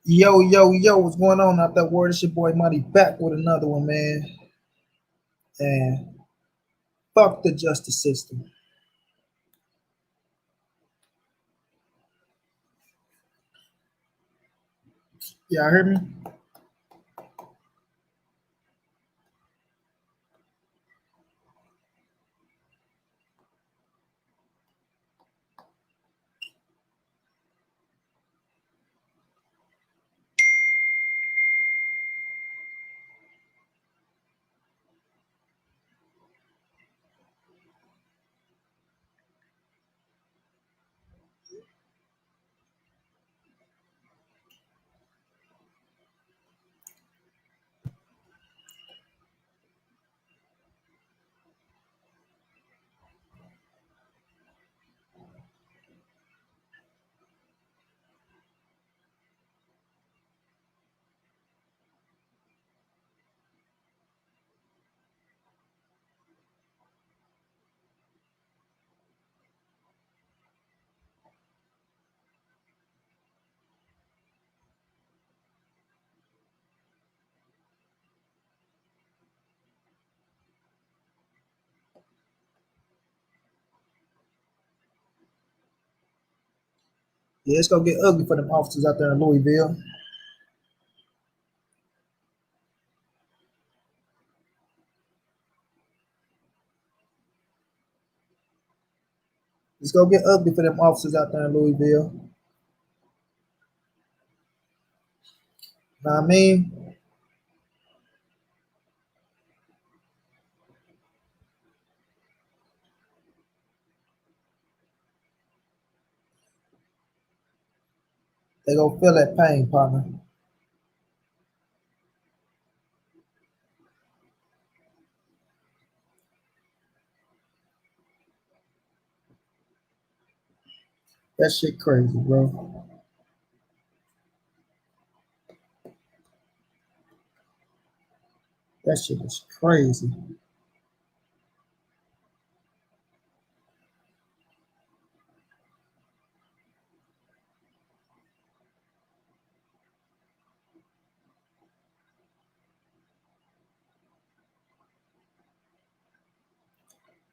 Yo, yo, yo, what's going on out that word? It's your boy Money back with another one, man. And fuck the justice system. Y'all heard me? Yeah, it's gonna get ugly for them officers out there in Louisville. It's gonna get ugly for them officers out there in Louisville. Know what I mean? They gonna feel that pain, partner. That shit crazy, bro. That shit is crazy.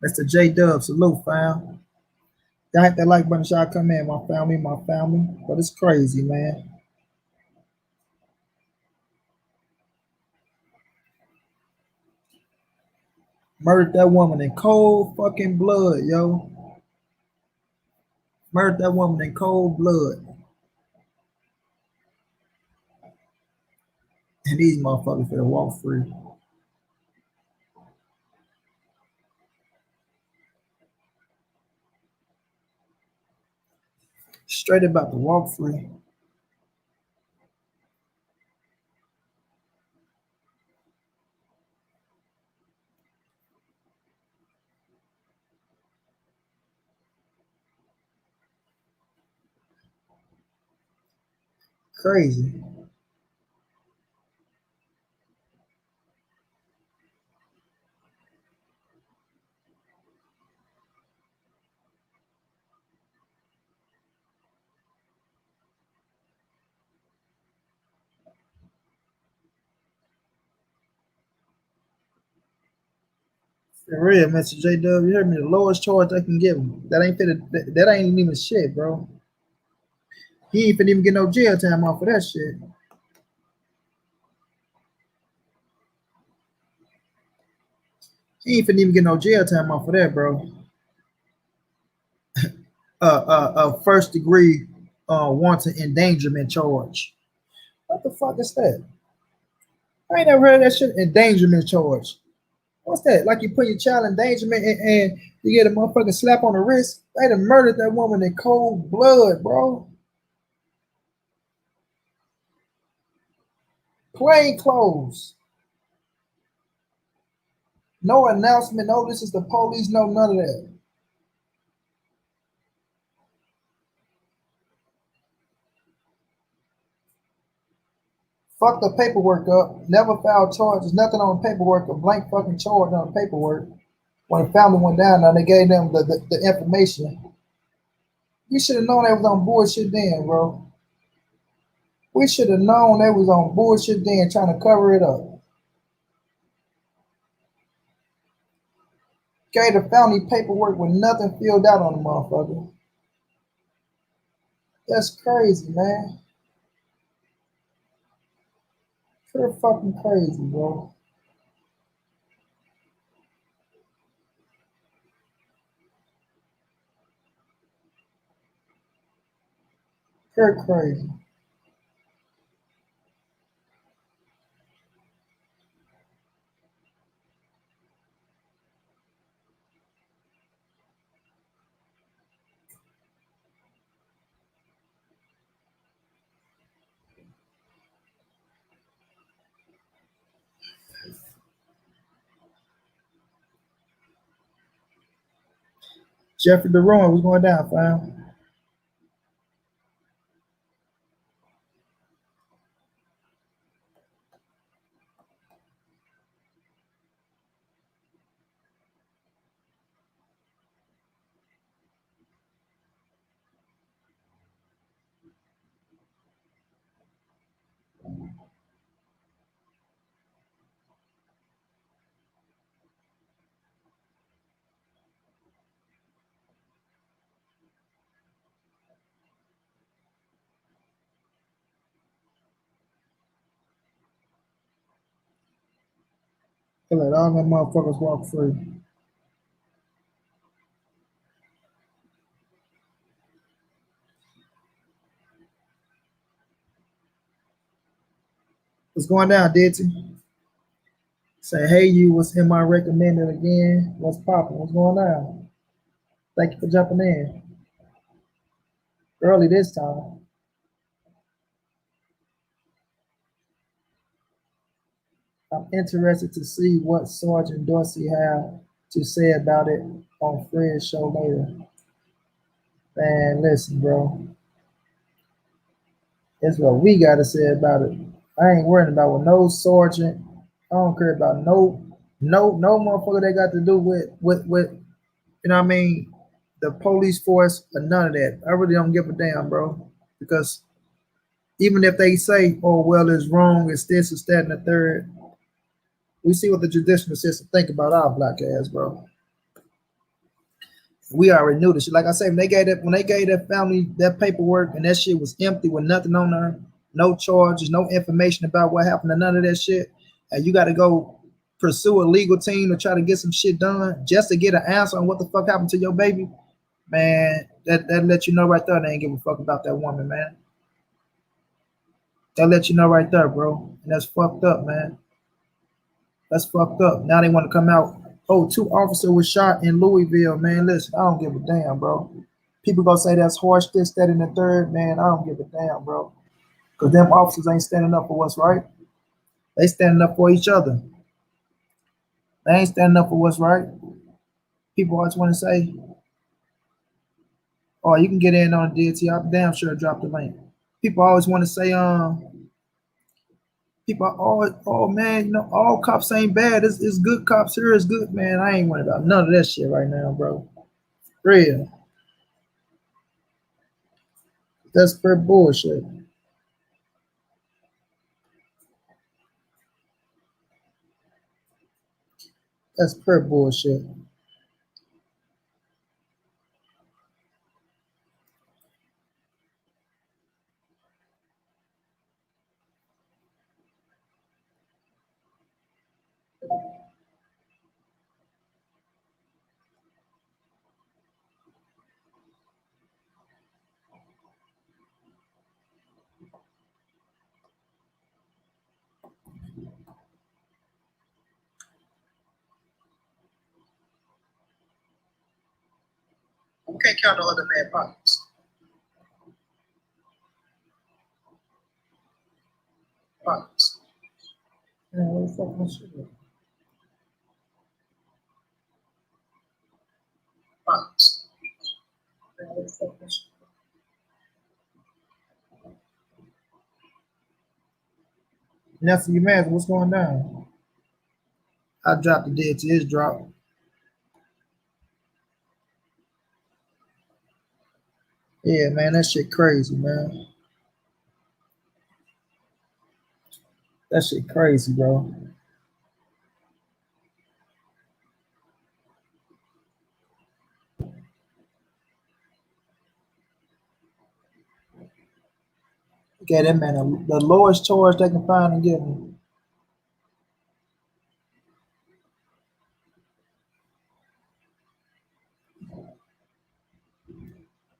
Mr. J Dub, salute, fam. Y'all hit that like button, y'all come in, my family, my family. But it's crazy, man. Murdered that woman in cold fucking blood, yo. Murdered that woman in cold blood. And these motherfuckers finna walk free. Straight about to walk free. Crazy. For real, Mr. JW, you heard me? The lowest charge I can give him. That ain't even shit, bro. He ain't finna even get no jail time off of that shit. He ain't finna even get no jail time off of that, bro. First degree wanton endangerment charge. What the fuck is that? I ain't never heard of that shit. Endangerment charge. What's that? Like you put your child in endangerment and you get a motherfucking slap on the wrist? They done murdered that woman in cold blood, bro. Plain clothes. No announcement. No, this is the police. No, none of that. Fuck the paperwork up. Never filed charges. Nothing on paperwork. A blank fucking charge on paperwork. When the family went down there, they gave them the information. You should have known that was on bullshit then, bro. We should have known they was on bullshit then trying to cover it up. Gave the family paperwork with nothing filled out on the motherfucker. That's crazy, man. Pure fucking crazy, bro. Pure crazy. Jeffrey DeRoy was going down, fam. They let all them motherfuckers walk free. What's going down, Ditsy? Say, hey, you, what's in my recommended again? What's popping? What's going on? Thank you for jumping in early this time. I'm interested to see what Sergeant Dorsey have to say about it on Fred's show later. Man, listen, bro. It's what we got to say about it. I ain't worrying about what no sergeant. I don't care about no motherfucker that got to do with you know what I mean, the police force or none of that. I really don't give a damn, bro. Because even if they say, oh well, it's wrong, it's this, it's that, and the third, we see what the judicial system think about our black ass, bro. We already knew this shit. Like I said, when they gave that family that paperwork and that shit was empty with nothing on there, no charges, no information about what happened to none of that shit, and you got to go pursue a legal team to try to get some shit done just to get an answer on what the fuck happened to your baby, man, that let you know right there they ain't give a fuck about that woman, man. That let you know right there, bro. And that's fucked up, man. That's fucked up. Now they want to come out. Oh, two officers were shot in Louisville, man. Listen, I don't give a damn, bro. People gonna say that's harsh, this, that, and the third, man. I don't give a damn, bro. Because them officers ain't standing up for what's right. They standing up for each other. They ain't standing up for what's right. People always want to say, oh, you can get in on the DT. I'm damn sure drop the link. People always want to say, people are always, oh man, you know, all cops ain't bad. It's good cops here, it's good, man. I ain't worried about none of that shit right now, bro. Real. That's for bullshit. That's per bullshit. You can't count no other man pockets. Pockets. Man, what the fuck is shit? Pockets. Man, what the fuck is shit? Nephew, man, what's going down? I dropped the dead to his drop. Yeah, man, that shit crazy, man. That shit crazy, bro. Okay, that man, the lowest charge they can find and give him.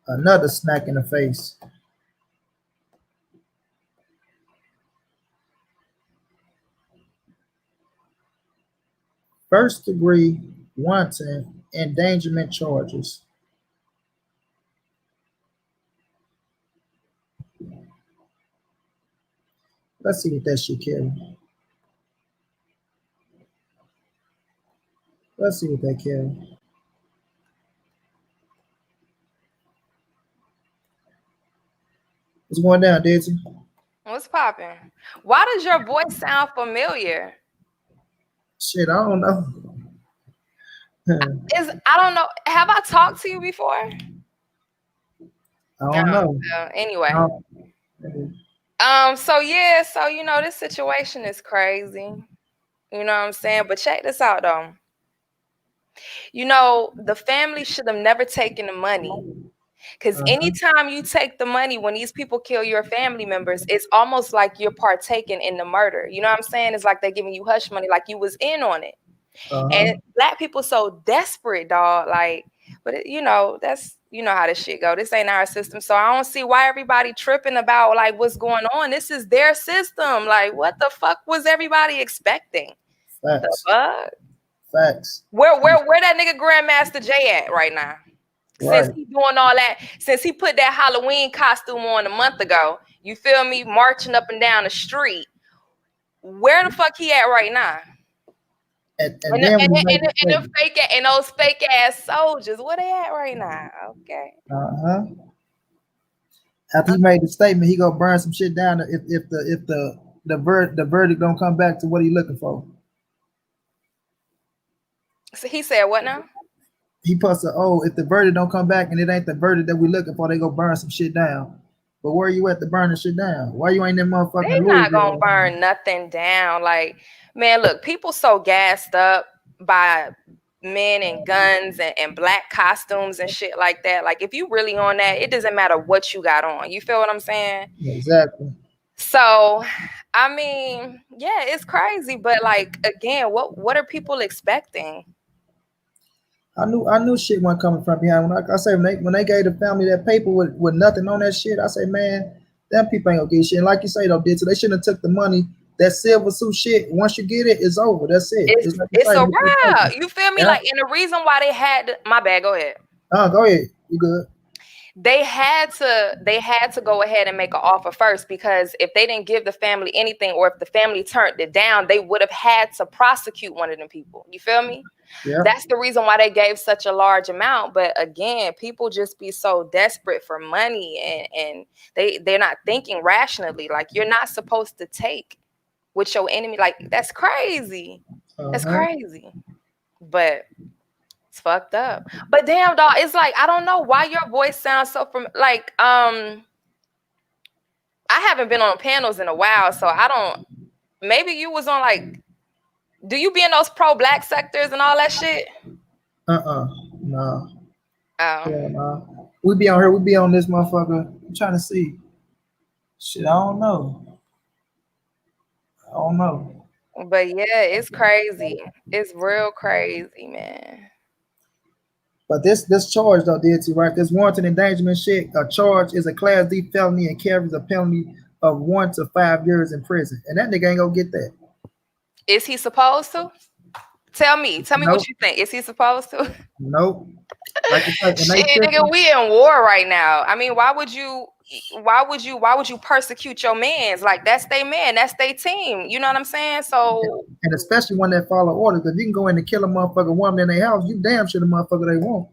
Another smack in the face. First degree wanton endangerment charges. Let's see what that shit carry. Let's see what that carry. What's going down, Daisy? What's popping? Why does your voice sound familiar? Shit, I don't know. I don't know. Have I talked to you before? I don't know. Anyway. So this situation is crazy. You know what I'm saying? But check this out though. The family should have never taken the money. Because anytime you take the money when these people kill your family members, it's almost like you're partaking in the murder. You know what I'm saying? It's like they're giving you hush money, like you was in on it. And black people so desperate, dog. Like, but that's how this shit go. This ain't our system, so I don't see why everybody tripping about like what's going on. This is their system. Like, what the fuck was everybody expecting? Facts. The fuck? Facts. Where that nigga Grandmaster J at right now? Since he doing all that, since he put that Halloween costume on a month ago, you feel me? Marching up and down the street. Where the fuck he at right now? And those fake ass soldiers, where they at right now? Okay. After he made the statement, he gonna burn some shit down if the verdict don't come back to what he looking for. So he said what now? He posted, if the verdict don't come back and it ain't the verdict that we looking for, they go burn some shit down. But where you at to burning shit down? Why you ain't that motherfucking? They not gonna burn nothing down. Like, man, look, people so gassed up by men and guns and black costumes and shit like that. Like, if you really on that, it doesn't matter what you got on. You feel what I'm saying? Exactly. So, I mean, yeah, it's crazy. But like, again, what are people expecting? I knew shit wasn't coming from behind. When they gave the family that paper with nothing on that shit, I say, man, them people ain't gonna get shit. And like you say, though, so they shouldn't have took the money. That silver suit shit, once you get it, it's over. That's it. It's a wrap. You feel me? Yeah. Like, and the reason why they had my bad, go ahead. Go ahead. You good. They had to go ahead and make an offer first, because if they didn't give the family anything, or if the family turned it down, they would have had to prosecute one of them people. You feel me? Yeah. That's the reason why they gave such a large amount. But again, people just be so desperate for money, and they're not thinking rationally. Like, you're not supposed to take with your enemy. Like, that's crazy. That's crazy. But it's fucked up. But damn, dog, it's like, I don't know why your voice sounds so like, I haven't been on panels in a while, so I don't, maybe you was on, like, do you be in those pro-black sectors and all that shit? No. Oh. Yeah, no. We be on here, we be on this motherfucker. I'm trying to see. Shit, I don't know. But yeah, it's crazy. It's real crazy, man. But this charge though, DT, right? This wanton endangerment shit, a charge is a Class D felony and carries a penalty of 1 to 5 years in prison. And that nigga ain't gonna get that. Is he supposed to? Tell me what you think. Is he supposed to? Nope. Like shit, nigga, we in war right now. I mean, why would you persecute your mans? Like, that's their man, that's their team. You know what I'm saying? So, and especially when they follow orders, because you can go in and kill a motherfucker woman in their house, you damn sure the motherfucker they want.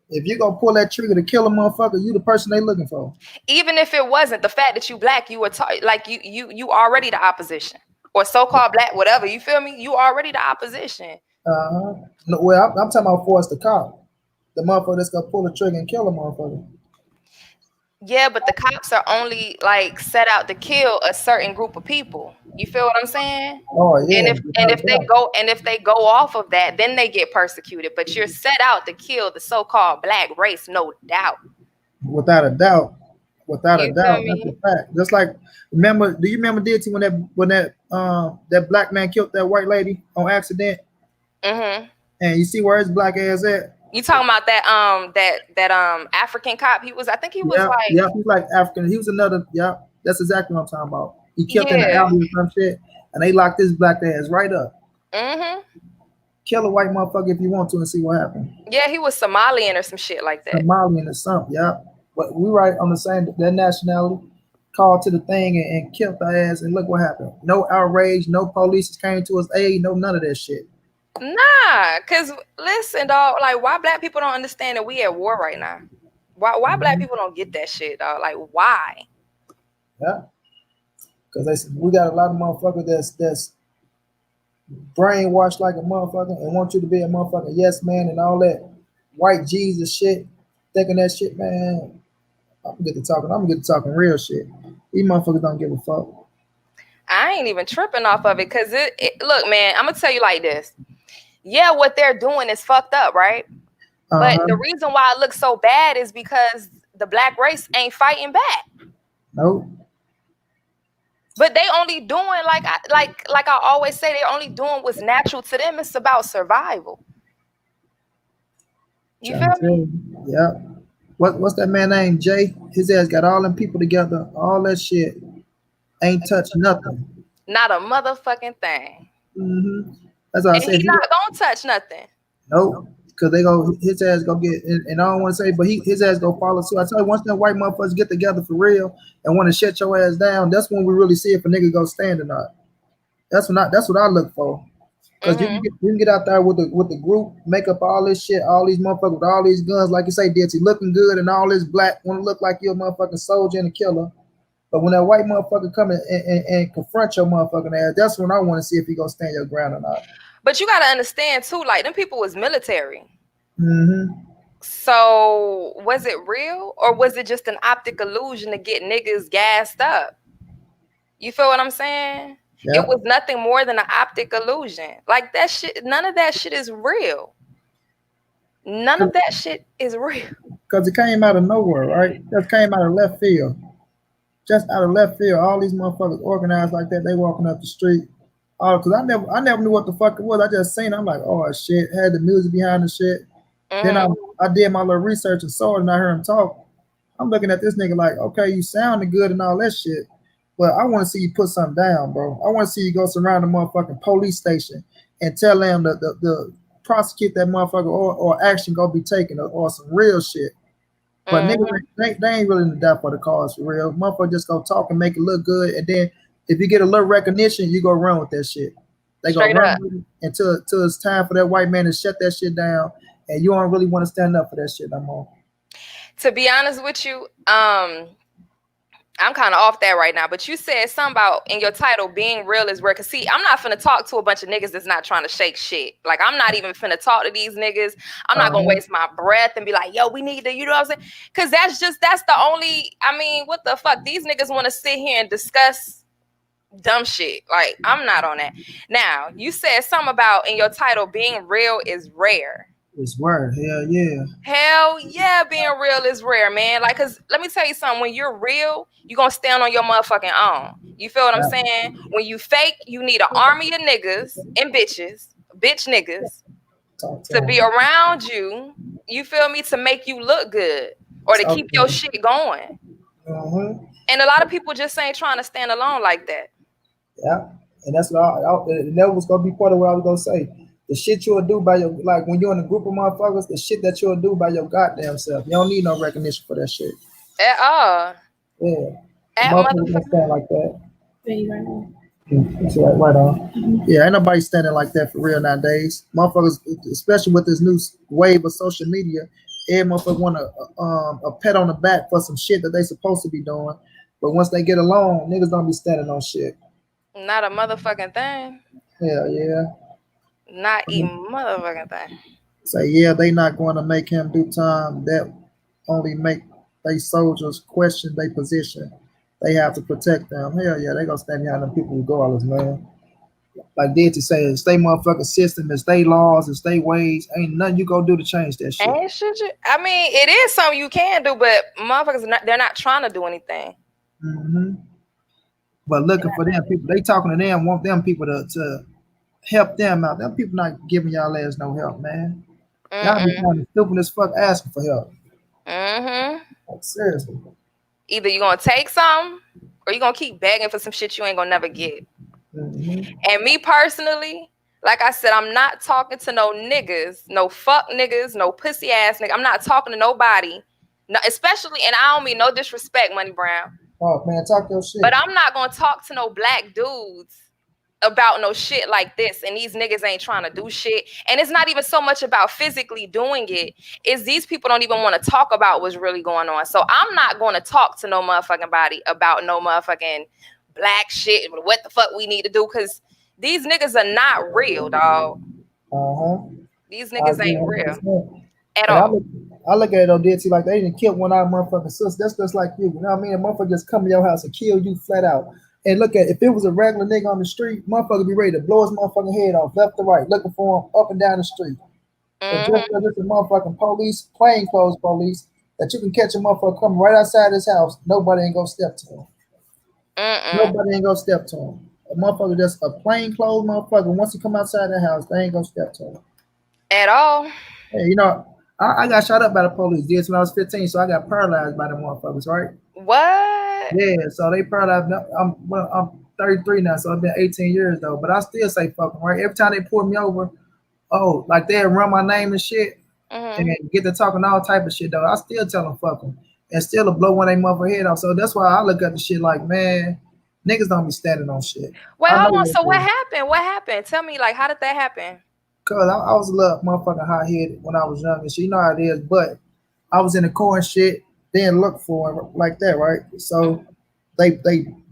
If you gonna pull that trigger to kill a motherfucker, you the person they looking for. Even if it wasn't the fact that you black, you were like you already the opposition, or so-called black, whatever. You feel me? You already the opposition. No, well, I'm talking about force the cop. The motherfucker that's gonna pull the trigger and kill a motherfucker. Yeah, but the cops are only like set out to kill a certain group of people. You feel what I'm saying? Oh yeah, And if they go off of that, then they get persecuted. But you're set out to kill the so-called black race, no doubt. without a doubt, You feel that's a me? fact. Just like remember, do you remember DT when that black man killed that white lady on accident? Mhm. And you see where his black ass at? You talking about that African cop? I think he was Yeah, like, yeah, he's like African. He was another. Yeah, that's exactly what I'm talking about. He killed in the yeah. alley or some shit, and they locked his black ass right up. Mhm. Kill a white motherfucker if you want to and see what happens. Yeah, he was Somalian or some shit like that. Somalian or something, yeah. But we right on the same that nationality. Called to the thing and killed the ass, and look what happened. No outrage, no police came to his aid, no none of that shit. Nah, cause listen, dog. Like, why black people don't understand that we at war right now? Why black people don't get that shit, dog? Like, why? Yeah, because we got a lot of motherfuckers that's brainwashed like a motherfucker and want you to be a motherfucking yes man and all that white Jesus shit, thinking that shit, man. I'm gonna get to talking real shit. These motherfuckers don't give a fuck. I ain't even tripping off of it, cause look, man. I'm gonna tell you like this. Yeah, what they're doing is fucked up, right? But Uh-huh. the reason why it looks so bad is because the black race ain't fighting back. Nope. But they only doing like I always say, they're only doing what's natural to them. It's about survival. You Trying feel to tell me? you. Yeah. What's that man named Jay? His ass got all them people together, all that shit. Ain't touched nothing. Not a motherfucking thing. That's why I And said he if you not gonna touch nothing. nope. Cause they go his ass go get and I don't want to say, but his ass go follow suit. I tell you, once them white motherfuckers get together for real and want to shut your ass down, that's when we really see if a nigga go stand or not. That's what I look for. Cause you can get out there with the group, make up all this shit, all these motherfuckers with all these guns, like you say, DT, looking good and all this black, want to look like you're a motherfucking soldier and a killer. But when that white motherfucker come and confront your motherfucking ass, that's when I want to see if he gonna stand your ground or not. But you gotta understand too, like, them people was military. Mm-hmm. So was it real, or was it just an optic illusion to get niggas gassed up? You feel what I'm saying? Yeah. It was nothing more than an optic illusion. Like, that shit, none of that shit is real. None of that shit is real. Because it came out of nowhere, right? Just came out of left field. Just out of left field, all these motherfuckers organized like that. They walking up the street. Oh, because I never knew what the fuck it was. I just seen it. I'm like, oh shit. Had the music behind the shit. Then I did my little research and saw it, and I heard him talk. I'm looking at this nigga like, okay, you sounding good and all that shit, but I want to see you put something down, bro. I want to see you go surround the motherfucking police station and tell them the prosecute that motherfucker or action go be taken or some real shit. But niggas, they ain't really in the doubt for the cause for real. Motherfucker just go talk and make it look good, and then if you get a little recognition, you go run with that shit. They go run with it until it's time for that white man to shut that shit down, and you don't really want to stand up for that shit no more. To be honest with you, I'm kind of off that right now, but you said something about in your title, being real is rare. Cause see, I'm not finna talk to a bunch of niggas that's not trying to shake shit. Like, I'm not even finna talk to these niggas. I'm not gonna waste my breath and be like, yo, we need to, you know what I'm saying? Cause that's the only, I mean, what the fuck? These niggas want to sit here and discuss dumb shit. Like, I'm not on that. Now, you said something about in your title, being real is rare. It's rare. Hell yeah. Hell yeah, being real is rare, man. Like, cause let me tell you something. When you're real, you're gonna stand on your motherfucking own. You feel what I'm saying? When you fake, you need an army of niggas and bitch niggas to be around you. You feel me? To make you look good or to keep your shit going. And a lot of people just ain't trying to stand alone like that. Yeah, and that's what that was gonna be part of what I was gonna say. The shit you'll do by your, like when you're in a group of motherfuckers, the shit that you'll do by your goddamn self. You don't need no recognition for that shit. At all. Yeah. At motherfuckers don't stand like that. That's right on. Yeah, ain't nobody standing like that for real nowadays. Motherfuckers, especially with this new wave of social media, every motherfucker want a pat on the back for some shit that they supposed to be doing. But once they get along, niggas don't be standing on shit. Not a motherfucking thing. Hell yeah. Not even motherfucking thing. Say, yeah, they not going to make him do time. That only make they soldiers question their position. They have to protect them. Hell yeah, they gonna stand behind them people regardless, man. Like Diddy said, stay motherfucking system and stay laws and stay ways. Ain't nothing you gonna do to change that shit. And should you? I mean, it is something you can do, but motherfuckers, they're not trying to do anything. Mm-hmm. But looking for them people, they talking to them, want them people to help them out. Them people not giving y'all ass no help, man. Y'all be kind of stupid as fuck asking for help. Like, seriously. Either you're gonna take some or you're gonna keep begging for some shit you ain't gonna never get. And me personally, like I said, I'm not talking to no niggas, no fuck niggas, no pussy ass nigga. I'm not talking to nobody. No, especially, and I don't mean no disrespect, Money Brown. Oh man, talk your shit. But I'm not gonna talk to no black dudes about no shit like this, and these niggas ain't trying to do shit. And it's not even so much about physically doing it, is these people don't even want to talk about what's really going on. So I'm not going to talk to no motherfucking body about no motherfucking black shit, what the fuck we need to do, because these niggas are not real, dog. These niggas ain't real at all. I look at it though, DT, like they didn't kill one of our motherfucking sisters. That's just like you. You know what I mean? A motherfucker just come to your house and kill you flat out. And look at, if it was a regular nigga on the street, motherfucker be ready to blow his motherfucking head off left to right, looking for him up and down the street. But just because it's a motherfucking police, plainclothes police, that you can catch a motherfucker coming right outside his house, nobody ain't gonna step to him. Nobody ain't gonna step to him. A motherfucker just a plainclothes motherfucker. Once he come outside the house, they ain't gonna step to him at all. Hey, you know, I got shot up by the police. This when I was 15, so I got paralyzed by the motherfuckers, right? What? Yeah, so they paralyzed. I'm 33 now, so it's been 18 years though. But I still say fucking right. Every time they pull me over, oh, like they run my name and shit, and get to talking all type of shit though. I still tell them fuck them, and still blow one of they motherfucker head off. So that's why I look at the shit like, man, niggas don't be standing on shit. Wait, hold on. So what happened? What happened? Tell me, like, how did that happen? Cause I was a little motherfucking hot headed when I was young and shit. You know how it is, but I was in the car and shit. They didn't look for him like that, right? So they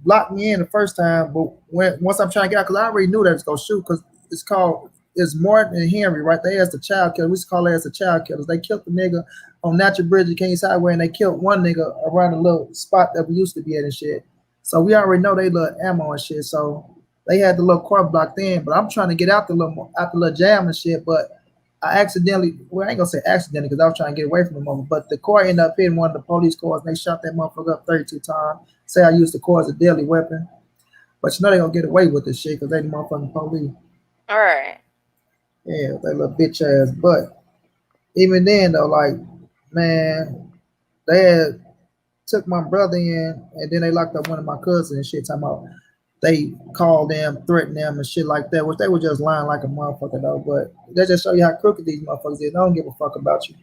blocked me in the first time, but once I'm trying to get out, cause I already knew that it's gonna shoot, cause it's Martin and Henry, right? They as the child killer. We used to call it as the child killers. They killed the nigga on Natural Bridge and Kings Highway, and they killed one nigga around a little spot that we used to be at and shit. So we already know they little ammo and shit. So they had the little car blocked in, but I'm trying to get out the little jam and shit. But I accidentally, well, I ain't gonna say accidentally because I was trying to get away from the moment. But the car ended up hitting one of the police cars, and they shot that motherfucker up 32 times. Say I used the car as a deadly weapon, but you know they gonna get away with this shit because they the motherfucking police. All right. Yeah, they little bitch ass. But even then though, like, man, they had took my brother in, and then they locked up one of my cousins and shit. Talking about they called them, threatened them, and shit like that, which they were just lying like a motherfucker though. But they just show you how crooked these motherfuckers is. They don't give a fuck about you,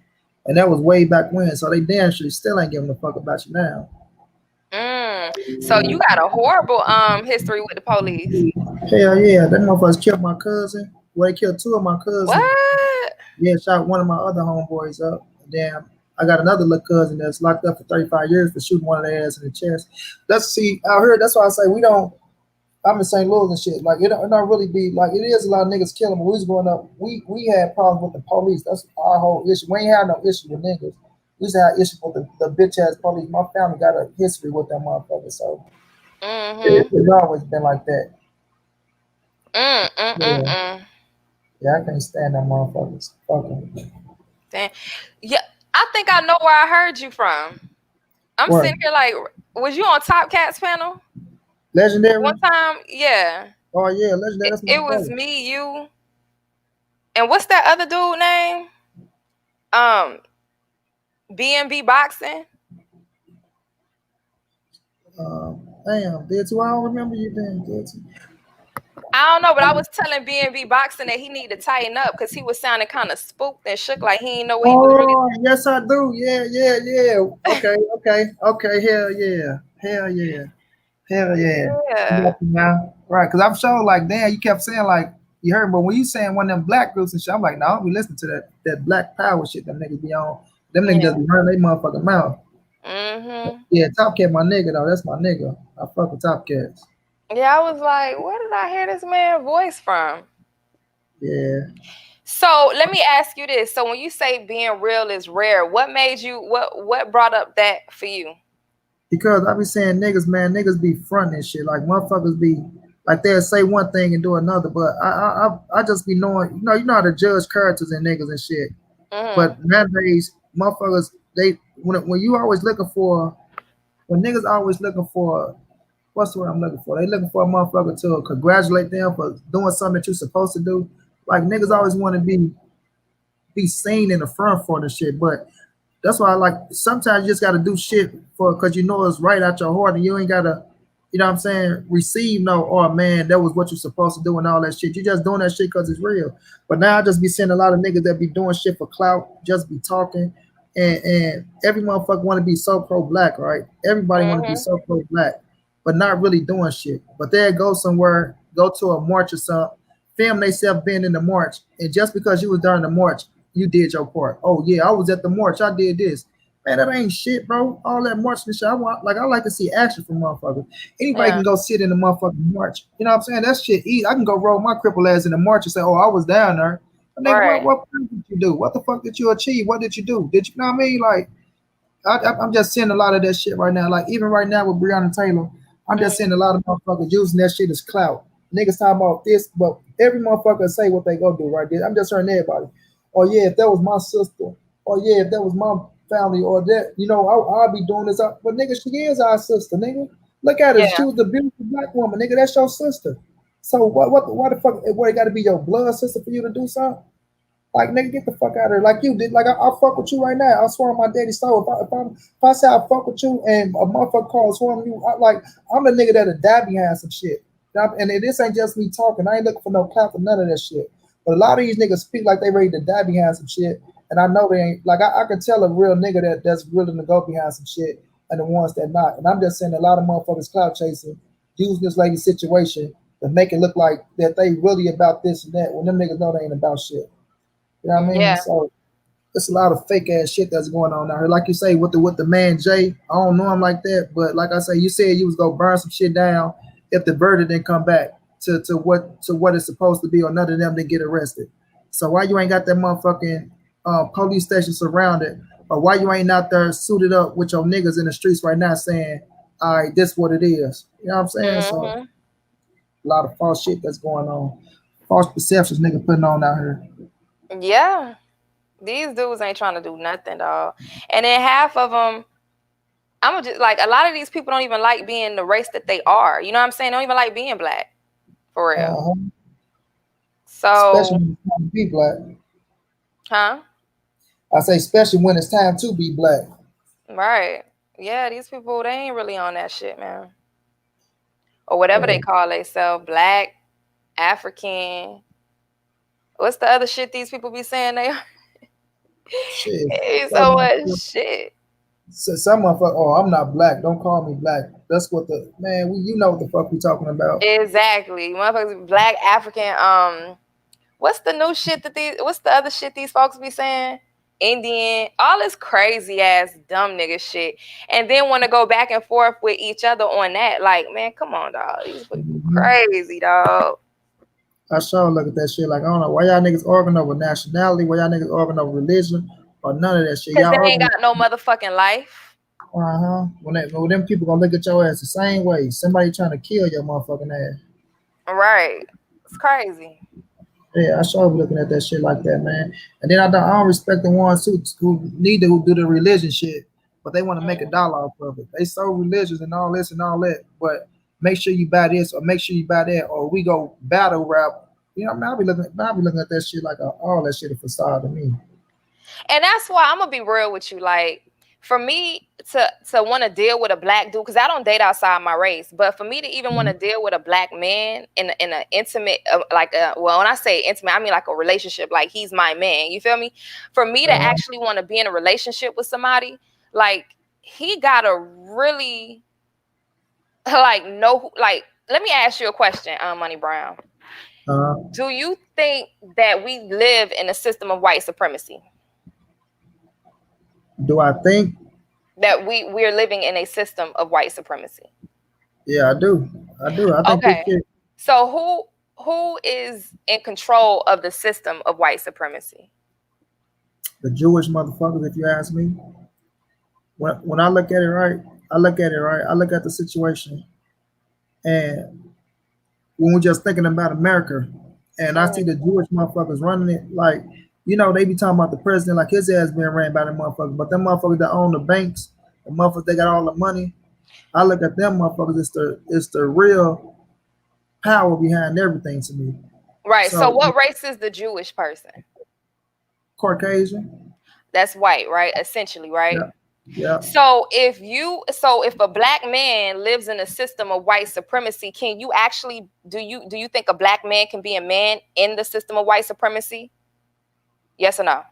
and that was way back when. So they damn sure still ain't giving a fuck about you now. So you got a horrible history with the police. Hell yeah, that motherfuckers killed my cousin. Well, they killed two of my cousins. What? Yeah, shot one of my other homeboys up. Damn. I got another little cousin that's locked up for 35 years for shooting one of their ass in the chest. I heard, that's why I say we don't, I'm in St. Louis and shit. Like, it don't really be, like, it is a lot of niggas killing, but we was growing up, we had problems with the police. That's our whole issue. We ain't had no issue with niggas. We used to have issues with the bitch ass police. My family got a history with that motherfucker, so it's always been like that. Yeah, I can't stand that motherfuckers. Fucking. Damn. Yeah, I think I know where I heard you from. I'm sitting here like, was you on Top Cats panel? Legendary? One time, yeah. Oh yeah, Legendary. It was me, you, and what's that other dude name? B&B Boxing. Damn, Dirty. I don't remember you being Dirty. I don't know, but I was telling B&B Boxing that he needed to tighten up because he was sounding kind of spooked and shook, like he didn't know what he was really. Yes, I do. Yeah. Okay. Hell yeah. Now, right? Because I'm sure, like, damn, you kept saying like you heard, but when you saying one of them black groups and shit, I'm like, no, we listen to that black power shit. Them niggas be on. Them niggas just be running their motherfucking mouth. Yeah, Top Cat, my nigga though. That's my nigga. I fuck with Top Cats. Yeah, I was like, where did I hear this man's voice from? Yeah. So let me ask you this. So when you say being real is rare, what made you what brought up that for you? Because I be saying niggas, man, niggas be fronting and shit. Like motherfuckers be like they'll say one thing and do another. But I just be knowing, you know how to judge characters and niggas and shit. Mm-hmm. But nowadays, motherfuckers, they when you always looking for when niggas always looking for what's the word I'm looking for? They looking for a motherfucker to congratulate them for doing something that you're supposed to do. Like niggas always want to be seen in the front for the shit. But that's why I like sometimes you just gotta do shit for because you know it's right out your heart and you ain't gotta, you know what I'm saying, receive no, oh man, that was what you're supposed to do and all that shit. You just doing that shit because it's real. But now I just be seeing a lot of niggas that be doing shit for clout, just be talking, and every motherfucker wanna be so pro black, right? Everybody wanna be Mm-hmm. so pro black, but not really doing shit. But they go somewhere, go to a march or something, film themselves being in the march, and just because you was during the march, you did your part. Oh yeah, I was at the march. I did this. Man, that ain't shit, bro. All that marching and shit. I like to see action from motherfuckers. Anybody Yeah. can go sit in the motherfucking march. You know what I'm saying? That shit easy. I can go roll my cripple ass in the march and say, oh, I was down there. But nigga, Right. what did you do? What the fuck did you achieve? What did you do? Did you know what I mean? Like I'm just seeing a lot of that shit right now. Like even right now with Brionna Taylor, I'm just Mm-hmm. seeing a lot of motherfuckers using that shit as clout. Niggas talking about this, but every motherfucker say what they gonna do right there. I'm just hearing everybody. Oh yeah, if that was my sister. Oh yeah, if that was my family or that, you know, I'll be doing this. But nigga, she is our sister, nigga. Look at her. She Yeah. was the beautiful black woman, nigga. That's your sister. So why the fuck? What it got to be your blood sister for you to do something? Like nigga, get the fuck out of here. Like you did. Like I fuck with you right now. I swear on my daddy's soul. If I say I fuck with you and a motherfucker calls swear on you, I'm the nigga that'll die behind some shit. And this ain't just me talking. I ain't looking for no clap or none of that shit. But a lot of these niggas speak like they ready to die behind some shit, and I know they ain't. Like I can tell a real nigga that's willing to go behind some shit, and the ones that not. And I'm just saying a lot of motherfuckers clout chasing, using this lady situation to make it look like that they really about this and that when them niggas know they ain't about shit. You know what I mean? Yeah. So it's a lot of fake ass shit that's going on out here. Like you say, with the man Jay, I don't know him like that, but like I say, you said you was gonna burn some shit down if the verdict didn't come back to what it's supposed to be, or none of them didn't get arrested. So why you ain't got that motherfucking police station surrounded, or why you ain't out there suited up with your niggas in the streets right now saying, all right, this what it is. You know what I'm saying? So Mm-hmm. a lot of false shit that's going on, false perceptions nigga putting on out here. Yeah. These dudes ain't trying to do nothing, dog. And then half of them, I'm just like a lot of these people don't even like being the race that they are. You know what I'm saying? They don't even like being black for real. Uh-huh. Especially So, when it's time to be black. huh? I say, especially when it's time to be black. Right. Yeah, these people, they ain't really on that shit, man. Or whatever they Uh, call themselves, black, African. What's the other shit these people be saying they are? shit. It's Some so much motherfucker, shit. some motherfucker, oh, I'm not black. Don't call me black. That's what the man. You know what the fuck we talking about? Exactly. Motherfuckers, black, African, what's the new shit what's the other shit these folks be saying? Indian, all this crazy ass dumb nigga shit. And then want to go back and forth with each other on that. Like, man, come on, dog. These people Mhm. crazy, dog. I sure look at that shit like I don't know why y'all niggas arguing over nationality, why y'all niggas arguing over religion, or none of that shit. Because Y'all they ain't arguing. got no motherfucking life. Uh-huh. When them people gonna look at your ass the same way. Somebody trying to kill your motherfucking ass. Right. It's crazy. Yeah, I sure be looking at that shit like that, man. And then I don't respect the ones who need to do the religion shit, but they want to make a Mm. dollar off of it. They so religious and all this and all that, but make sure you buy this or make sure you buy that, or we go battle rap. You know, what I mean, I'll be looking at that shit like all that shit a facade to me. And that's why I'm gonna be real with you. Like, for me to want to deal with a black dude, because I don't date outside my race, but for me to even want Mhm. to deal with a black man in an intimate, well, when I say intimate, I mean like a relationship. Like he's my man. You feel me? For me to Uh-huh. actually want to be in a relationship with somebody, like he gotta really like know. Like, let me ask you a question, Money Brown. Uh-huh. Do you think that we live in a system of white supremacy? Do I think? That we're living in a system of white supremacy. Yeah, I do. I do. I think this Okay. shit. So who is in control of the system of white supremacy? The Jewish motherfuckers, if you ask me. When I look at it right, I look at the situation, and when we're just thinking about America, and I see the Jewish motherfuckers running it, like, you know, they be talking about the president like his ass being ran by the motherfuckers, but them motherfuckers that own the banks, the motherfuckers that got all the money, I look at them motherfuckers, it's the real power behind everything to me. Right. So what race is the Jewish person? Caucasian. That's white, right? Essentially, right? Yeah. Yeah. So if a black man lives in a system of white supremacy, can you actually do you think a black man can be a man in the system of white supremacy? Yes or no?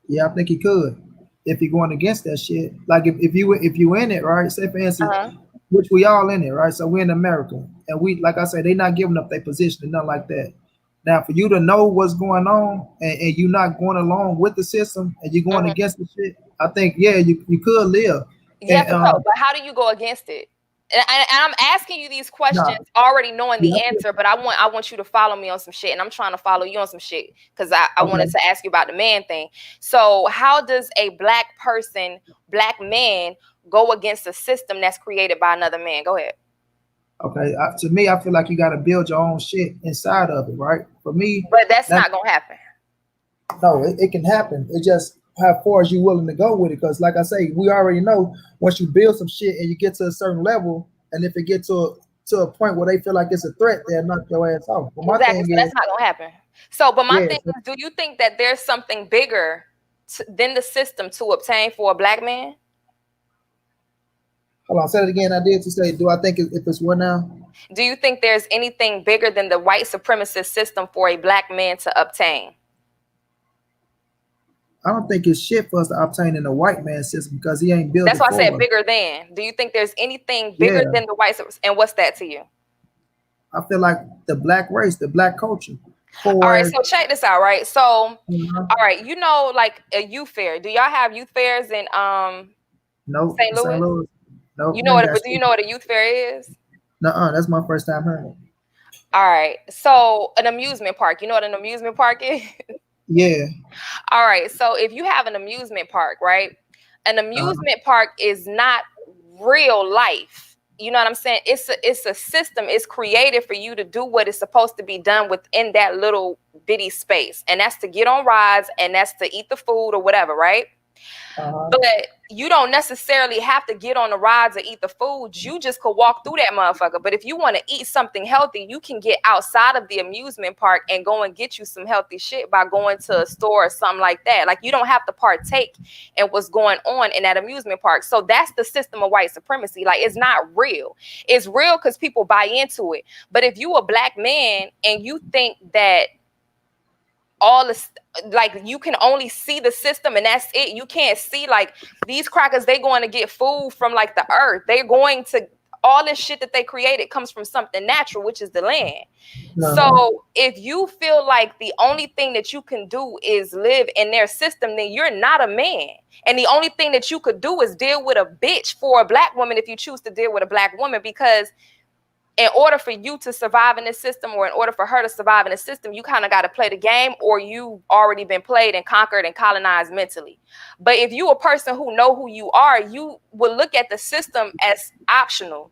Yeah, I think he could if he going against that shit. Like if you in it, right? Say for instance, which we all in it, right? So we're in America, and we, like I say, they not giving up their position and nothing like that. Now, for you to know what's going on and you not going along with the system and you're going against the shit, I think, yeah, you could live. Yeah, but how do you go against it? And I'm asking you these questions already knowing the answer, but I want you to follow me on some shit, and I'm trying to follow you on some shit because I wanted to ask you about the man thing. So how does a black man, go against a system that's created by another man? Go ahead. Okay, to me, I feel like you got to build your own shit inside of it, right? For me, but that's not gonna happen. No, it can happen. It just how far as you willing to go with it. Because, like I say, we already know once you build some shit and you get to a certain level, and if it gets to a point where they feel like it's a threat, they'll knock your ass off. But my thing so that's not gonna happen. So, but my thing is, do you think that there's something bigger than the system to obtain for a black man? Hold on, say it again. I did to say, do I think if it's what now? Do you think there's anything bigger than the white supremacist system for a black man to obtain? I don't think it's shit for us to obtain in the white man system because he ain't built. That's why I said bigger than. Do you think there's anything bigger than the white? And what's that to you? I feel like the black race, the black culture. All right, so check this out, right? So, all right, you know, like a youth fair. Do y'all have youth fairs in no, St. Louis? No. You know what? But do you know what a youth fair is? No, that's my first time hearing it. All right, so an amusement park. You know what an amusement park is? Yeah. All right, so if you have an amusement park, right? An amusement park is not real life. You know what I'm saying? It's a system. It's created for you to do what is supposed to be done within that little bitty space. And that's to get on rides and that's to eat the food or whatever, right? But you don't necessarily have to get on the rides or eat the food. You just could walk through that motherfucker. But if you want to eat something healthy, you can get outside of the amusement park and go and get you some healthy shit by going to a store or something like that. Like, you don't have to partake in what's going on in that amusement park. So that's the system of white supremacy. Like, it's not real. It's real because people buy into it. But if you a black man and you think that all this, like, you can only see the system and that's it. You can't see, like, these crackers, they going to get food from, like, the earth. They're going to, all this shit that they created comes from something natural, which is the land. So if you feel like the only thing that you can do is live in their system, then you're not a man. And the only thing that you could do is deal with a bitch for a black woman if you choose to deal with a black woman, because in order for you to survive in this system, or in order for her to survive in the system, you kind of got to play the game, or you've already been played and conquered and colonized mentally. But if you a person who know who you are, you will look at the system as optional.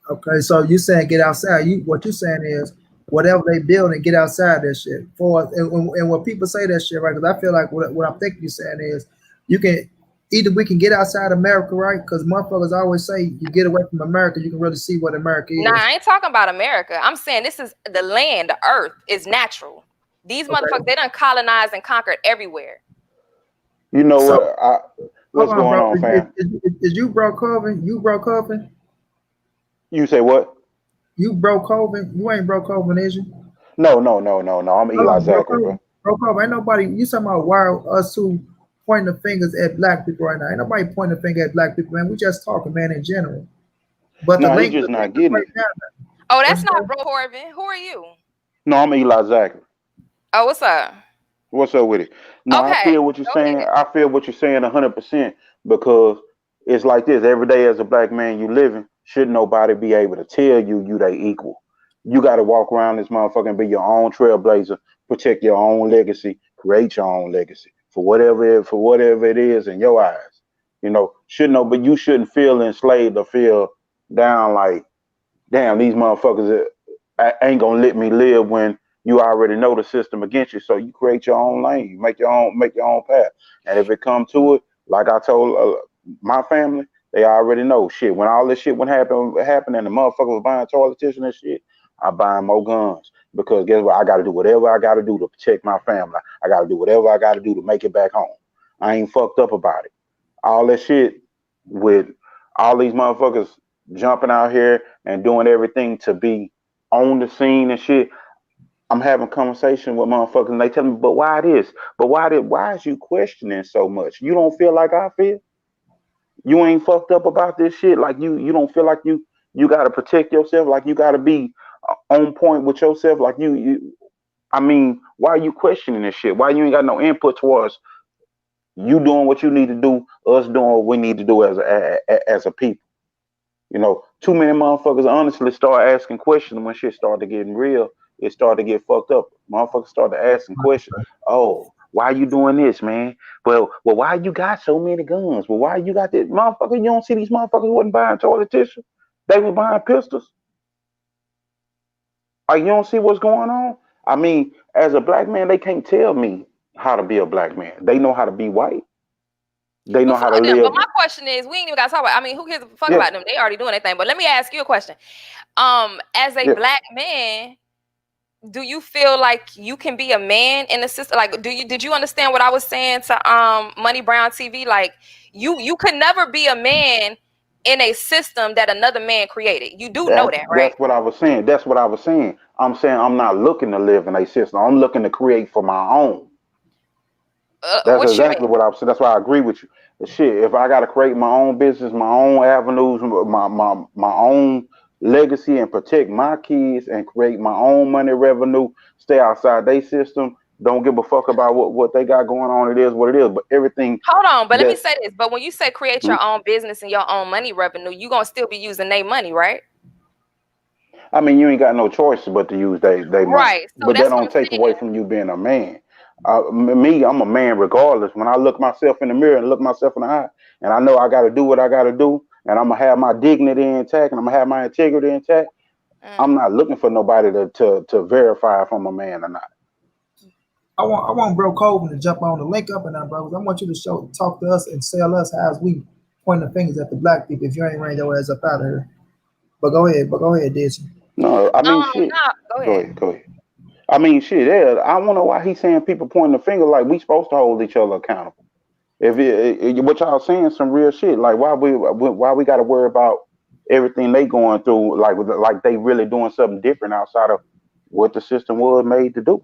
Okay, so you saying get outside. What you're saying is whatever they build and get outside that shit. And when people say that shit, right? Because I feel like what I'm thinking you're saying is you can either we can get outside America, right? Because motherfuckers always say you get away from America, you can really see what America is. Nah, I ain't talking about America. I'm saying this is the land, the earth is natural. These motherfuckers, they done colonized and conquered everywhere. You know what's going on, fam? Is you broke Coven? You broke Coven? You say what? You broke Coven? You ain't broke Coven, is you? No. I'm Eli Zachary, bro. Broke Coven. Ain't nobody. You talking about why us two pointing the fingers at black people right now? Ain't nobody pointing the finger at black people, man. We just talking, man, in general. But no, he's just not getting it. Oh, that's not Bro Corbin. Who are you? No, I'm Eli Zachary. Oh, what's up? What's up with it? No, okay. I feel what you're saying. I feel what you're saying 100%, because it's like this. Every day as a black man you living, should nobody be able to tell you they equal. You got to walk around this motherfucker and be your own trailblazer, protect your own legacy, create your own legacy for whatever it is in your eyes. You know, should know, but you shouldn't feel enslaved or feel down like, damn, these motherfuckers ain't gonna let me live when you already know the system against you. So you create your own lane, you make your own path. And if it come to it, like I told my family, they already know shit. When all this shit would happen and the motherfucker was buying toilet tissue and shit, I buy more guns because guess what? I got to do whatever I got to do to protect my family. I got to do whatever I got to do to make it back home. I ain't fucked up about it. All that shit with all these motherfuckers jumping out here and doing everything to be on the scene and shit. I'm having conversation with motherfuckers and they tell me, but why this? But why is you questioning so much? You don't feel like I feel? You ain't fucked up about this shit? Like you don't feel like you gotta protect yourself, like you gotta be on point with yourself, like you I mean, why are you questioning this shit? Why you ain't got no input towards you doing what you need to do, us doing what we need to do as a people? You know, too many motherfuckers honestly start asking questions when shit started getting real. It started to get fucked up. Motherfuckers started asking questions. Oh, why you doing this, man? Well, why you got so many guns? Well, why you got this? Motherfucker, you don't see these motherfuckers wasn't buying toilet tissue? They was buying pistols. Like, you don't see what's going on? I mean, as a black man, they can't tell me how to be a black man. They know how to be white. They know how to live. But my question is, we ain't even got to talk about. I mean, who gives a fuck about them? They already doing their thing. But let me ask you a question. As a black man, do you feel like you can be a man in the system? Like, did you understand what I was saying to Money Brown TV? Like, you could never be a man in a system that another man created. You do know that, right? That's what I was saying. I'm saying I'm not looking to live in a system. I'm looking to create for my own. That's exactly what I was saying. That's why I agree with you. Shit, if I got to create my own business, my own avenues, my own legacy, and protect my kids and create my own money revenue, stay outside their system, don't give a fuck about what they got going on. It is what it is. But everything. Hold on, but let me say this. But when you say create your own business and your own money revenue, you gonna still be using their money, right? I mean, you ain't got no choice but to use their money. Right. So but that don't take away from you being a man. Me, I'm a man regardless. When I look myself in the mirror and look myself in the eye, and I know I got to do what I got to do, and I'm gonna have my dignity intact, and I'm gonna have my integrity intact. I'm not looking for nobody to verify if I'm a man or not. I want Bro Colvin to jump on the link up and that, brothers. I want you to talk to us and sell us as we point the fingers at the black people. If you ain't ready your ass up out of here, but go ahead, Dizzy. No, I mean shit. No, go ahead. I mean, shit, yeah, I wonder why he's saying people pointing the finger like we supposed to hold each other accountable. If what y'all saying some real shit, like why we got to worry about everything they going through, like they really doing something different outside of what the system was made to do.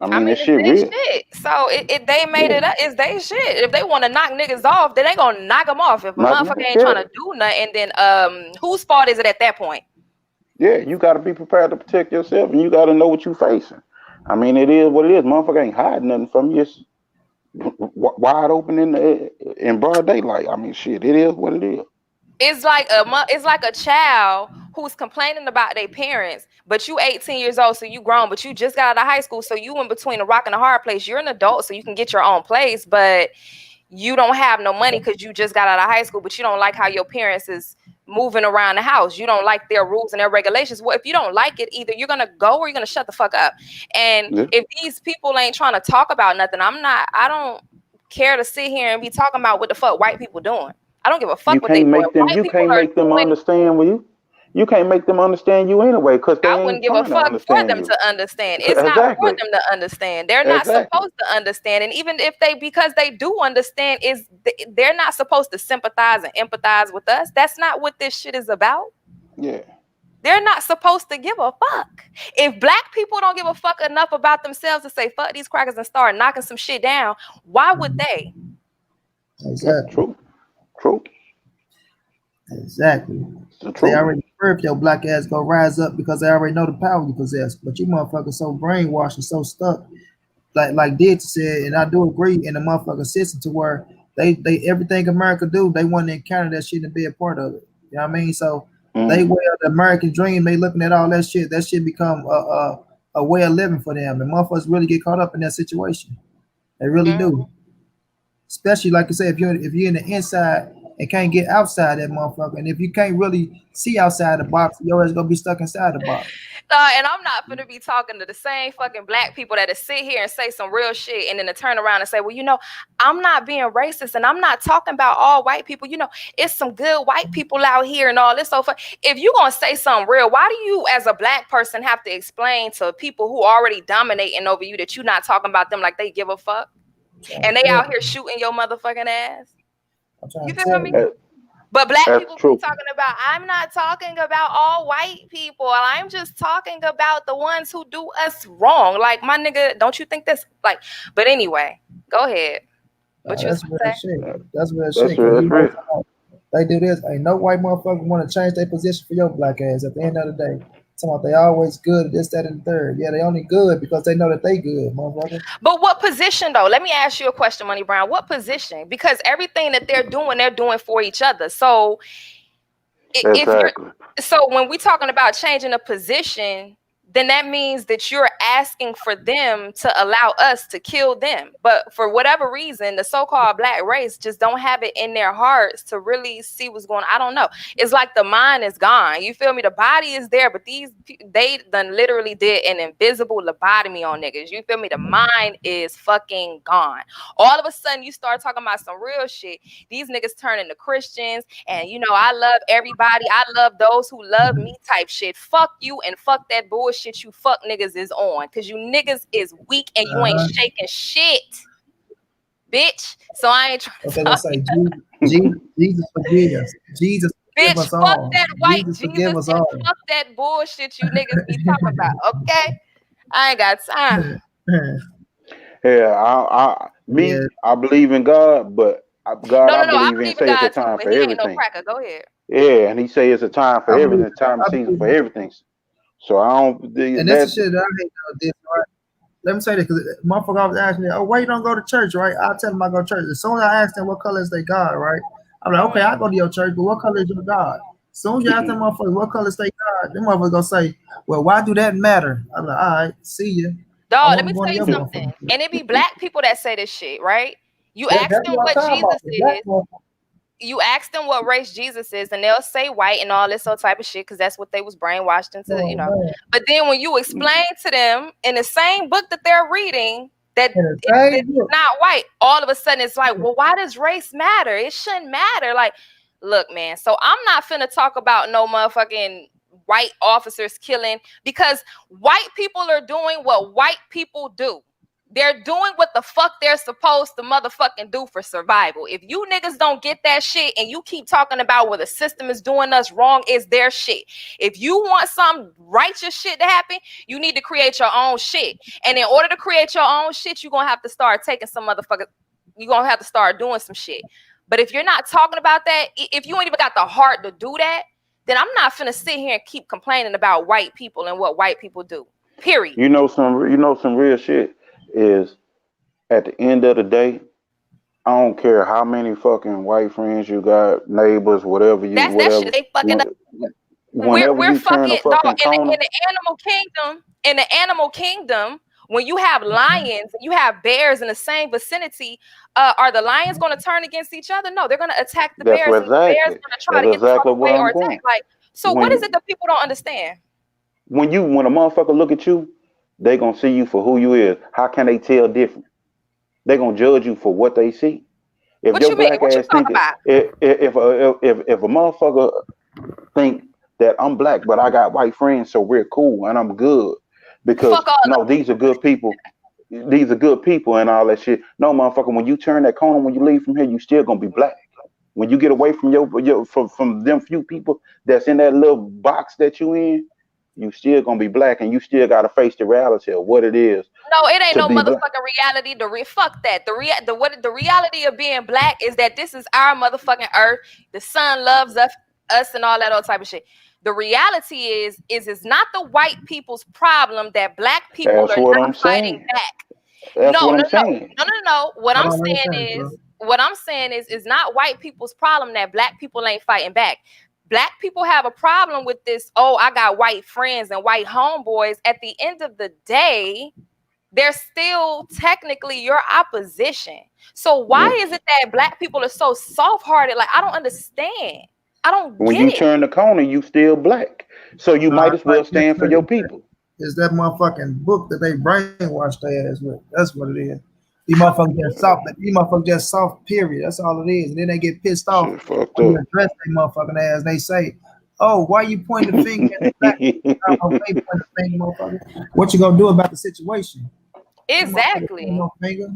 I mean this shit real. Shit. So if they made it up, it's they shit. If they want to knock niggas off, then they gonna knock them off. If a motherfucker ain't trying to do nothing, then whose fault is it at that point? Yeah, you got to be prepared to protect yourself, and you got to know what you facing. I mean, it is what it is. Motherfucker ain't hiding nothing from you. It's wide open in broad daylight. I mean, shit, it is what it is. It's like a child who's complaining about their parents, but you 18 years old, so you grown, but you just got out of high school, so you in between a rock and a hard place. You're an adult, so you can get your own place, but you don't have no money because you just got out of high school, but you don't like how your parents is moving around the house. You don't like their rules and their regulations. Well, if you don't like it, either you're gonna go or you're gonna shut the fuck up. And if these people ain't trying to talk about nothing, I don't care to sit here and be talking about what the fuck white people doing. I don't give a fuck what they doing. You can't make them understand with you. You can't make them understand you anyway, because they I wouldn't give a fuck for them to understand. It's not for them to understand. They're not supposed to understand. And even if because they do understand, they're not supposed to sympathize and empathize with us. That's not what this shit is about. Yeah. They're not supposed to give a fuck. If black people don't give a fuck enough about themselves to say fuck these crackers and start knocking some shit down, why would they? Exactly. True. Exactly. They already heard if your black ass go rise up because they already know the power you possess. But you motherfuckers so brainwashed and so stuck, like Did said, and I do agree in the motherfucker system to where they everything America do, they want to encounter that shit and be a part of it. You know what I mean? So They wear the American dream. They looking at all that shit. That shit become a way of living for them. And motherfuckers really get caught up in that situation. They really do. Especially like I say, if you're in the inside and can't get outside that motherfucker, and if you can't really see outside the box, your ass gonna be stuck inside the box. And I'm not gonna be talking to the same fucking black people that sit here and say some real shit and then to turn around and say, well, you know, I'm not being racist and I'm not talking about all white people. You know, it's some good white people out here and all this. So if you're gonna say something real, why do you as a black person have to explain to people who already dominating over you that you're not talking about them like they give a fuck? And they out here shooting your motherfucking ass. You feel me? But black people be talking about, I'm not talking about all white people. I'm just talking about the ones who do us wrong. Like, my nigga, don't you think that's like, but anyway, go ahead. What you that's real say? shit. That's real shit. They do this. Ain't no white motherfucker want to change their position for your black ass at the end of the day. They always good at this, that, and the third. Yeah, they only good because they know that they good, motherfucker. But what position though? Let me ask you a question, Money Brown. What position? Because everything that they're doing for each other. So so when we're talking about changing a position, then that means that you're asking for them to allow us to kill them. But for whatever reason, the so-called black race just don't have it in their hearts to really see what's going on. I don't know. It's like the mind is gone. You feel me? The body is there, but they done literally did an invisible lobotomy on niggas. You feel me? The mind is fucking gone. All of a sudden, you start talking about some real shit. These niggas turn into Christians, and you know, I love everybody. I love those who love me type shit. Fuck you and fuck that bullshit you fuck niggas is on, because you niggas is weak and you ain't shaking shit, bitch. So I ain't trying to say Jesus forgive us. Jesus forgive us all. Fuck that white Jesus and fuck that bullshit you niggas be talking about, okay? I ain't got time. Yeah, I believe in God, but I believe in say it's a time for everything. Ain't no cracker. Go ahead. Yeah, and he say it's a time for everything, time and season for everything. So I don't. And that's the shit that I hate this, right? Let me say this, because motherfucker always asking me, oh, why you don't go to church, right? I'll tell them I go to church. As soon as I ask them what color is their God, right? I'm like, okay, I go to your church, but what color is your God? As soon as you ask them motherfuckers what color is their God, them motherfuckers gonna say, well, why do that matter? I'm like, all right, see you. Dog, let me tell you something. And it be black people that say this shit, right? You ask them what Jesus is. You ask them what race Jesus is, and they'll say white and all this type of shit because that's what they was brainwashed into, you know. Man. But then when you explain to them in the same book that they're reading that it's not white, all of a sudden it's like, well, why does race matter? It shouldn't matter. Like, look, man. So I'm not finna talk about no motherfucking white officers killing, because white people are doing what white people do. They're doing what the fuck they're supposed to motherfucking do for survival. If you niggas don't get that shit and you keep talking about what the system is doing us wrong, is their shit. If you want some righteous shit to happen, you need to create your own shit. And in order to create your own shit, you're going to have to start taking some motherfuckers. You're going to have to start doing some shit. But if you're not talking about that, if you ain't even got the heart to do that, then I'm not finna sit here and keep complaining about white people and what white people do. Period. You know some real shit is, at the end of the day, I don't care how many fucking white friends you got, neighbors, whatever you that shit, they fucking up. We're fucking dog in the animal kingdom, when you have lions, you have bears in the same vicinity, are the lions going to turn against each other? No, they're going to attack the bears, and the bears going to try to get them away or attack. Like, so what is it that people don't understand? When a motherfucker look at you, they gonna see you for who you is. How can they tell different? They gonna judge you for what they see. If what your black ass think if a motherfucker think that I'm black but I got white friends, so we're cool and I'm good because these are good people. These are good people and all that shit. No, motherfucker, when you turn that corner, when you leave from here, you still gonna be black. When you get away from from them few people that's in that little box that you in, you still gonna be black, and you still gotta face the reality of what it is. No, it ain't no motherfucking reality. Fuck that. The reality of being black is that this is our motherfucking earth. The sun loves us and all that other type of shit. The reality is it's not the white people's problem that black people are not fighting back. No. What I'm saying is it's not white people's problem that black people ain't fighting back. Black people have a problem with this. Oh, I got white friends and white homeboys. At the end of the day, they're still technically your opposition. So why is it that Black people are so soft-hearted? Like, I don't understand. I don't When get you it. turn the corner, you still Black. So you might as well stand for your people. It's that motherfucking book that they brainwashed their ass with. That's what it is. These motherfuckers just soft. These motherfuckers just soft, period. That's all it is. And then they get pissed off when you address their motherfucking ass. And they say, oh, why you pointing the finger at the Black people? Pointing the finger, motherfucker. What you gonna do about the situation? Exactly. No finger.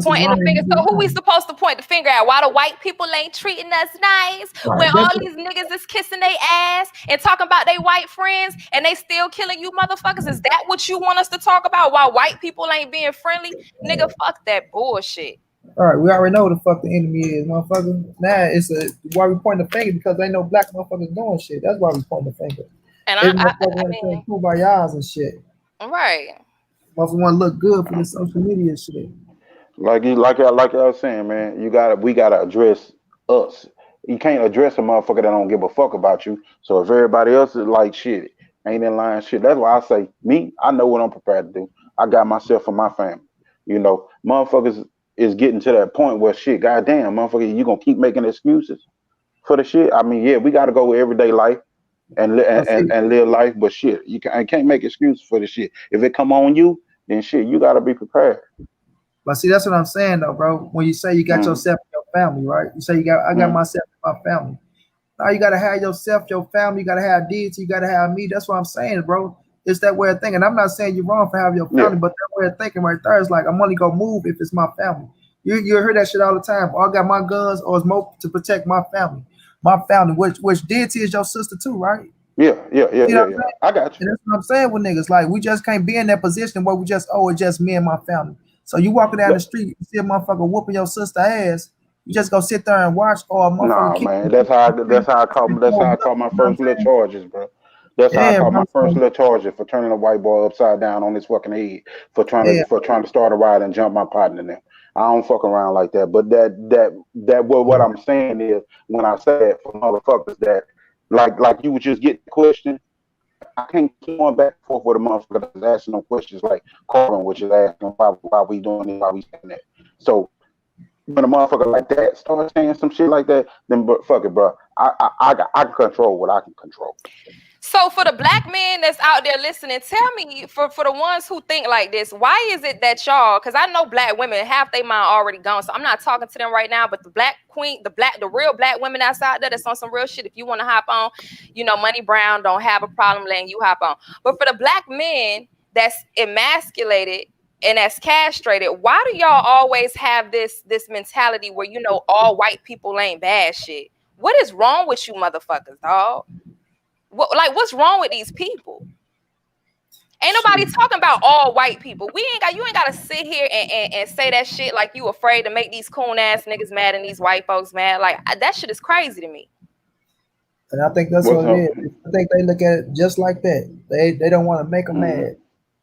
Pointing the finger. So who we supposed to point the finger at? Why the white people ain't treating us nice? When all these niggas is kissing their ass and talking about their white friends and they still killing you motherfuckers? Is that what you want us to talk about? Why white people ain't being friendly? Nigga, fuck that bullshit. All right, we already know who the fuck the enemy is, motherfucker. Now it's why we point the finger, because they know Black motherfuckers doing shit. That's why we point the finger. And I mean, kumbaya and shit. Right. Motherfucker want to look good for the social media shit. Like I was saying, man, we gotta address us. You can't address a motherfucker that don't give a fuck about you. So if everybody else is like shit, ain't in line shit. That's why I say, I know what I'm prepared to do. I got myself and my family. You know, motherfuckers is getting to that point where shit, goddamn, motherfucker, you gonna keep making excuses for the shit? I mean, yeah, we gotta go with everyday life and live life, but shit, I can't make excuses for the shit. If it come on you, then shit, you gotta be prepared. But see, that's what I'm saying though, bro. When you say you got yourself and your family, right? You say I got myself and my family. Now you gotta have yourself, your family, you gotta have deity, you gotta have me. That's what I'm saying, bro. It's that way of thinking. I'm not saying you're wrong for having your family, but that way of thinking right there is like, I'm only gonna move if it's my family. You hear that shit all the time. Oh, I got my guns, or it's more to protect my family. My family, which deity is your sister too, right? Yeah. I got you. And that's what I'm saying with niggas. Like, we just can't be in that position where it's just me and my family. So you walking down the street, you see a motherfucker whooping your sister ass, you just go sit there and watch, or a motherfucker. Nah, man, that's how I call my first little charges, bro. That's how I call my first little charges for turning a white boy upside down on his fucking head for trying to start a riot and jump my partner in there. I don't fuck around like that. But what I'm saying is, when I say it for motherfuckers that like you would just get the question, I can't keep going back and forth with a motherfucker that's asking them questions like Corbin, which is asking why we doing it, why we saying that. So when a motherfucker like that starts saying some shit like that, then fuck it, bro. I can control what I can control. So for the Black men that's out there listening, tell me, for the ones who think like this, why is it that y'all, because I know Black women, half their mind already gone, so I'm not talking to them right now, but the Black queen, the real Black women that's out there that's on some real shit, if you want to hop on, you know, Money Brown don't have a problem letting you hop on. But for the Black men that's emasculated and that's castrated, why do y'all always have this mentality where, you know, all white people ain't bad shit? What is wrong with you motherfuckers, dog? What's wrong with these people? Ain't nobody talking about all white people. You ain't gotta sit here and say that shit like you afraid to make these coon ass niggas mad and these white folks mad. Like, that shit is crazy to me. And I think that's what it is. I think they look at it just like that. They don't want to make them mad.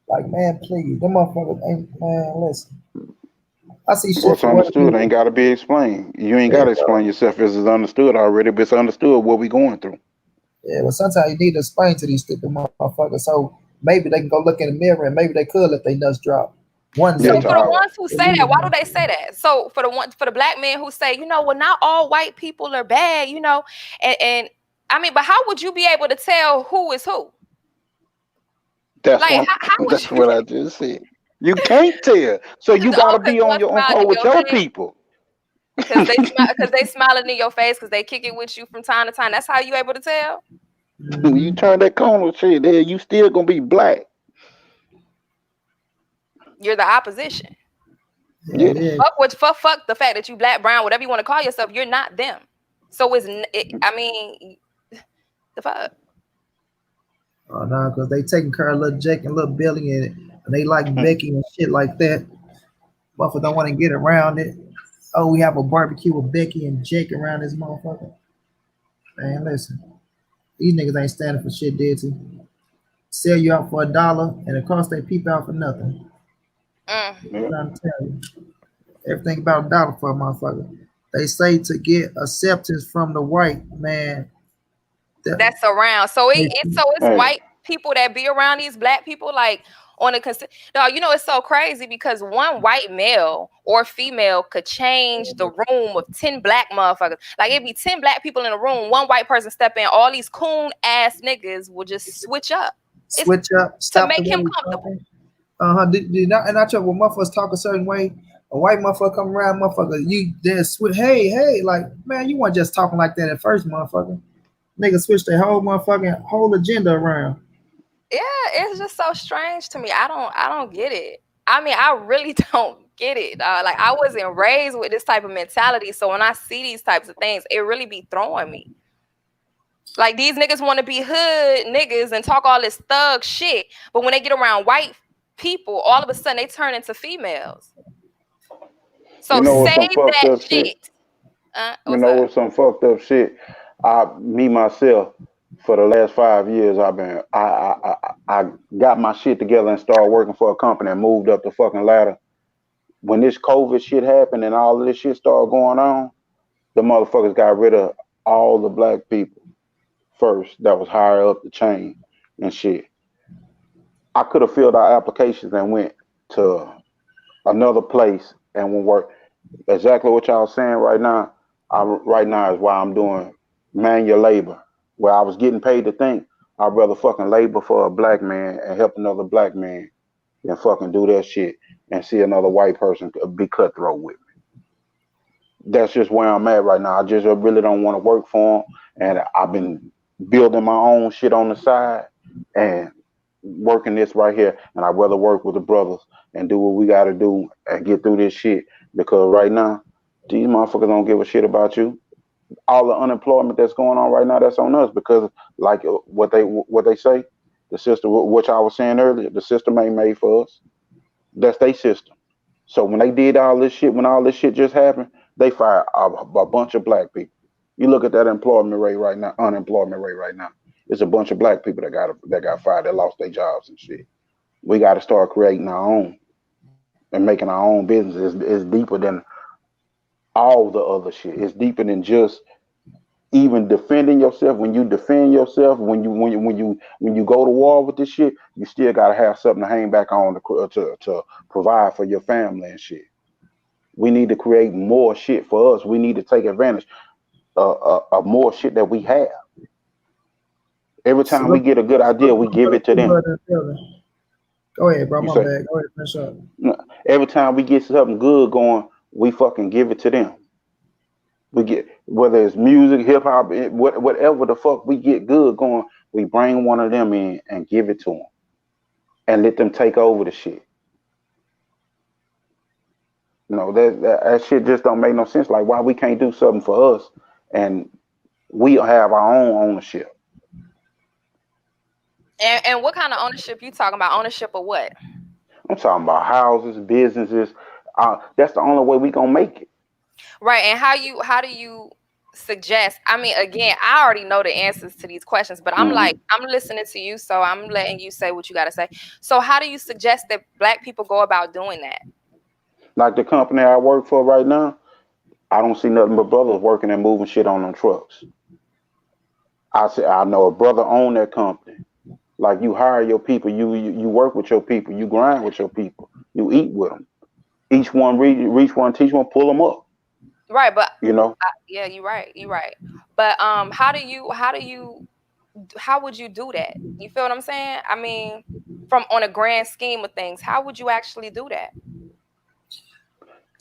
Like, man, please, them motherfuckers ain't, man, listen. I see shit. What's understood ain't gotta be explained. You ain't gotta explain yourself as it's understood already, but it's understood what we going through. Yeah, but sometimes you need to explain to these stupid motherfuckers, so maybe they can go look in the mirror and maybe they could let their nuts drop. So for the ones who say that, why do they say that? So for the Black men who say, you know, well, not all white people are bad, you know, and I mean, but how would you be able to tell who is who? That's like, that's what I just said. You can't tell, so you gotta be on your own with your people. Because they smiling in your face, because they kick it with you from time to time. That's how you able to tell. When you turn that corner, shit, there you still gonna be Black. You're the opposition. Yeah. Fuck the fact that you Black, brown, whatever you want to call yourself. You're not them. So I mean, the fuck. Oh no, because they taking care of little Jake and little Billy and they like Becky and shit like that. Buffalo don't want to get around it. Oh, we have a barbecue with Becky and Jake around this motherfucker. Man, listen. These niggas ain't standing for shit, did they? Sell you out for $1 and it costs they people out for nothing. I'm trying to tell you. Everything about $1 for a motherfucker. They say to get acceptance from the white man, that's around. So it's Hey. white people that be around these black people, like on a dog. You know, it's so crazy because one white male or female could change the room of 10 black motherfuckers. Like it'd be 10 black people in a room, one white person step in, all these coon ass niggas will just switch up. Switch up, to stop make the him way comfortable. Did not, and I tell when motherfuckers talk a certain way, a white motherfucker come around, motherfucker, you then switch. Hey, like man, you weren't just talking like that at first, motherfucker. Niggas switch their whole agenda around. Yeah, it's just so strange to me. I don't get it. I mean, I really don't get it. Like I wasn't raised with this type of mentality, so when I see these types of things, it really be throwing me. Like these niggas want to be hood niggas and talk all this thug shit, but when they get around white people, all of a sudden they turn into females. So you know save that shit. You know what's some fucked up shit? Me myself, for the last 5 years, I got my shit together and started working for a company and moved up the fucking ladder. When this COVID shit happened and all of this shit started going on, the motherfuckers got rid of all the black people first that was higher up the chain and shit. I could have filled out applications and went to another place and went work. Exactly what y'all saying right now. Right now is why I'm doing manual labor, where I was getting paid to think I'd rather fucking labor for a black man and help another black man than fucking do that shit and see another white person be cutthroat with me. That's just where I'm at right now. I just really don't want to work for them, and I've been building my own shit on the side and working this right here, and I'd rather work with the brothers and do what we got to do and get through this shit, because right now these motherfuckers don't give a shit about you. All the unemployment that's going on right now, that's on us, because like what they say, the system, which I was saying earlier, the system ain't made for us. That's their system. So when they did all this shit, when all this shit just happened, they fired a bunch of black people. You look at that unemployment rate right now. It's a bunch of black people that got fired, that lost their jobs and shit. We got to start creating our own and making our own business. It's deeper than all the other shit. It's deeper than just even defending yourself. When you defend yourself, when you go to war with this shit, you still gotta have something to hang back on to provide for your family and shit. We need to create more shit for us. We need to take advantage of more shit that we have. Every time we get a good idea, we give it to them. Go ahead, bro. My bad. Go ahead, finish up. Every time we get something good going, we fucking give it to them. We get, whether it's music, hip hop, whatever the fuck we get good going, we bring one of them in and give it to them and let them take over the shit. You know, that shit just don't make no sense. Like, why we can't do something for us and we have our own ownership. And what kind of ownership you talking about? Ownership of what? I'm talking about houses, businesses. That's the only way we gonna make it. Right. And how do you suggest? I mean, again, I already know the answers to these questions, but I'm like, I'm listening to you, so I'm letting you say what you got to say. So how do you suggest that black people go about doing that? Like the company I work for right now, I don't see nothing but brothers working and moving shit on them trucks. I know a brother own that company. Like, you hire your people, you work with your people, you grind with your people, you eat with them. Each one reach one, teach one, pull them up. Right, but you know. Yeah, you're right. But how would you do that? You feel what I'm saying? I mean, from on a grand scheme of things, how would you actually do that?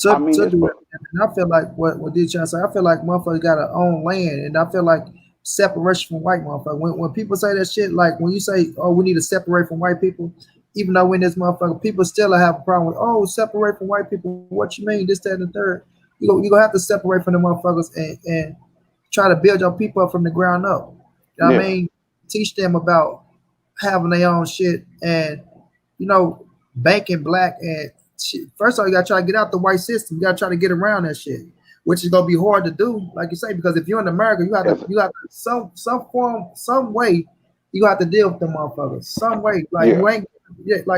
And I feel like what did y'all say? I feel like motherfuckers gotta own land, and I feel like separation from white motherfuckers. When people say that shit, like when you say, "Oh, we need to separate from white people," even though when this motherfucker, people still have a problem with, "Oh, separate from white people." What you mean? This, that, and the third. You gonna have to separate from the motherfuckers and try to build your people up from the ground up. You know what I mean? Teach them about having their own shit and, banking black and shit. First of all, you gotta try to get out the white system. You gotta try to get around that shit, which is gonna be hard to do, like you say, because if you're in America, you have to some way you have to deal with them motherfuckers. Some way. Like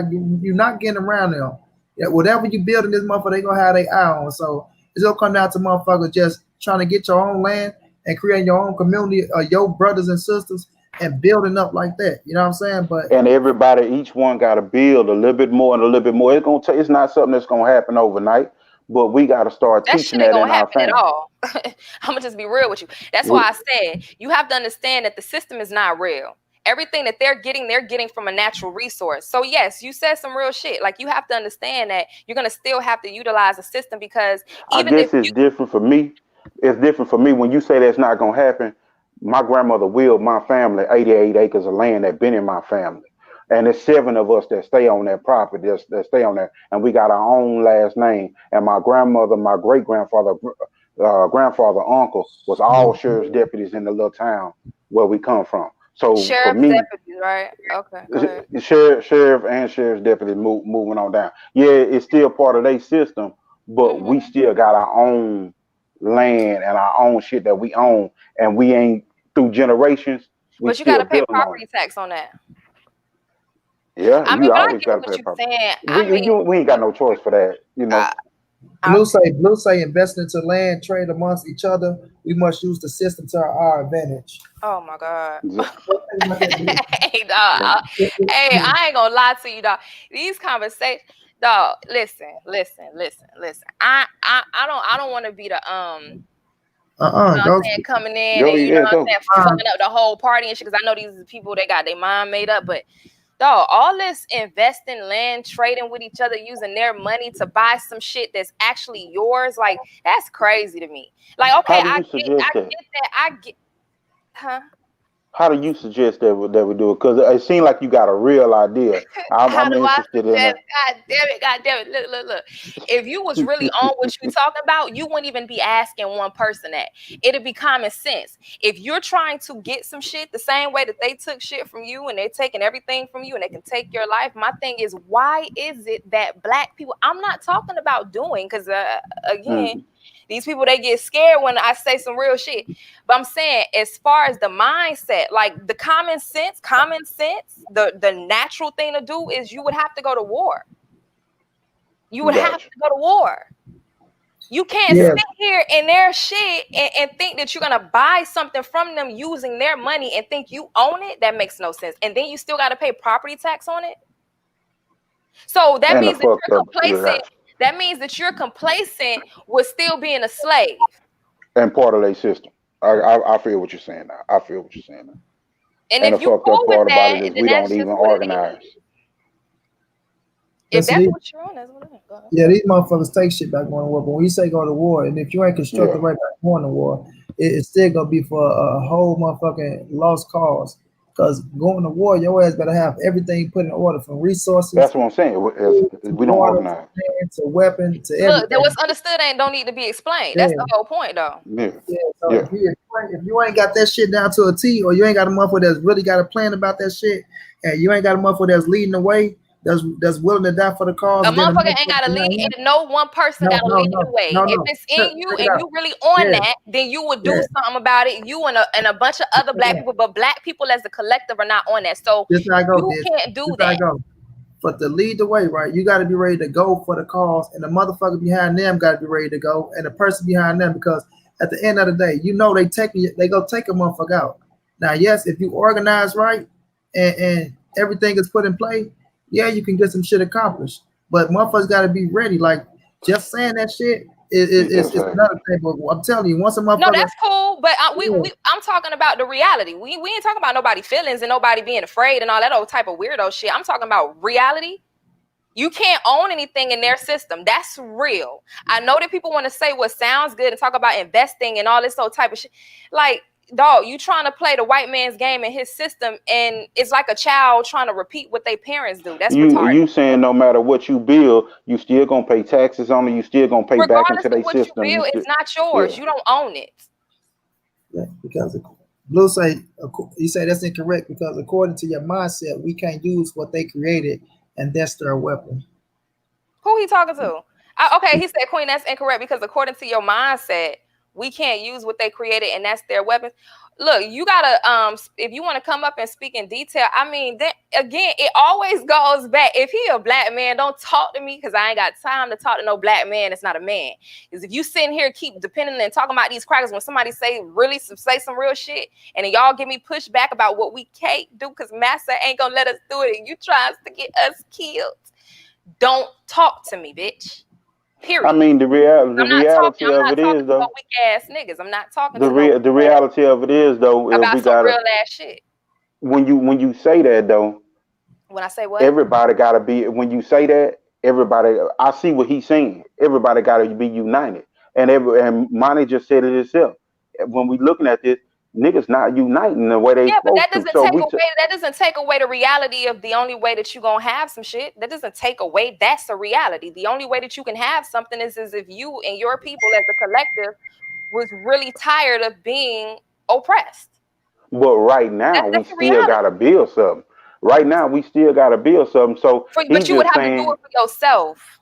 you're not getting around them. Yeah, whatever you build in this motherfucker, they gonna have their eye on. So it's gonna come down to motherfuckers just trying to get your own land and creating your own community of your brothers and sisters and building up like that. You know what I'm saying? But And everybody, each one got to build a little bit more and a little bit more. It's gonna take. It's not something that's gonna happen overnight, but we got to start That teaching shit ain't that in gonna our happen at family. all. I'm gonna just be real with you. That's why I said you have to understand that the system is not real. Everything that they're getting from a natural resource. So yes, you said some real shit. Like you have to understand that you're gonna still have to utilize a system because I even if guess it's you different for me. It's different for me when you say that's not gonna happen. My grandmother willed my family 88 acres of land that been in my family, and there's 7 of us that stay on that property, that stay on there, and we got our own last name. And my grandmother, my great grandfather, grandfather, uncle was all sheriff's deputies in the little town where we come from. So for sheriff's me, deputies, right? Okay, go ahead. sheriff and sheriff's deputy moving on down. Yeah, it's still part of their system, but we Hmm. still got our own land and our own shit that we own, and we ain't through generations. We But you gotta still pay building on property it. tax on that. Yeah, I you mean, but I always get got to what pay you're property. saying. I We mean, we ain't got no choice for that, you know. uh, okay. Blue say invest into land, trade amongst each other. We must use the system to our advantage. Oh my God. What think about that, Blue? Hey, dog. Hey, I ain't gonna lie to you, dog. These conversations, dog. Listen. I don't want to be the you know what I'm Go. saying, coming in Go and you know yeah, what I'm go. saying, fucking up the whole party and shit. Because I know these people, they got their mind made up, but dog, all this investing, land, trading with each other, using their money to buy some shit that's actually yours, like that's crazy to me. Like, okay, How do I you suggest that? get that, I get, huh? How do you suggest that we do it? Because it seems like you got a real idea. How I'm do I interested in suggest? it. God damn it. Look. If you was really on what you talking about, you wouldn't even be asking one person that. It'd be common sense. If you're trying to get some shit the same way that they took shit from you and they're taking everything from you and they can take your life, my thing is, why is it that black people, I'm not talking about doing, because again, Mhm. these people, they get scared when I say some real shit. But I'm saying, as far as the mindset, like the common sense, the natural thing to do is you would have to go to war. You would have Gotcha. to go to war. You can't Yeah, sit here in their shit and think that you're gonna buy something from them using their money and think you own it. That makes no sense. And then you still got to pay property tax on it. So that And the means that fucked you're up, complacent. gotcha. That means that you're complacent with still being a slave. And part of their system. I feel what you're saying now. I feel what you're saying now. And And the if you fucked up cool with part about it that, is then we that's don't just even what it is. organize. If that's that's it. what you're on, that's what it is. Go ahead. Yeah, these motherfuckers take shit back going to war. But when you say go to war, and if you ain't Yeah. constructed right back going to war, it's still gonna be for a whole motherfucking lost cause. Because going to war, your ass better have everything put in order, from resources That's what I'm saying. to We don't water to organize. land to weapon to Look, that everything. what's understood ain't don't need to be explained. Yeah, That's the whole point, though. Yeah. yeah. So Yeah. if you ain't got that shit down to a T, or you ain't got a motherfucker that's really got a plan about that shit, and you ain't got a motherfucker that's leading the way, that's willing to die for the cause, A and then a motherfucker ain't motherfucker gotta lead, behind him. and no one person No, gotta no, lead the no, way. no, If no. it's Check in you it and out. you really on Yeah, that, then you would do yeah. something about it. You and a bunch of other black Yeah. people, but black people as a collective are not on that. So This how I go, you this. can't do This how I that. go. But to lead the way, right, you got to be ready to go for the cause, and the motherfucker behind them got to be ready to go, and the person behind them, because at the end of the day, you know they go take a motherfucker out. Now, yes, if you organize right and everything is put in play, yeah, you can get some shit accomplished. But motherfuckers got to be ready. Like, just saying that shit is Exactly. another thing. But I'm telling you, once a No, motherfucker, that's cool, but yeah, I'm talking about the reality. We ain't talking about nobody feelings and nobody being afraid and all that old type of weirdo shit. I'm talking about reality. You can't own anything in their system. That's real. I know that people want to say what sounds good and talk about investing and all this old type of shit. Like, dog, you trying to play the white man's game in his system, and it's like a child trying to repeat what their parents do. That's retarded. You saying no matter what you build, you still gonna pay taxes on it. You still gonna pay back Regardless into of their what you system. You build, still, it's not yours. yeah. You don't own it. yeah, because Blue say you say that's incorrect, because according to your mindset, we can't use what they created, and that's their weapon. Who he talking to? Okay, he said, Queen, that's incorrect because according to your mindset, We can't use what they created, and that's their weapons. Look, you gotta if you want to come up and speak in detail, I mean, then again, it always goes back. If he a black man, don't talk to me because I ain't got time to talk to no black man. It's not a man. Because if you sitting here keep depending and talking about these crackers when somebody say some real shit, and then y'all give me pushback about what we can't do because massa ain't gonna let us do it, and you tries to get us killed, don't talk to me, bitch. Period. I mean, the reality of it is though. Weak ass niggas. I'm not talking. The reality of it is though. About some real ass shit. When you say that though. When I say what? Everybody gotta be. When you say that, everybody. I see what he's saying. Everybody gotta be united. And Monty just said it himself. When we looking at this, niggas not uniting the way they supposed but that to. doesn't take away the reality of the only way that you gonna have some shit. That doesn't take away. That's the reality. The only way that you can have something is if you and your people as a collective was really tired of being oppressed. But right now we still gotta build something. Right now we still gotta build something. So but you would have to do it for yourself.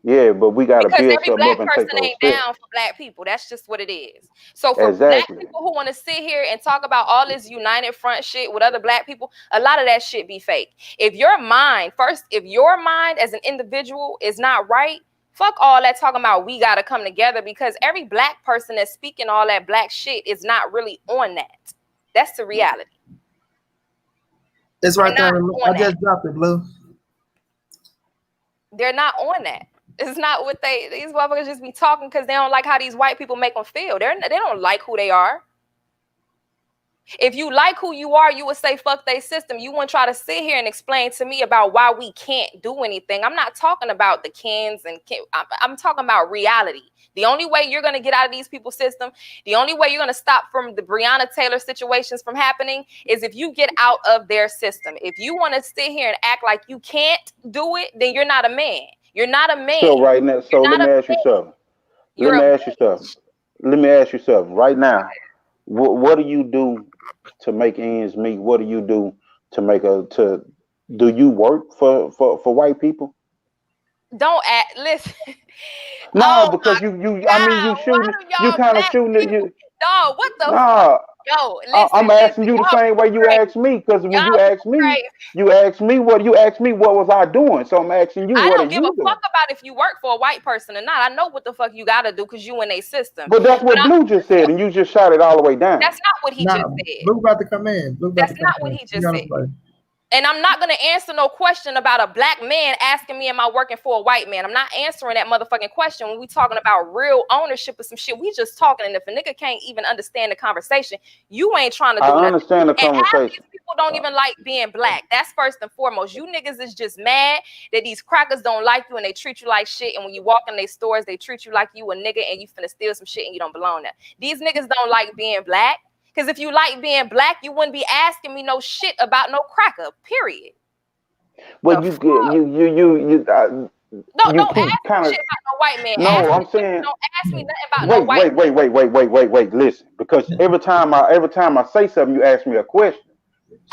Yeah, but we gotta build something up and take those steps. Because every black person ain't down for black people. That's just what it is. So for black people who want to sit here and talk about all this united front shit with other black people, a lot of that shit be fake. If your mind as an individual is not right, fuck all that talking about we gotta come together, because every black person that's speaking all that black shit is not really on that. That's the reality. It's right there. I just dropped it, Blue. They're not on that. It's not what these motherfuckers just be talking because they don't like how these white people make them feel. They don't like who they are. If you like who you are, you would say fuck they system. You wouldn't try to sit here and explain to me about why we can't do anything. I'm not talking about the cans and I'm talking about reality. The only way you're going to get out of these people's system, the only way you're going to stop from the Brionna Taylor situations from happening is if you get out of their system. If you want to sit here and act like you can't do it, then you're not a man. You're not a man. So right now, let me ask you something. Let me ask you something. Right now, what do you do to make ends meet? What do you do to do you work for white people? Don't listen. No, because you shooting. You kind of shooting it. No, what the fuck? Yo, listen, I'm asking you the same way you asked me, because when you asked me what was I doing? So I'm asking you, I what don't are give you a doing? fuck about if you work for a white person or not. I know what the fuck you gotta do because you in a system. But that's what Blue just said, and you just shot it all the way down. That's not what he just said. Blue about to come in. That's not what he just said. And I'm not going to answer no question about a black man asking me, am I working for a white man? I'm not answering that motherfucking question. When we talking about real ownership of some shit, we just talking. And if a nigga can't even understand the conversation, you ain't trying to do I understand the conversation. And half these people don't even like being black. That's first and foremost. You niggas is just mad that these crackers don't like you and they treat you like shit. And when you walk in their stores, they treat you like you a nigga and you finna steal some shit and you don't belong there. These niggas don't like being black. Because if you like being black, you wouldn't be asking me no shit about no cracker, period. Well, you don't ask me shit about no white man. No, I'm saying don't ask me nothing about no white man. Wait. Listen, because every time I say something, you ask me a question.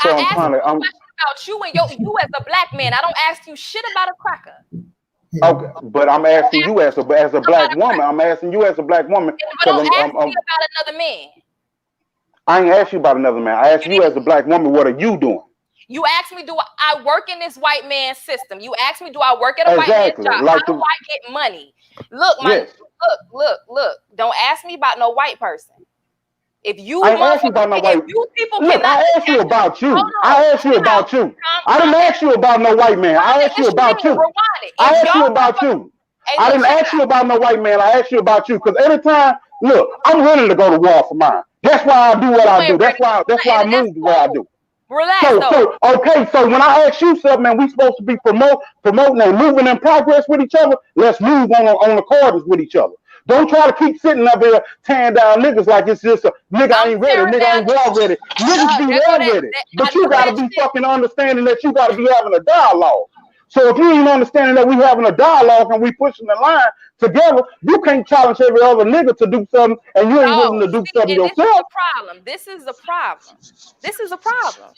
So I'm trying to. I'm question about you and you as a black man. I don't ask you shit about a cracker. Okay, but I'm asking you as a black woman. I'm asking you as a black woman. But don't ask me about another man. I ain't asked you about another man. I asked you as a black woman, what are you doing? You asked me, do I work in this white man system? You asked me, do I work at a white man's job? How do I get money? Look, look. Don't ask me about no white person. If you I ain't asked you about no white. Look, I asked you about you. I asked you about you. I didn't ask you about no white man. I asked you about you. I asked you about you. I didn't ask you about no white man. I asked you about you, because every time, look, I'm ready to go to war for mine. That's why I do what I do. That's why I move the way I do. Relax, so when I ask you something, and we supposed to be promoting and moving in progress with each other, let's move on accordance with each other. Don't try to keep sitting up there tearing down niggas like it's just a nigga ain't ready, nigga ain't war ready. Niggas be war ready. But you gotta be fucking understanding that you gotta be having a dialogue. So if you ain't understanding that we having a dialogue and we pushing the line together, you can't challenge every other nigga to do something and you ain't willing to do something yourself. This is a problem.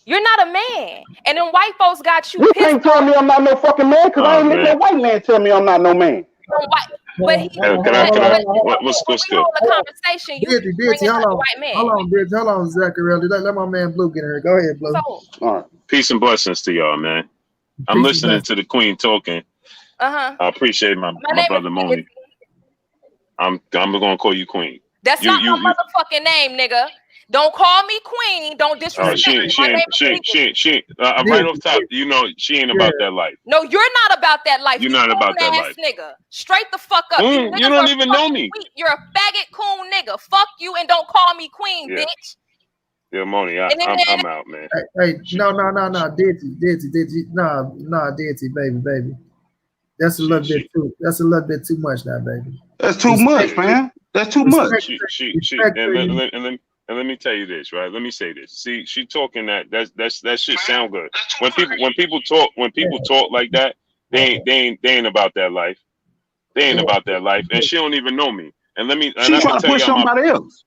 You're not a man. And then white folks got you. You can't tell me I'm not no fucking man, because I ain't let no white man tell me I'm not no man. But he, What's when we hold a conversation, you bring up the white man. Hold on, Zachary. Let my man Blue get in here. Go ahead, Blue. So, all right. Peace and blessings to y'all, man. I'm listening to the Queen talking. I appreciate my brother Moni. I'm gonna call you Queen. That's not my motherfucking name, nigga. Don't call me Queen. Don't disrespect me. She right off top, you know, she ain't about that life. No, you're not about that life. You're not about that life, nigga. Straight the fuck up. You don't even know me. You're a faggot coon nigga. Fuck you and don't call me Queen, bitch. Yeah, Moni, I'm out, man. Hey, no, Ditty, baby. That's a little bit too. That's a little bit too much now, baby. That's too much, man. That's too much. And let me tell you this, right? Let me say this. See, she talking that shit sound good. When people talk like that, they ain't about that life. They ain't about that life, and she don't even know me. And she trying to push somebody else.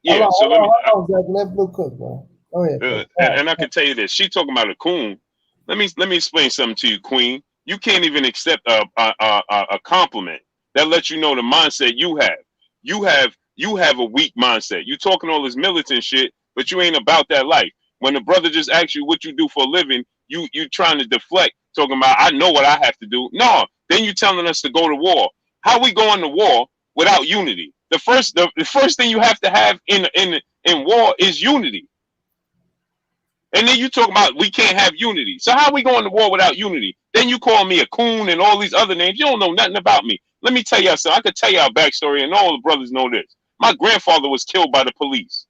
Yeah, let Blue cook, bro. Go ahead. And I can tell you this. She talking about a coon. Let me explain something to you, Queen. You can't even accept a compliment that lets you know the mindset you have. You have a weak mindset. You talking all this militant shit, but you ain't about that life. When the brother just asks you what you do for a living, you trying to deflect, talking about I know what I have to do. No, then you telling us to go to war. How we going to war without unity? The first thing you have to have in war is unity. And then you talk about we can't have unity. So how we going to war without unity? Then you call me a coon and all these other names. You don't know nothing about me. Let me tell y'all something. I could tell y'all a backstory, and all the brothers know this. My grandfather was killed by the police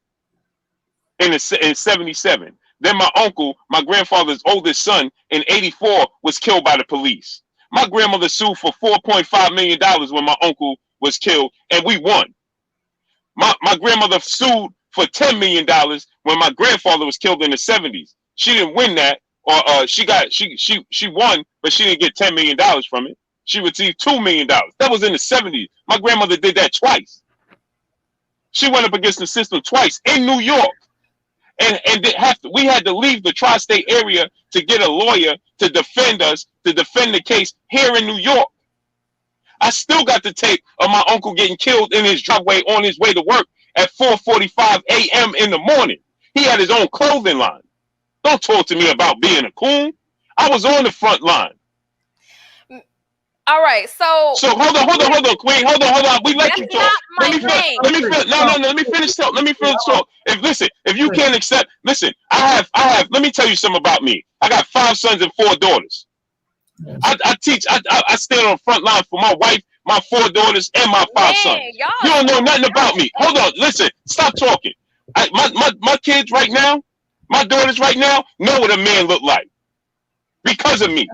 in 77. Then my uncle, my grandfather's oldest son, in 84 was killed by the police. My grandmother sued for $4.5 million when my uncle was killed, and we won. My grandmother sued for $10 million when my grandfather was killed in the 70s. She didn't win that, or she won, but she didn't get $10 million from it. She received $2 million. That was in the 70s. My grandmother did that twice. She went up against the system twice in New York. And we had to leave the tri-state area to get a lawyer to defend us, to defend the case here in New York. I still got the tape of my uncle getting killed in his driveway on his way to work at 4:45 a.m. in the morning. He had his own clothing line. Don't talk to me about being a coon. I was on the front line. All right, so hold on, Queen. Hold on. We let you talk. Let me finish talk. If you can't accept, listen, I have, let me tell you something about me. I got 5 sons and 4 daughters. I stand on the front line for my wife, my 4 daughters, and my 5 sons. You don't know nothing about me. Hold on, listen, stop talking. My kids right now, my daughters right now, know what a man look like because of me.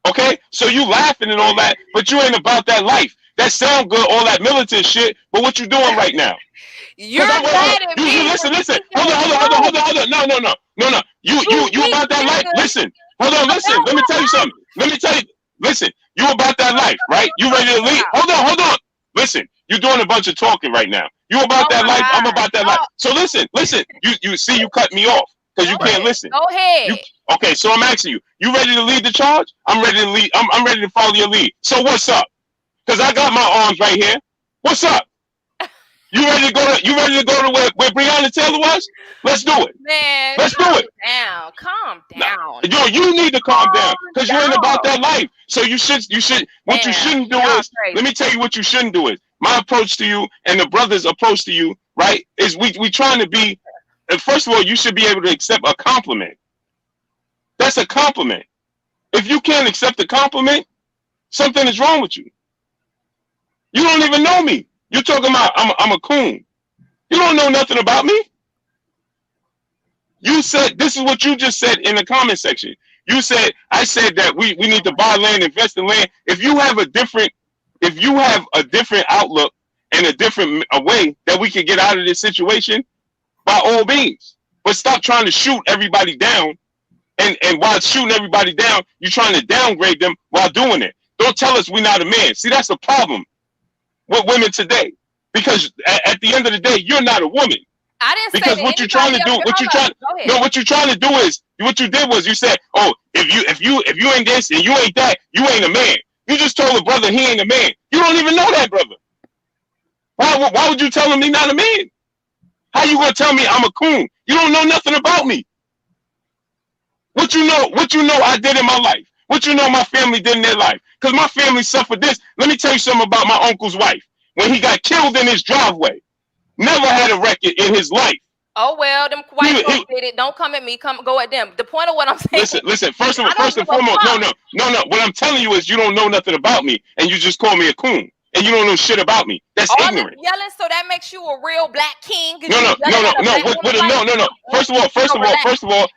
Okay, so you laughing and all that, but you ain't about that life. That sound good, all that militant shit, but what you doing right now? You're mad at me. Listen. Hold on. No. You about that life? Listen. Hold on. Listen. Let me tell you something. Listen. You about that life, right? You ready to leave? Hold on. Listen. You're doing a bunch of talking right now. You about that life? I'm about that life. So listen. You see, you cut me off because you can't listen. Go ahead. Okay, so I'm asking you. You ready to lead the charge? I'm ready to lead. I'm ready to follow your lead. So what's up? Because I got my arms right here. What's up? You ready to go to where Brionna Taylor was? Let's do it. Man, let's do it. Calm down. Yo, you need to calm down because you ain't about that life. So you should. What you shouldn't do is. Let me tell you what you shouldn't do is. My approach to you and the brothers' approach to you, right? Is we trying to be. First of all, you should be able to accept a compliment. That's a compliment. If you can't accept a compliment, something is wrong with you. You don't even know me. You're talking about I'm a coon. You don't know nothing about me. You said this is what you just said in the comment section. I said that we need to buy land, invest in land. If you have a different outlook and a different way that we can get out of this situation, by all means. But stop trying to shoot everybody down. And while shooting everybody down, you're trying to downgrade them while doing it. Don't tell us we're not a man. See, that's the problem with women today. Because at the end of the day, you're not a woman. I didn't because say what you're trying to do, what you're trying to do is what you did was you said, oh, if you ain't this and you ain't that, you ain't a man. You just told a brother he ain't a man. You don't even know that brother. Why would you tell him he's not a man? How you gonna tell me I'm a coon? You don't know nothing about me. What you know I did in my life. What you know my family did in their life. Because my family suffered this. Let me tell you something about my uncle's wife. When he got killed in his driveway, never had a record in his life. Oh well, them white folks did it. Don't come at me. Go at them. The point of what I'm saying. Listen. First and foremost, no. What I'm telling you is you don't know nothing about me, and you just call me a coon, and you don't know shit about me. That's ignorant. Yelling, so that makes you a real black king. No. First of all,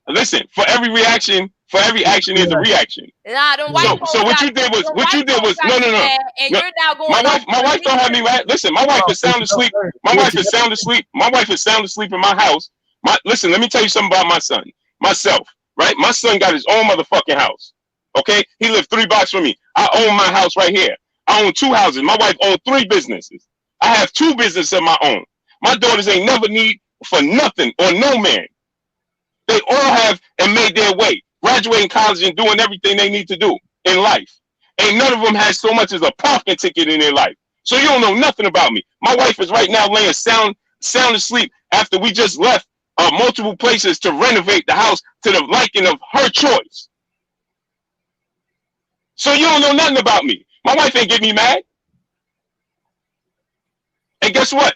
listen. For every action is a reaction. Nah, them white folks. So what you did was no. And you're now going. My wife don't have me right. Listen, my wife is sound asleep. My wife is sound asleep in my house. Listen, let me tell you something about my son. Myself, right? My son got his own motherfucking house. Okay, he lived 3 blocks from me. I own my house right here. I own 2 houses. My wife owns 3 businesses. I have 2 businesses of my own. My daughters ain't never need for nothing or no man. They all have and made their way, graduating college and doing everything they need to do in life. Ain't none of them has so much as a parking ticket in their life. So you don't know nothing about me. My wife is right now laying sound asleep after we just left multiple places to renovate the house to the liking of her choice. So you don't know nothing about me. My wife ain't get me mad. And guess what?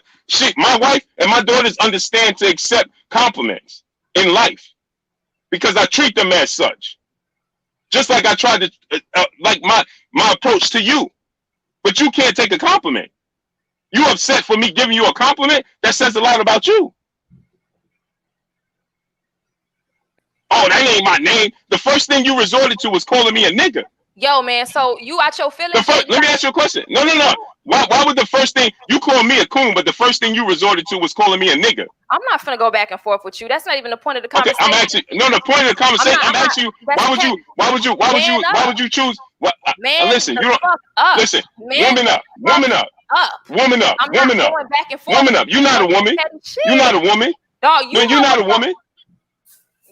My wife and my daughters understand to accept compliments in life because I treat them as such. Just like I tried to, like my approach to you. But you can't take a compliment. You upset for me giving you a compliment? That says a lot about you. Oh, that ain't my name. The first thing you resorted to was calling me a nigga. Yo, man, so you out your feelings? Let me ask you a question. No. Why would the first thing you call me a coon, but the first thing you resorted to was calling me a nigga? I'm not finna go back and forth with you. That's not even the point of the conversation. Okay, I'm asking. No, the point of the conversation. I'm asking you. Why would you choose? Man, listen. You don't listen. Woman up. Woman up. Woman up. Woman up. Woman up. You're not a woman. You're not a woman. Dog, you're not a woman.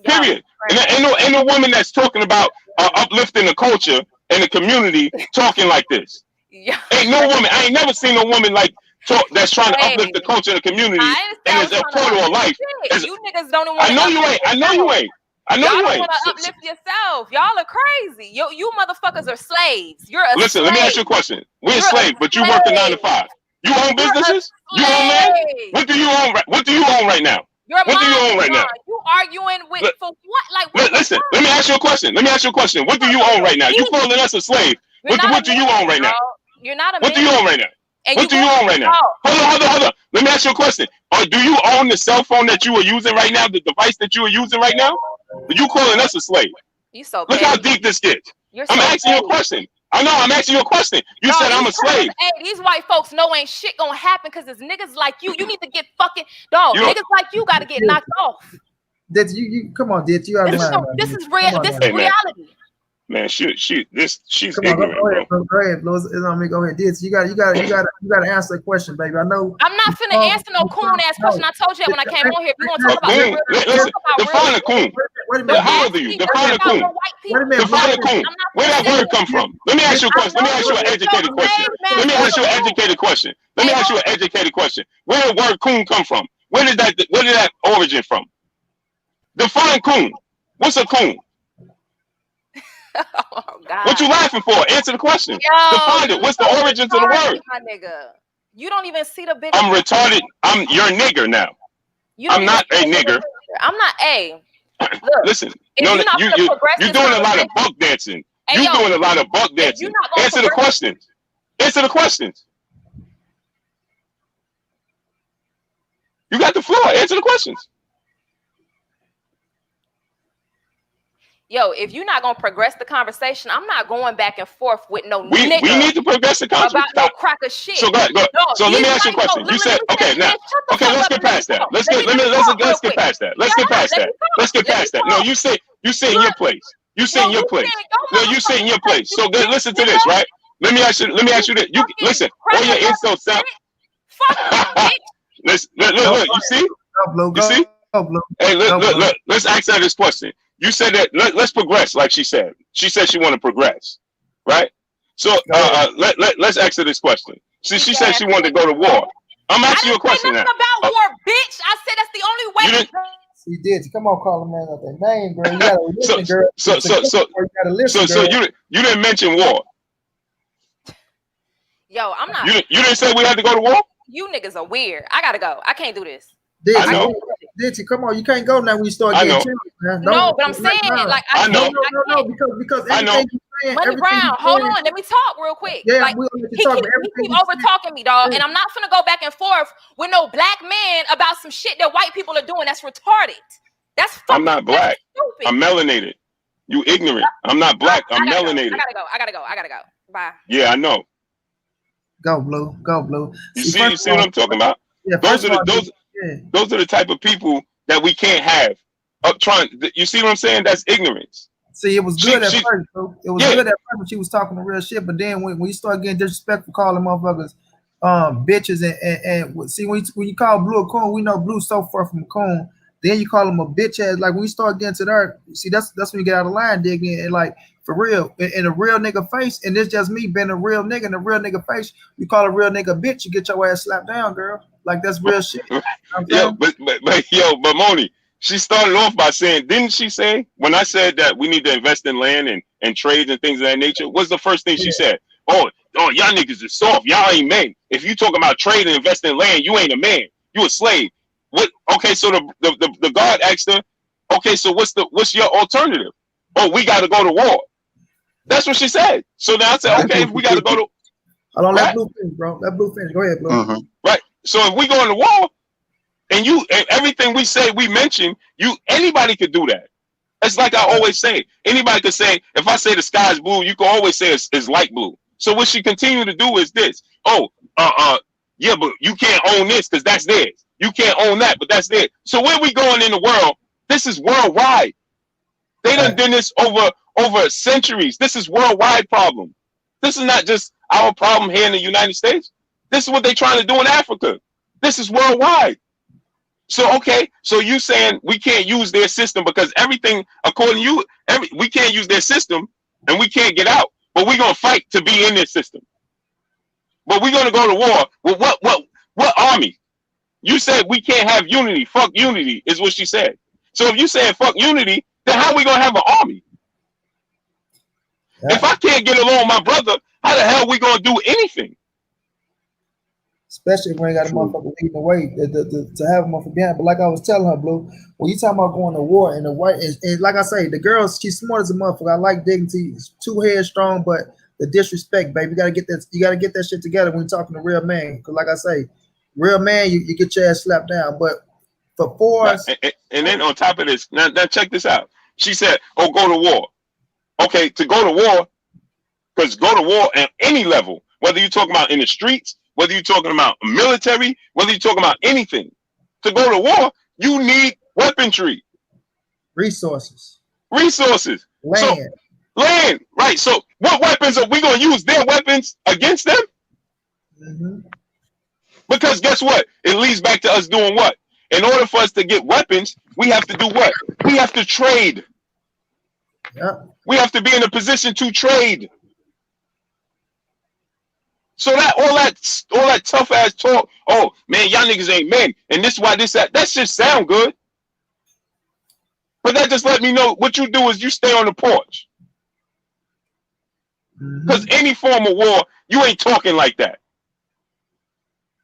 Period. Ain't no woman that's talking about uplifting the culture and the community talking like this. Yeah. Ain't no woman. I ain't never seen a woman like that's trying to uplift the culture and the community and is a part of her life. You niggas don't want. I know you ain't. I know you ain't. Y'all don't want to uplift yourself. Y'all are crazy. You motherfuckers are slaves. You're a Listen, slave. Let me ask you a question. We're slaves, but you work a 9 to 5. You own businesses? You own land? What do you own? What do you own right now? What do you own right now? You arguing with for what? Like listen, let me ask you a question. What do you own right now? You calling us a slave. What do you own right now? You're not a man. What do you own right now? What do you own right now? Hold on. Let me ask you a question. Do you own the cell phone that you are using right now, the device that you are using right now? Are you calling us a slave? You so Look how deep this gets. I'm asking you a question. I know, I'm asking you a question. You said I'm a slave. Hey, these white folks know ain't shit gonna happen because it's niggas like you. You need to get fucking niggas like you gotta get knocked off. Did you come on, Did you this is real. This is reality. Man, she's ignorant, bro. Go ahead, Go ahead, Did you gotta answer the question, baby. I know. I'm not finna answer no coon ass question. I told you that when I came on here. You want to talk about listen, define a coon. How old are you? Define a coon. Define a coon. Where that word come from? Let me ask you a question. Let me ask you an educated question. Where did the word coon come from? Where did that origin from? Define coon. What's a coon? Oh, God. What you laughing for? Answer the question. Define it. What's the origin to the word? My nigga. You don't even see the big. I'm retarded. You're a nigger now. I'm not a nigger. I'm not a. Look, listen, you're doing a lot of buck dancing. You're doing a lot of buck dancing. Answer the questions. Answer the questions. You got the floor. Answer the questions. Yo, if you're not gonna progress the conversation, I'm not going back and forth with no nigga. We need to progress the conversation about no crack of shit. So go. So let me ask you a question. You said okay. Let's get past that. Let's get past that. Let's get past that. No, you say in your place. You say in your place. No, you say in your place. So listen to this, right? Let me ask you this. You listen. All your insults sound. Listen, look. You see? You see? Hey, look. Let's ask her this question. You said that let's progress, like she said. She said she want to progress, right? So let's ask her this question. She said she wanted to go to war. I'm asking you a question now. About war, bitch. I said that's the only way. She did. Come on, call a man out their name, girl. You gotta listen, girl. So you gotta listen, girl. you didn't mention war. Yo, I'm not. You didn't say we had to go to war. You niggas are weird. I gotta go. I can't do this. I know. Did you come on? You can't go now when you start getting challenged, man. No, but I'm saying like I know. No, because everything you saying, Money Brown, hold on, let me talk real quick. Yeah, like, he keep over talking me, dog, and I'm not finna go back and forth with no black man about some shit that white people are doing. That's retarded. That's fucking I'm not black. Stupid. I'm melanated. You ignorant. I'm not black. I'm melanated. I gotta go. Bye. Yeah, I know. Go blue. You see what I'm talking about? Yeah, those are the type of people that we can't have up trying. You see what I'm saying? That's ignorance. See, it was good at first, bro. It was good at first when she was talking the real shit, but then when you start getting disrespectful, calling motherfuckers bitches and see when you call Blue a coon, we know Blue's so far from a coon. Then you call him a bitch ass. Like when you start getting to that, see that's when you get out of line, digging and like for real in a real nigga face, and it's just me being a real nigga in a real nigga face. You call a real nigga bitch, you get your ass slapped down, girl. Like that's real shit. Yo, but Moni, she started off by saying, didn't she say when I said that we need to invest in land and trade and things of that nature? What's the first thing she said? Oh, y'all niggas is soft. Y'all ain't men. If you talking about trade and invest in land, you ain't a man. You a slave. What? Okay, so the guard asked her, okay, so what's your alternative? Oh, we got to go to war. That's what she said. So now I said, okay, if we got to go to. Hold on, let Blue finish, bro. Let Blue finish. Go ahead, Blue. Right. So if we go into war, and everything we say, we mention, anybody could do that. It's like I always say. Anybody could say, if I say the sky's blue, you can always say it's light blue. So what she continue to do is this. Oh, yeah, but you can't own this because that's theirs. You can't own that, but that's theirs. So where we going in the world? This is worldwide. They done done this over centuries. This is worldwide problem. This is not just our problem here in the United States. This is what they're trying to do in Africa. This is worldwide. So, okay, so you saying we can't use their system because everything, according to you, we can't use their system and we can't get out, but we're going to fight to be in their system. But we're going to go to war with what army? You said we can't have unity. Fuck unity is what she said. So if you saying fuck unity, then how are we going to have an army? Yeah. If I can't get along with my brother, how the hell are we going to do anything? Especially when you got a motherfucker leading the way to have a motherfucker behind. But like I was telling her, Blue, when you talking about going to war and the white, and like I say, the girl, she's smart as a motherfucker. I like dignity. It's too headstrong, but the disrespect, baby, you gotta get that shit together when you're talking to real man. Because like I say, real man, you get your ass slapped down. But for force, and then on top of this, now check this out. She said, "Oh, go to war." Okay, to go to war, because go to war at any level, whether you're talking about in the streets, whether you're talking about military, whether you're talking about anything, to go to war, you need weaponry, resources, land. So, land, right? So, what weapons are we going to use? Their weapons against them? Mm-hmm. Because guess what? It leads back to us doing what? In order for us to get weapons, we have to do what? We have to trade. Yeah. We have to be in a position to trade. So that all that tough ass talk, oh man, y'all niggas ain't men, and this is why that just sound good. But that just let me know what you do is you stay on the porch. Because any form of war, you ain't talking like that.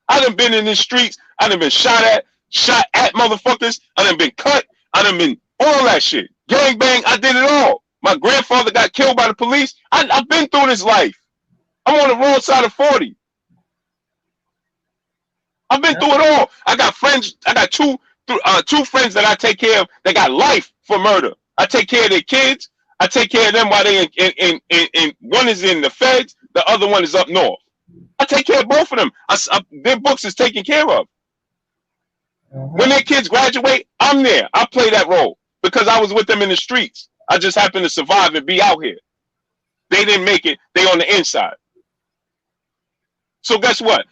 I done been in the streets, I done been shot at motherfuckers, I done been cut, I done been all that shit. Gang bang, I did it all. My grandfather got killed by the police. I've been through this life. I'm on the wrong side of 40. I've been through it all. I got friends. I got two friends that I take care of that got life for murder. I take care of their kids. I take care of them while they in one is in the feds. The other one is up north. I take care of both of them. Their books is taken care of. When their kids graduate, I'm there. I play that role because I was with them in the streets. I just happened to survive and be out here. They didn't make it. They on the inside. So guess what?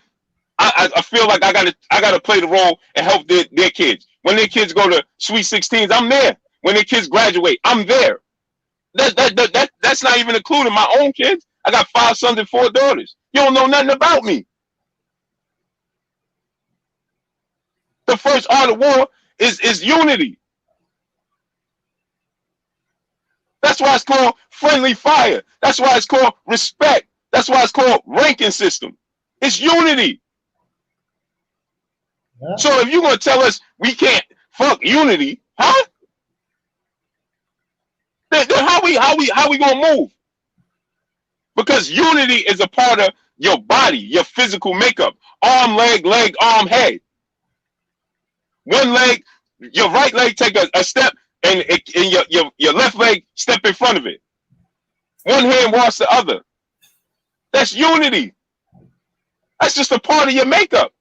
I feel like I gotta play the role and help their kids. When their kids go to Sweet 16s, I'm there. When their kids graduate, I'm there. That's not even including my own kids. I got 5 sons and 4 daughters. You don't know nothing about me. The first art of war is unity. That's why it's called friendly fire. That's why it's called respect. That's why it's called ranking system. It's unity. Yeah. So if you're gonna tell us we can't fuck unity, huh? Then how we gonna move? Because unity is a part of your body, your physical makeup. Arm, leg, arm, head. One leg, your right leg take a step, and your left leg step in front of it. One hand wash the other. That's unity. That's just a part of your makeup.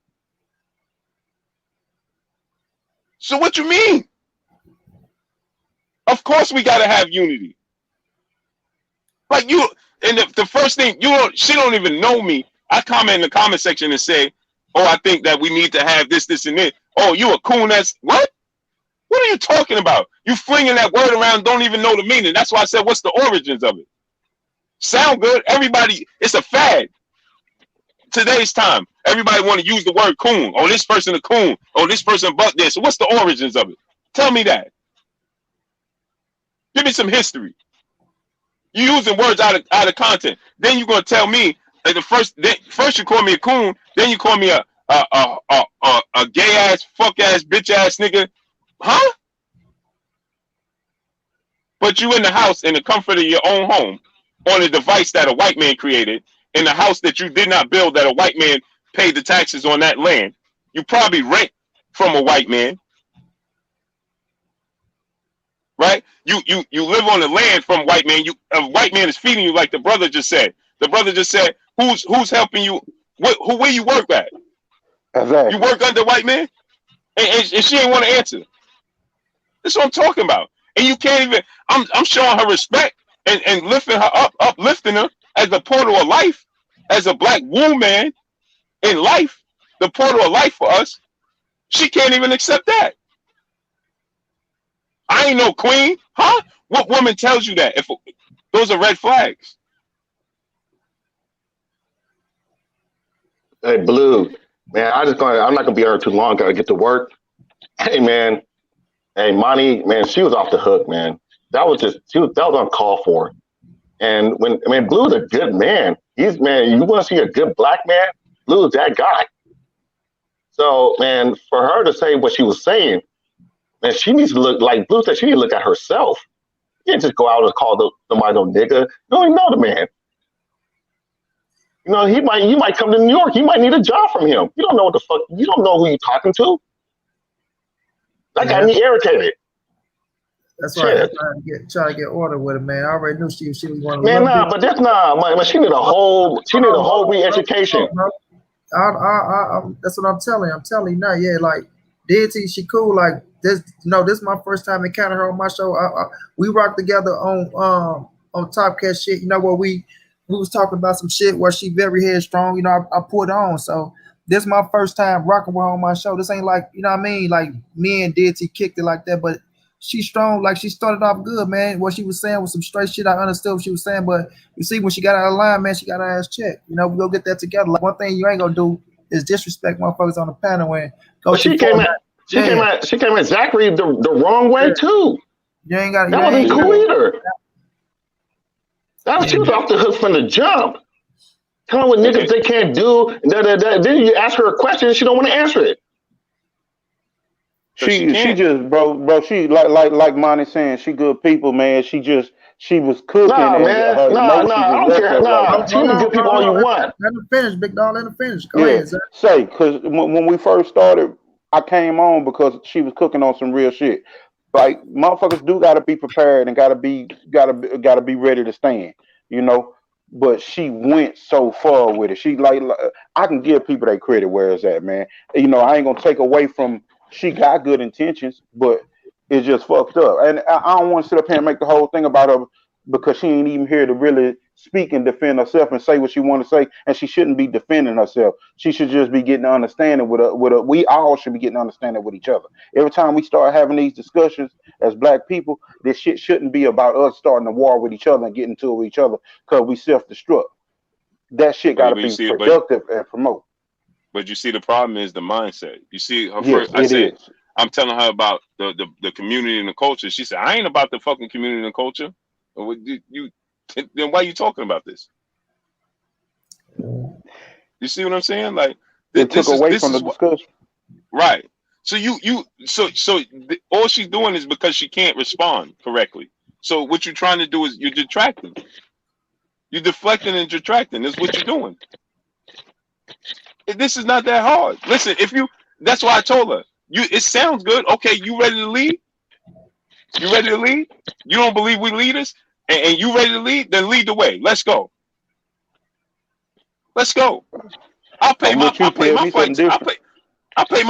So what you mean? Of course we gotta have unity. Like you, and the first thing she don't even know me. I comment in the comment section and say, "Oh, I think that we need to have this, and this." Oh, you a coon? That's what? What are you talking about? You flinging that word around, don't even know the meaning. That's why I said, what's the origins of it? Sound good? Everybody, it's a fad. Today's time, everybody want to use the word coon. Oh, this person a coon. Oh, this person butt this. So what's the origins of it? Tell me that. Give me some history. You using words out of content. Then you're gonna tell me that first you call me a coon, then you call me a gay ass, fuck ass, bitch ass nigga. Huh? But you in the house in the comfort of your own home on a device that a white man created, in a house that you did not build, that a white man paid the taxes on that land. You probably rent from a white man. Right? You live on the land from white man. A white man is feeding you, like the brother just said. The brother just said, who's helping you? Where you work at? Exactly. You work under white man? And she ain't want to answer. That's what I'm talking about. And you can't even, I'm showing her respect and lifting her up, uplifting her as the portal of life, as a black woman in life, the portal of life for us. She can't even accept that. I ain't no queen, huh? What woman tells you that? If those are red flags. Hey, Blue, man, I'm not gonna be here too long. Gotta get to work. Hey, man. Hey, Monty, man, she was off the hook, man. That was uncalled for. And Blue's a good man. You want to see a good black man? Blue's that guy. So, man, for her to say what she was saying, man, she needs to look, like Blue said, she needs to look at herself. You can't just go out and call somebody no nigga. You don't even know the man. You know, you might come to New York. You might need a job from him. You don't know what the fuck. You don't know who you're talking to. That got me irritated. That's why I try to get order with her, man. I already knew she was one of the man. Nah, but that's not. Man, she need a whole re-education. That's what I'm telling you. I'm telling you now. Yeah, like Deity, she cool. Like this. No, this is my first time encountering her on my show. We rocked together on Top Cat shit. You know where we was talking about some shit where she very headstrong. You know, I put on. So this is my first time rocking with her on my show. This ain't like, you know what I mean? Like me and Deity kicked it like that, but she's strong. Like she started off good, man. What she was saying was some straight shit. I understood what she was saying, but you see, when she got out of line, man, she got her ass checked. You know, we go get that together. Like one thing you ain't gonna do is disrespect motherfuckers on the panel when she came at Zachary the wrong way too. You ain't got that wasn't cool either. She was off the hook from the jump. Telling what niggas they can't do. Then you ask her a question, she don't want to answer it. She just bro. She like Monty saying, she good people, man. She was cooking. Nah, man. I don't care. Nah, she was good people all you want. Let her finish, big dog. Let her finish. Go ahead, sir. Say, because when we first started, I came on because she was cooking on some real shit. Like motherfuckers do gotta be prepared and gotta be ready to stand, you know. But she went so far with it. She like I can give people their credit where it's at, man. You know, I ain't gonna take away from. She got good intentions, but it's just fucked up. And I don't want to sit up here and make the whole thing about her because she ain't even here to really speak and defend herself and say what she want to say, and she shouldn't be defending herself. She should just be getting understanding with a. We all should be getting understanding with each other. Every time we start having these discussions as black people, this shit shouldn't be about us starting a war with each other and getting to each other because we self-destruct. That shit got to be productive and promote. But you see, the problem is the mindset. You see, her Yes, first, I said, I'm telling her about the community and the culture. She said, I ain't about the fucking community and culture. Then why are you talking about this? You see what I'm saying? Like, it took away from the discussion. Right. So all she's doing is because she can't respond correctly. So what you're trying to do is you're detracting. You're deflecting and detracting. That's what you're doing. This is not that hard. Listen, that's why I told her. It sounds good. Okay, you ready to lead? You ready to lead? You don't believe we leaders? And you ready to lead? Then lead the way. Let's go. Let's go. I'll pay my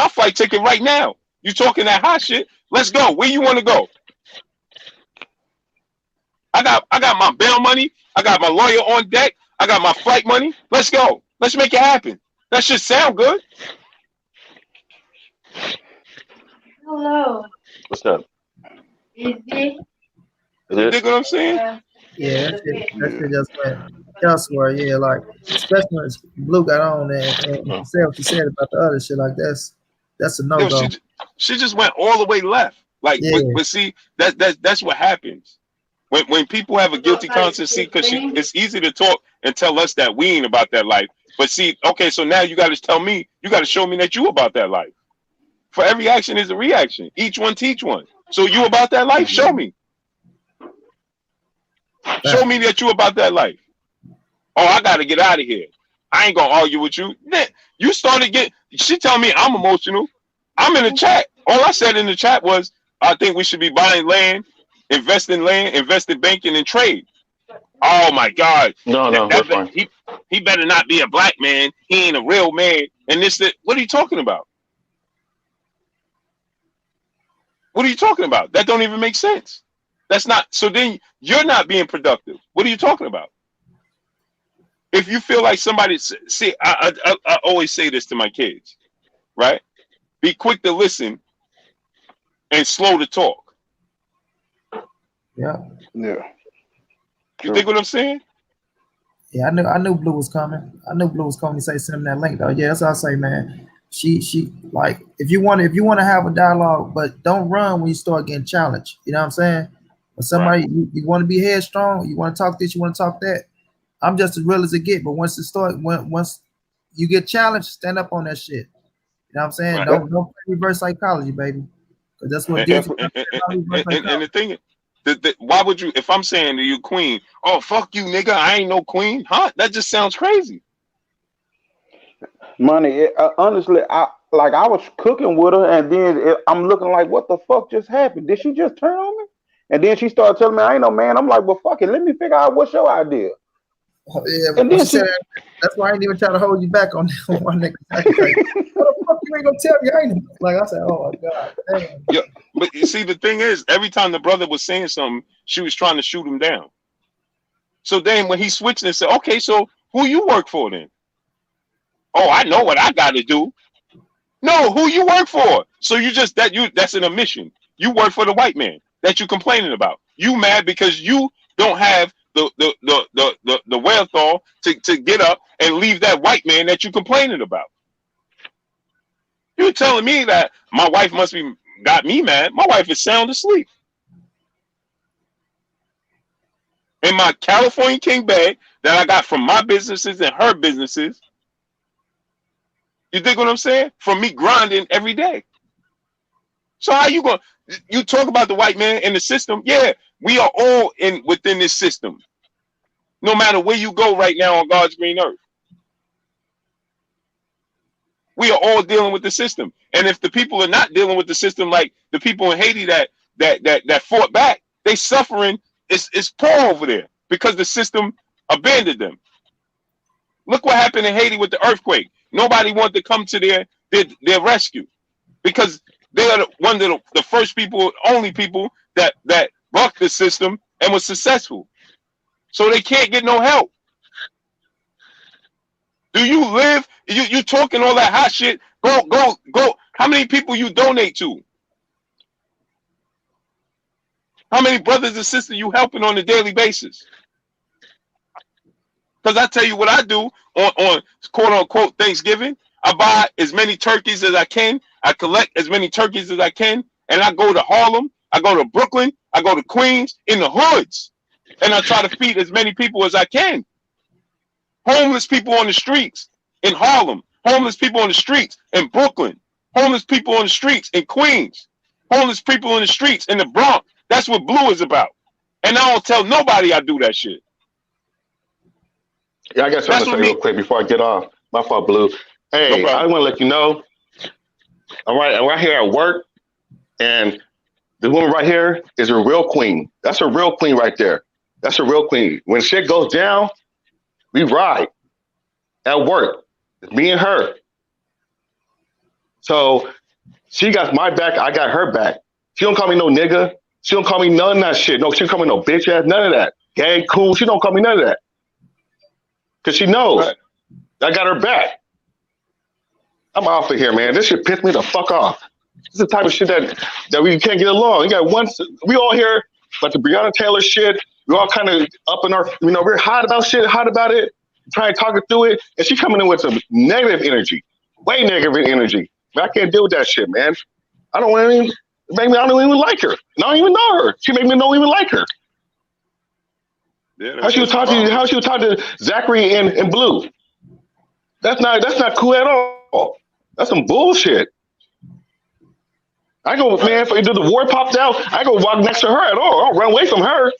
flight ticket right now. You talking that hot shit? Let's go. Where you want to go? I got my bail money. I got my lawyer on deck. I got my flight money. Let's go. Let's make it happen. That should sound good. Hello. What's up? Is it? You dig what I'm saying? Yeah, that shit just went elsewhere. Yeah, like especially when Blue got on and said what she said about the other shit. Like that's a no go. She just went all the way left. Like, yeah. but see, that's what happens when people have a guilty conscience. See, because it's easy to talk and tell us that we ain't about that life. But see, okay, so now you got to tell me, you got to show me that you about that life. For every action is a reaction. Each one teach one. So you about that life? Show me. Show me that you about that life. Oh, I got to get out of here. I ain't gonna argue with you. You started she telling me I'm emotional. I'm in the chat. All I said in the chat was, I think we should be buying land, invest in banking and trade. Oh my God. No, that's fine. He better not be a black man. He ain't a real man. And what are you talking about? What are you talking about? That don't even make sense. That's not, so then you're not being productive. What are you talking about? If you feel like somebody, see, I always say this to my kids, right? Be quick to listen and slow to talk. Yeah. Yeah. You think what I'm saying? Yeah, I knew Blue was coming. I knew Blue was coming to say send him that link though. Yeah, that's what I say, man. She like if you want to have a dialogue, but don't run when you start getting challenged. You know what I'm saying? When somebody you want to be headstrong, you want to talk this, you want to talk that. I'm just as real as it get, but once you get challenged, stand up on that shit. You know what I'm saying? Right. Don't play reverse psychology, baby. Because that's what gives and the thing is, why would you, if I'm saying to you, queen, oh fuck you, nigga, I ain't no queen, huh? That just sounds crazy. Money, honestly, I was cooking with her, and then I'm looking like, what the fuck just happened? Did she just turn on me? And then she started telling me I ain't no man. I'm like, well, fuck it, let me figure out what's your idea. Yeah, and then that's why I ain't even trying to hold you back on that one nigga. Like, what the fuck you ain't gonna tell me? I ain't like I said, oh my God, damn. Yeah, but you see, the thing is, every time the brother was saying something, she was trying to shoot him down. So then when he switched and said, okay, so who you work for then? Oh, I know what I got to do. No, who you work for? So that's an omission. You work for the white man that you complaining about. You mad because you don't have the wherewithal to get up and leave that white man that you complaining about. You're telling me that my wife must be got me mad. My wife is sound asleep. In my California King bag that I got from my businesses and her businesses. You think what I'm saying? From me grinding every day. So how you going? You talk about the white man in the system. Yeah, we are all within this system. No matter where you go right now on God's green earth. We are all dealing with the system. And if the people are not dealing with the system, like the people in Haiti that fought back, they suffering. It's poor over there because the system abandoned them. Look what happened in Haiti with the earthquake. Nobody wanted to come to their rescue because they are one of the first people, only people that bucked the system and was successful. so they can't get no help. Do you live? You talking all that hot shit? Go. How many people you donate to? How many brothers and sisters you helping on a daily basis? Because I tell you what I do on quote unquote Thanksgiving. I buy as many turkeys as I can. I collect as many turkeys as I can. And I go to Harlem. I go to Brooklyn. I go to Queens, in the hoods. And I try to feed as many people as I can. Homeless people on the streets in Harlem. Homeless people on the streets in Brooklyn. Homeless people on the streets in Queens. Homeless people in the streets in the Bronx. That's what Blue is about. And I don't tell nobody I do that shit. Yeah, I got something to say real quick before I get off. My fault, Blue. Hey, I want to let you know. I'm right here at work, and the woman right here is a real queen. That's a real queen right there. That's a real queen. When shit goes down, we ride at work. It's me and her. So she got my back. I got her back. She don't call me no nigga. She don't call me none of that shit. No, she don't call me no bitch ass. None of that. Gay, cool. She don't call me none of that. Because she knows I got her back. I'm off of here, man. This shit pissed me the fuck off. This is the type of shit that we can't get along. You got we all here, but the Brionna Taylor shit, we all kind of up in our, we're hot about it, trying to talk her through it, and she coming in with some negative energy, way negative energy. But I can't deal with that shit, man. I don't even like her. And I don't even know her. She made me don't even like her. Yeah, how she was talking to Zachary and Blue. That's not cool at all. That's some bullshit. I go, man, if the war popped out, I go walk next to her at all. I don't run away from her.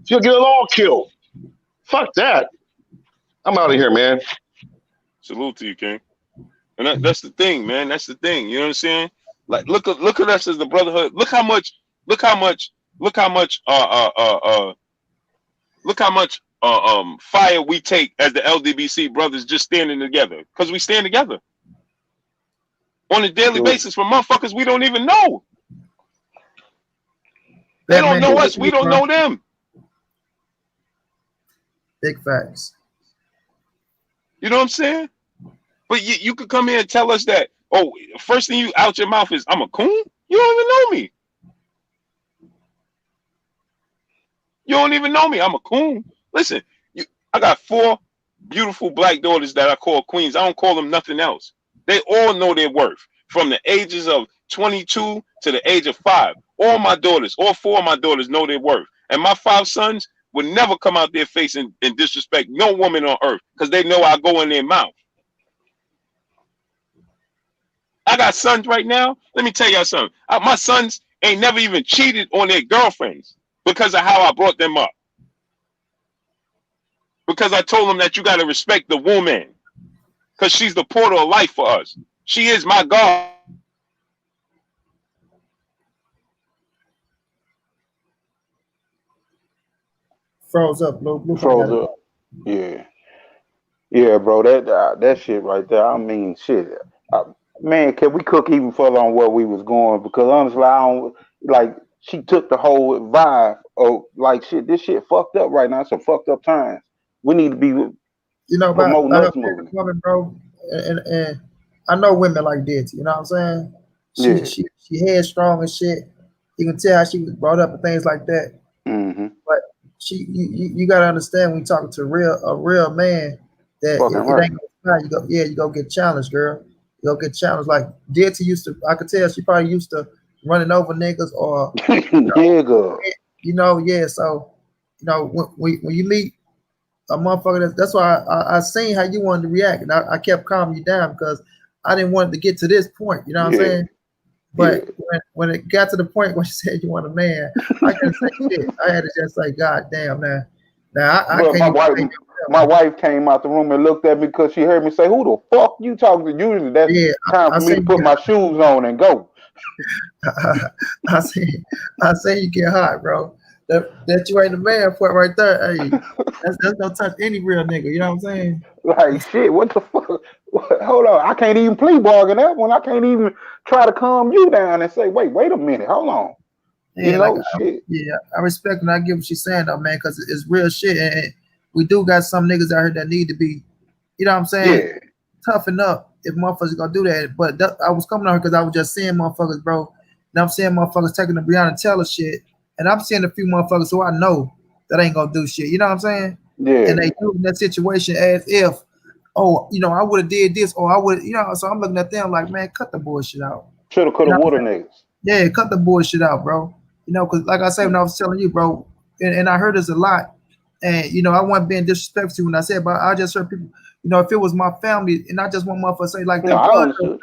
She'll get us all killed. Fuck that. I'm out of here, man. Salute to you, King. And that's the thing, man. That's the thing. You know what I'm saying? Like, look at us as the Brotherhood. Look how much fire we take as the LDBC brothers just standing together. Because we stand together on a daily basis for motherfuckers we don't even know. They don't know us. We don't know them. Big facts. You know what I'm saying? But you could come here and tell us that, first thing you out your mouth is, I'm a coon? You don't even know me. You don't even know me. I'm a coon. Listen, I got 4 beautiful black daughters that I call queens. I don't call them nothing else. They all know their worth from the ages of 22 to the age of 5. All 4 of my daughters know their worth. And my 5 sons would never come out their face and disrespect no woman on earth because they know I go in their mouth. I got sons right now. Let me tell y'all something. My sons ain't never even cheated on their girlfriends because of how I brought them up. Because I told them that you got to respect the woman because she's the portal of life for us. She is my God. Froze up, Blue. Froze up. Yeah, bro. That shit right there. I mean, shit. Man, can we cook even further on where we was going? Because honestly, I don't like. She took the whole vibe of like shit. This shit fucked up right now. It's some fucked up times. We need to be, promoting this movement, woman, bro. And I know women like this. You know what I'm saying? She headstrong and shit. You can tell how she was brought up and things like that. Mm-hmm. But you gotta understand when you talking to a real man that it ain't gonna you go get challenged, girl. You go get challenged. Like Dirty used to. I could tell she probably used to running over niggas or So when you meet a motherfucker, that's why I seen how you wanted to react, and I kept calming you down because I didn't want it to get to this point. You know what I'm saying? But when it got to the point where you said you want a man, I couldn't say shit. I had to just say, God damn, man. Now I can't. My wife came out the room and looked at me because she heard me say, "Who the fuck you talking to?" Usually that's time for me to put my shoes on and go. I say you get hot, bro. That you ain't a man for it right there. Hey, that's gonna touch any real nigga. You know what I'm saying? Like shit. What the fuck? Hold on. I can't even plea bargain that one. I can't even try to calm you down and say, wait a minute. Hold on. Yeah, shit. I respect and I get what she's saying though, man, because it's real shit. we do got some niggas out here that need to be, you know what I'm saying, Yeah. toughen up if motherfuckers gonna do that. But I was coming on here because I was just seeing motherfuckers, bro. And I'm seeing motherfuckers taking the Brionna Taylor shit, and I'm seeing a few motherfuckers who I know that ain't gonna do shit. You know what I'm saying? Yeah. And they using that situation as if, oh, you know, I would have did this, or I would, you know. So I'm looking at them like, man, cut the bullshit out. Shoulda, You coulda, know what woulda I'm saying? niggas. Yeah, cut the bullshit out, bro. You know, because like I said, when I was telling you, bro, and I heard this a lot, and you know, I wasn't being disrespectful when I said, but I just heard people, you know, if it was my family, and I just want motherfuckers to say like No, that I was, understood.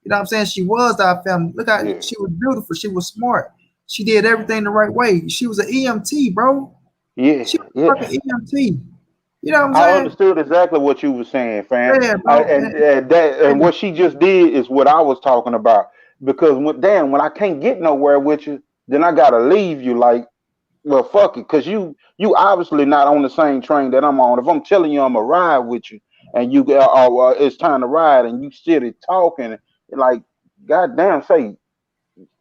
you know what I'm saying? She was our family. Look how Yeah. she was beautiful. She was smart. She did everything the right way. She was an EMT, bro. She Yeah. was Yeah. fucking EMT. You know what I'm I saying? understood exactly what you were saying, fam. Yeah, bro. And what she just did is what I was talking about. Because when I can't get nowhere with you, then I gotta leave you. Like, well, fuck it, because you obviously not on the same train that I'm on. If I'm telling you I'm a ride with you, and you go, oh, it's time to ride, and you sit talking, like, goddamn, say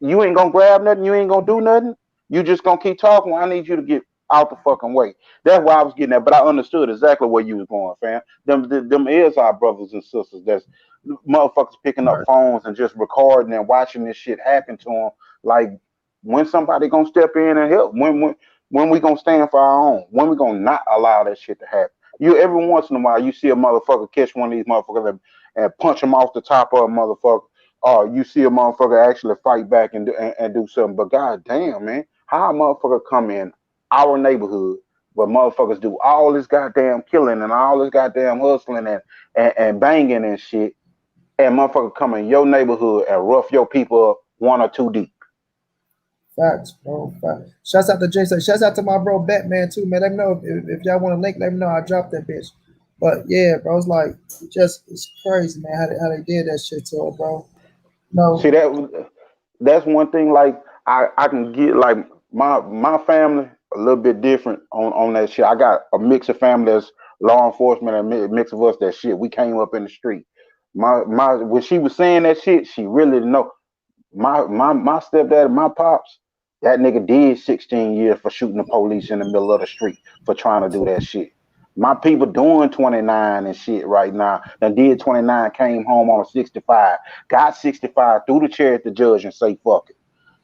you ain't gonna grab nothing, you ain't gonna do nothing. You just gonna keep talking. Well, I need you to get out the fucking way. That's why I was getting at, but I understood exactly where you was going, fam. Them is our brothers and sisters. That's motherfuckers picking up phones and just recording and watching this shit happen to them. Like, when somebody gonna step in and help? When we gonna stand for our own? When we gonna not allow that shit to happen? You every once in a while you see a motherfucker catch one of these motherfuckers and punch them off the top of a motherfucker, or you see a motherfucker actually fight back and do something. But god damn, man, how a motherfucker come in our neighborhood where motherfuckers do all this goddamn killing and all this goddamn hustling and banging and shit, and motherfucker come in your neighborhood and rough your people up one or two deep. Facts, bro. Facts. Shouts out to Jason. Shouts out to my bro Batman too, man. Let me know if y'all want to link. Let me know. I dropped that bitch. But yeah, bro, it's like it's crazy, man. How they did that shit to her, bro. See No, that's one thing. Like I can get like my family a little bit different on that shit. I got a mix of family that's law enforcement and a mix of us that shit. We came up in the street. My when she was saying that shit, she really didn't know. My stepdad and my pops, that nigga did 16 years for shooting the police in the middle of the street for trying to do that shit. My people doing 29 and shit right now. That did 29, came home on a 65, got 65, threw the chair at the judge and say fuck it.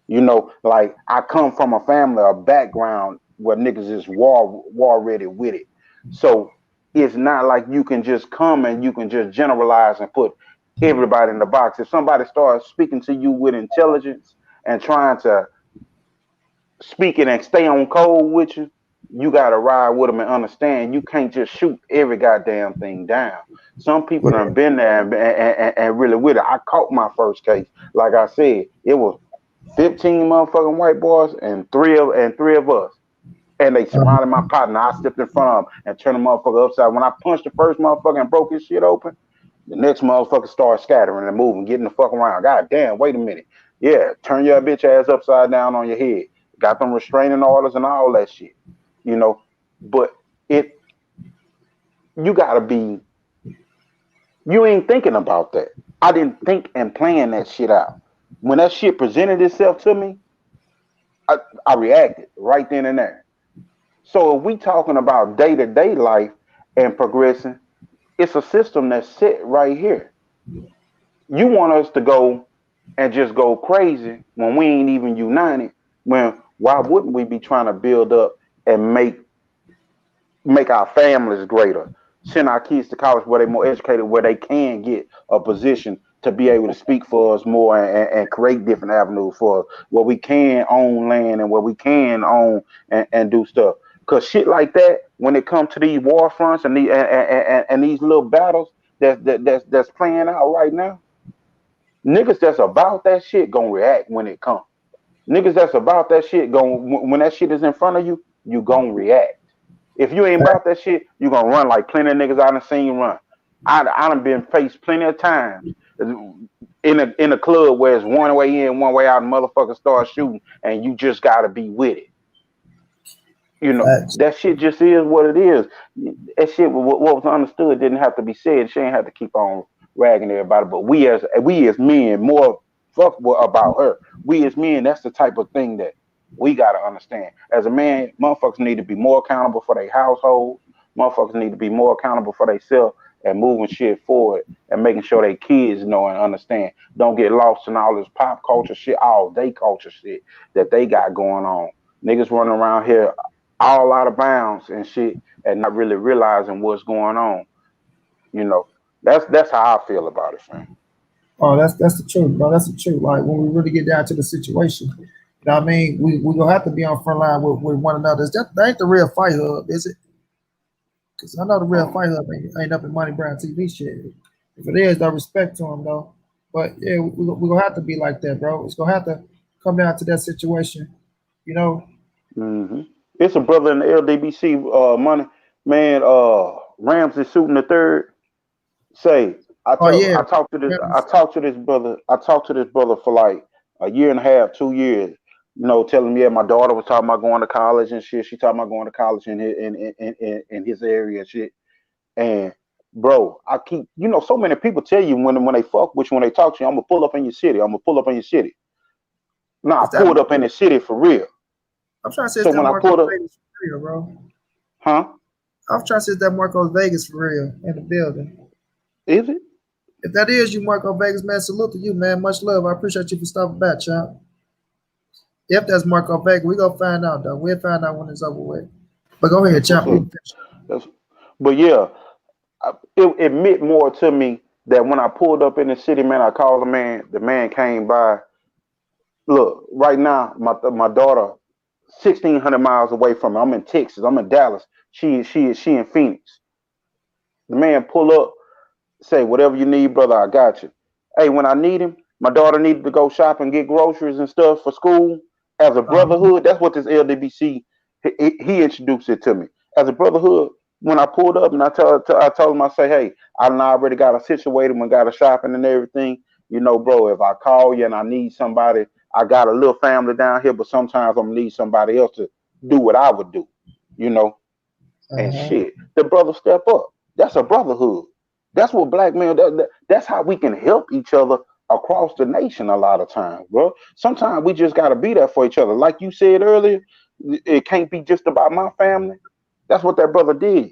You know, like I come from a family, a background where niggas is war ready with it. So it's not like you can just come and you can just generalize and put everybody in the box. If somebody starts speaking to you with intelligence and trying to speak it and stay on code with you, you gotta ride with them and understand you can't just shoot every goddamn thing down. Some people yeah, done been there and really with it. I caught my first case. Like I said, it was 15 motherfucking white boys and three of us. And they surrounded my partner. I stepped in front of them and turned the motherfucker upside. When I punched the first motherfucker and broke his shit open, the next motherfucker started scattering and moving, getting the fuck around. God damn, wait a minute. Yeah, turn your bitch ass upside down on your head. Got them restraining orders and all that shit. You know, but it you gotta be you ain't thinking about that. I didn't think and plan that shit out. When that shit presented itself to me, I, I reacted right then and there. So if we talking about day to day life and progressing, it's a system that's set right here. You want us to go and just go crazy when we ain't even united. When why wouldn't we be trying to build up and make our families greater, send our kids to college where they're more educated, where they can get a position to be able to speak for us more and create different avenues for us, where we can own land and where we can own and do stuff. Cause shit like that, when it comes to these war fronts and these little battles that's playing out right now, niggas that's about that shit gonna react when it comes. Niggas that's about that shit going when that shit is in front of you, you gonna react. If you ain't about that shit, you gonna run like plenty of niggas I done seen run. I done been faced plenty of times in a club where it's one way in, one way out, and motherfuckers start shooting, and you just gotta be with it. You know, facts. that shit just is what it is. That shit, what was understood didn't have to be said. She ain't have to keep on ragging everybody. But we as men, more fuck about her. We as men, that's the type of thing that we gotta understand. As a man, motherfuckers need to be more accountable for their household, Motherfuckers need to be more accountable for themselves and moving shit forward and making sure they kids know and understand. Don't get lost in all this pop culture shit, all day culture shit that they got going on. Niggas running around here all out of bounds and shit and not really realizing what's going on. You know, that's how I feel about it, fam. Oh, that's the truth, bro. That's the truth. Like when we really get down to the situation, you know what I mean? We gonna have to be on front line with one another. That ain't the real fight hub, is it? Because I know the real fight hub ain't up in Money Brown TV shit. If it is, no respect to him though. But yeah, we gonna have to be like that, bro. It's gonna have to come down to that situation, you know. It's a brother in the LDBC money man. Ramsey shooting the third. Say Oh yeah, I talked to this brother. I talked to this brother for like a year and a half, 2 years. You know, telling me that my daughter was talking about going to college and shit. She talking about going to college in his area and shit. And bro, I keep so many people tell you when they fuck with you, when they talk to you, I'm gonna pull up in your city. I'm gonna pull up in your city. Nah, I pulled up in the city for real. I'm trying to say so when I pulled up, Vegas for real, bro. huh? I'm trying to say that Marco's Vegas for real in the building. Is it? If that is you, Marco Vegas, man, salute to you, man. Much love. I appreciate you for stopping by, champ. If that's Marco Vegas, we gonna find out though. We'll find out when it's over with. But go ahead, champ. But yeah, it meant more to me that when I pulled up in the city, man, I called the man. The man came by. Look, right now, my daughter, 1,600 miles away from me. I'm in Texas. I'm in Dallas. She in Phoenix. The man pull up, say whatever you need, brother. I got you. Hey, when I need him, my daughter needed to go shop and get groceries and stuff for school. As a brotherhood, that's what this LDBC he introduced it to me as a brotherhood. When I pulled up and I told him, I say, hey, I already got a situated and got a shopping and everything. You know, bro, if I call you and I need somebody, I got a little family down here, but sometimes I'm gonna need somebody else to do what I would do, you know. And shit, the brother step up. That's a brotherhood. That's what black men. That's how we can help each other across the nation. A lot of times, bro. Sometimes we just gotta be there for each other. Like you said earlier, it can't be just about my family. That's what that brother did,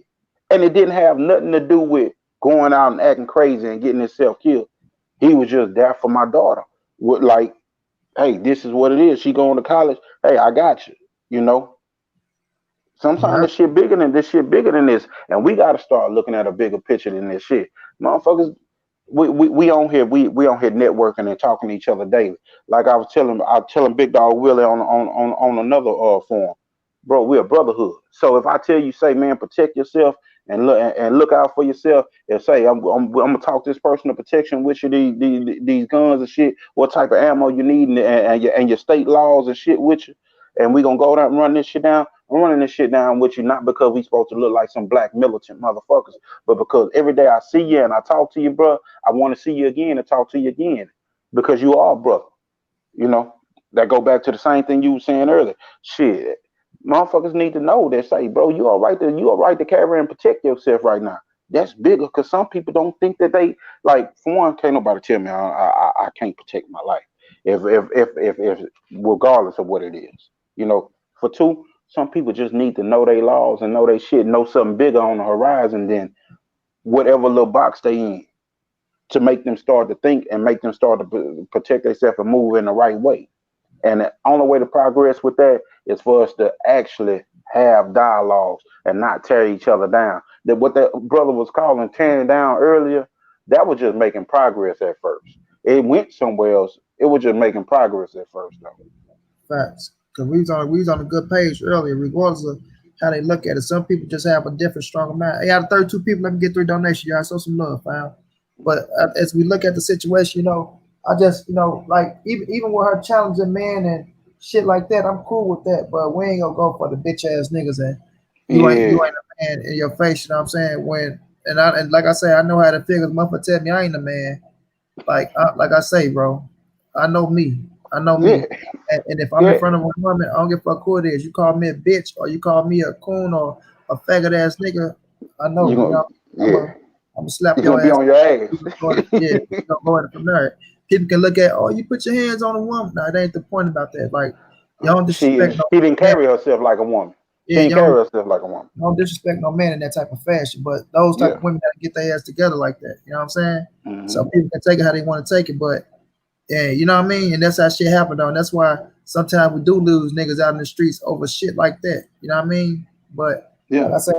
and it didn't have nothing to do with going out and acting crazy and getting himself killed. He was just there for my daughter. With like, hey, this is what it is. She going to college. Hey, I got you. You know. Sometimes this shit bigger than this, and we got to start looking at a bigger picture than this shit, motherfuckers. We on here networking and talking to each other daily. Like I was telling Big Dog Willie on another forum, bro. We're a brotherhood. So if I tell you, say, man, protect yourself and look out for yourself, and say I'm gonna talk this personal protection with you, these guns and shit, what type of ammo you need, and your state laws and shit with you, and we gonna go down and run this shit down. I'm running this shit down with you, not because we supposed to look like some black militant motherfuckers, but because every day I see you and I talk to you, bro, I want to see you again and talk to you again because you are brother. You know, that go back to the same thing you were saying earlier. Shit, motherfuckers need to know that. Say, bro, you all right to carry and protect yourself right now. That's bigger because some people don't think that they like. For one, can't nobody tell me I can't protect my life if regardless of what it is. You know, for two. Some people just need to know their laws and know they shit, know something bigger on the horizon than whatever little box they in to make them start to think and make them start to protect themselves and move in the right way. And the only way to progress with that is for us to actually have dialogues and not tear each other down. That what that brother was calling tearing down earlier, that was just making progress at first. It went somewhere else. It was just making progress at first, though. Facts. Because we was on a good page earlier, regardless of how they look at it. Some people just have a different, stronger mind. Hey, out of 32 people, let me get 3 donations. Y'all show some love, fam. But as we look at the situation, I just, like even with her challenging man and shit like that, I'm cool with that. But we ain't gonna go for the bitch ass niggas and you ain't a man in your face. You know what I'm saying? And like I say, I know how to figure. Motherfucker tell me I ain't a man. Like I say, bro, I know me. And if I'm in front of a woman, I don't give a fuck who it is. You call me a bitch or you call me a coon or a faggot ass nigga, I know. I'm gonna slap your ass. Be on your ass. Yeah, going from there. People can look at, you put your hands on a woman. No, it ain't the point about that. Like, y'all don't disrespect. He didn't carry herself like a woman. She ain't carry herself like a woman. No disrespect, no man in that type of fashion, but those type of women gotta get their ass together like that. You know what I'm saying? Mm-hmm. So people can take it how they want to take it, but yeah, you know what I mean? And that's how shit happen though. And that's why sometimes we do lose niggas out in the streets over shit like that. You know what I mean? But like I say,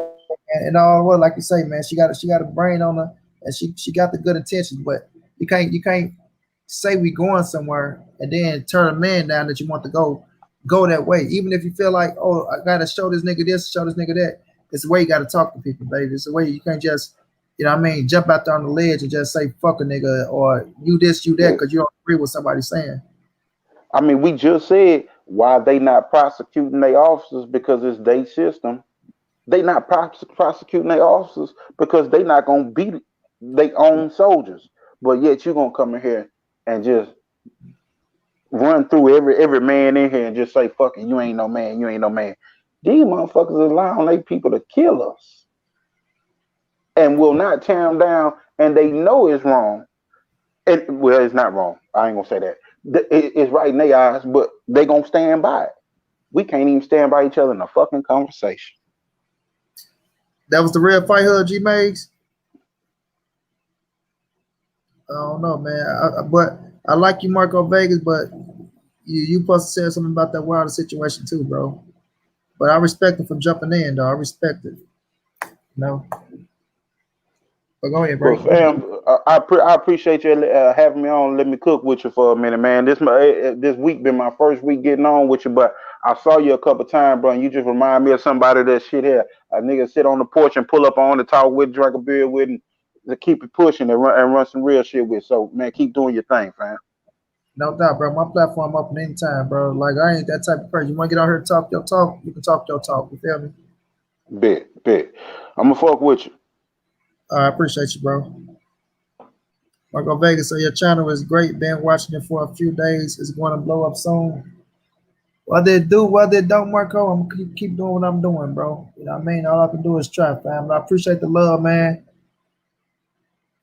and all what like you say, man, she got a brain on her and she got the good intentions, but you can't say we going somewhere and then turn a man down that you want to go that way. Even if you feel like, oh, I gotta show this nigga this, show this nigga that. It's the way you gotta talk to people, baby. It's the way you can't just, you know what I mean, jump out there on the ledge and just say fuck a nigga or you this, you that, because you don't agree with somebody saying. I mean, we just said why they not prosecuting their officers because it's their system. They not prosecuting their officers because they not gonna beat their own soldiers. But yet you gonna come in here and just run through every man in here and just say, fuck it, you ain't no man, you ain't no man. These motherfuckers allowing their people to kill us and will not tear them down, and they know it's wrong. And well, it's not wrong. I ain't gonna say that. It's right in their eyes, but they gonna stand by it. We can't even stand by each other in a fucking conversation. That was the real fight hub, G Mags. I don't know, man. But I like you, Marco Vegas, but you supposed to say something about that Wilder situation too, bro. But I respect him for jumping in, though. I respect it. No. But go ahead, bro. Well, fam, I appreciate you having me on. Let me cook with you for a minute, man. This week been my first week getting on with you, but I saw you a couple times, bro, and you just remind me of somebody that shit here. A nigga sit on the porch and pull up on to talk with, drink a beer with, and to keep it pushing and run some real shit with. So, man, keep doing your thing, fam. No doubt, bro. My platform open anytime, bro. Like, I ain't that type of person. You want to get out here and talk your talk, you can talk your talk. You feel me? Bet. I'm going to fuck with you. I appreciate you, bro. Marco Vegas, so your channel is great. Been watching it for a few days. It's going to blow up soon. Whether it do, whether it don't, Marco, I'm going to keep doing what I'm doing, bro. You know what I mean? All I can do is try, fam. But I appreciate the love, man.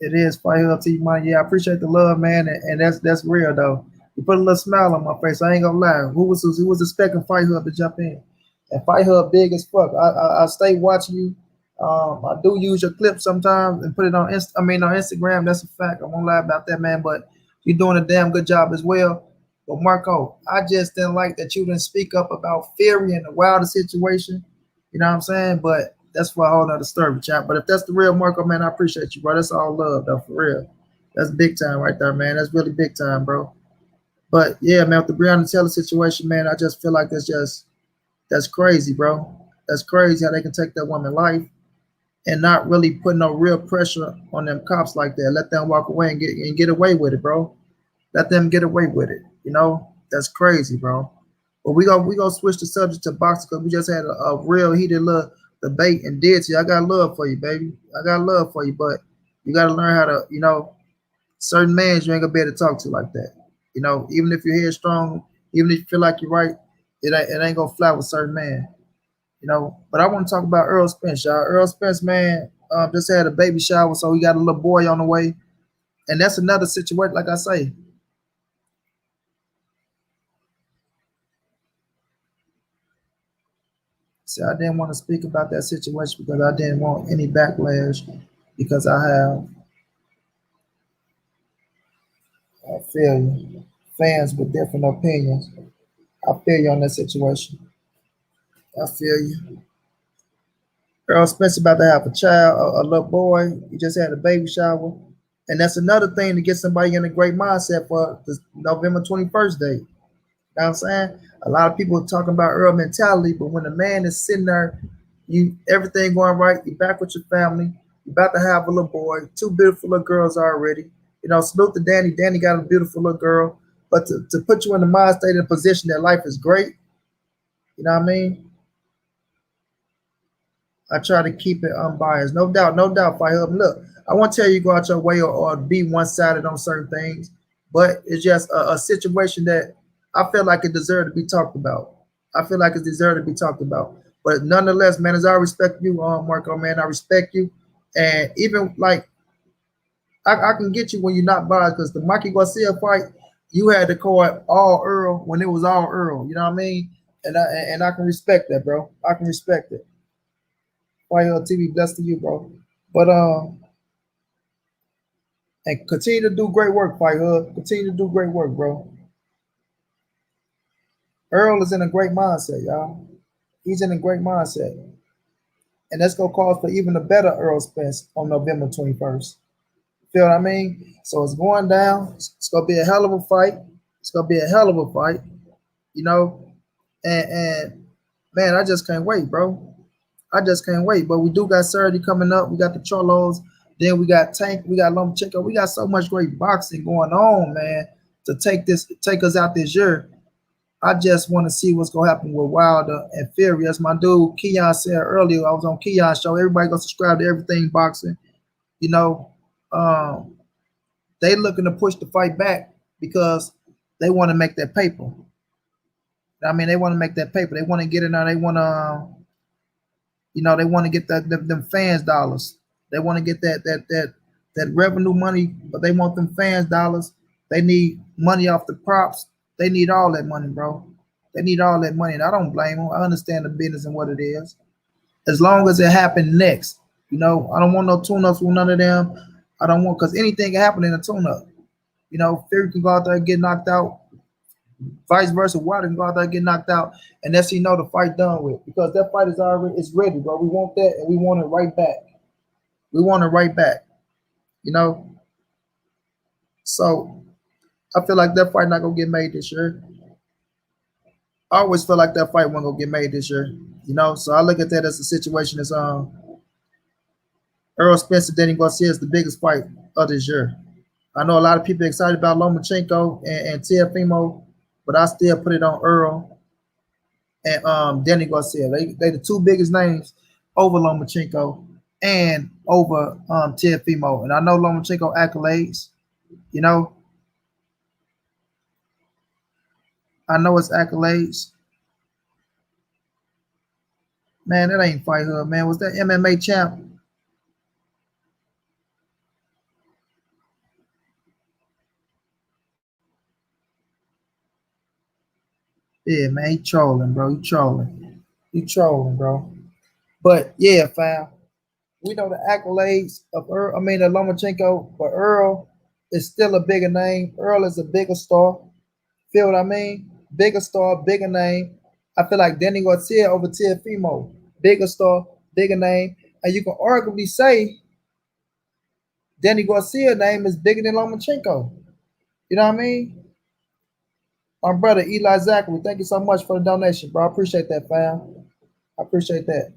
It is Fight Hub to you, man. Yeah, I appreciate the love, man, and that's real though. You put a little smile on my face. I ain't gonna lie. Who was expecting Fight Hub to jump in? And Fight Hub big as fuck. I stay watching you. I do use your clips sometimes and put it on Instagram. That's a fact. I won't lie about that, man. But you're doing a damn good job as well. But Marco, I just didn't like that you didn't speak up about Fury and the Wilder situation. You know what I'm saying? But that's for a whole nother story, chat. But if that's the real Marco, man, I appreciate you, bro. That's all love, though, for real. That's big time right there, man. That's really big time, bro. But yeah, man, with the Brionna Taylor situation, man, I just feel like that's crazy, bro. That's crazy how they can take that woman's life and not really put no real pressure on them cops like that. Let them walk away and get away with it, bro. Let them get away with it. You know, that's crazy, bro. But we gonna switch the subject to boxing because we just had a real heated little debate and did see. I got love for you, baby. I got love for you, but you got to learn how to, you know, certain mans you ain't gonna be able to talk to like that. You know, even if your head's strong, even if you feel like you're right, it ain't gonna fly with certain man. You know, but I want to talk about Errol Spence, y'all. Errol Spence, man, just had a baby shower, so he got a little boy on the way, and that's another situation. Like I say, see, I didn't want to speak about that situation because I didn't want any backlash because I feel you, fans with different opinions. I feel you on that situation. I feel you. Errol Spence about to have a child, a little boy. He just had a baby shower. And that's another thing to get somebody in a great mindset for the November 21st date. You know what I'm saying? A lot of people are talking about Earl mentality, but when a man is sitting there, everything going right, you're back with your family, you're about to have a little boy, 2 beautiful little girls already. You know, salute to Danny. Danny got a beautiful little girl. But to put you in the mind state in a position that life is great, you know what I mean? I try to keep it unbiased. No doubt, Fight Hub. Look, I won't tell you go out your way or be one-sided on certain things, but it's just a situation that I feel like it deserved to be talked about. I feel like it deserved to be talked about. But nonetheless, man, as I respect you, Marco, man, I respect you. And even like, I can get you when you're not biased because the Mikey Garcia fight, you had to call it all Earl when it was all Earl. You know what I mean? And I can respect that, bro. I can respect it. Fight Hub TV, blessed to you, bro. But and continue to do great work, Fight Hub. Continue to do great work, bro. Earl is in a great mindset, y'all. He's in a great mindset. And that's gonna cause for even a better Earl Spence on November 21st. Feel what I mean? So it's going down. It's gonna be a hell of a fight. It's gonna be a hell of a fight, you know. And man, I just can't wait, bro. I just can't wait. But we do got Saturday coming up. We got the Cholos. Then we got Tank. We got Lomachenko. We got so much great boxing going on, man. To take us out this year. I just want to see what's gonna happen with Wilder and Fury. As my dude Keon said earlier, I was on Keon's show. Everybody go subscribe to Everything Boxing. You know, they looking to push the fight back because they want to make that paper. I mean, they want to make that paper. They want to get it now. They want to, they want to get them fans dollars. They want to get that revenue money, but they want them fans dollars. They need money off the props. They need all that money, bro. They need all that money, and I don't blame them. I understand the business and what it is. As long as it happened next, I don't want no tune-ups with none of them. I don't want, because anything can happen in a tune-up. Fury can go out there and get knocked out. Vice versa, Wilder can go out there and get knocked out, and that's the fight done with, because that fight is ready, bro. We want that, and we want it right back. We want it right back. So I feel like that fight not gonna get made this year. I always feel like that fight wasn't gonna get made this year. So I look at that as a situation as Errol Spence and Danny Garcia is the biggest fight of this year. I know a lot of people are excited about Lomachenko and Teofimo, but I still put it on Errol and Danny Garcia. They the two biggest names over Lomachenko and over Teofimo. And I know Lomachenko accolades, I know it's accolades. Man, that ain't Fight Hub, man. Was that MMA champ? Yeah, man, he trolling, bro. He trolling. He trolling, bro. But yeah, fam. We know the accolades of Earl, of Lomachenko, but Earl is still a bigger name. Earl is a bigger star. Feel what I mean? Bigger star, bigger name. I feel like Danny Garcia over Teofimo. Bigger star, bigger name. And you can arguably say Danny Garcia's name is bigger than Lomachenko. You know what I mean? My brother Eli Zachary, thank you so much for the donation, bro. I appreciate that, fam. I appreciate that.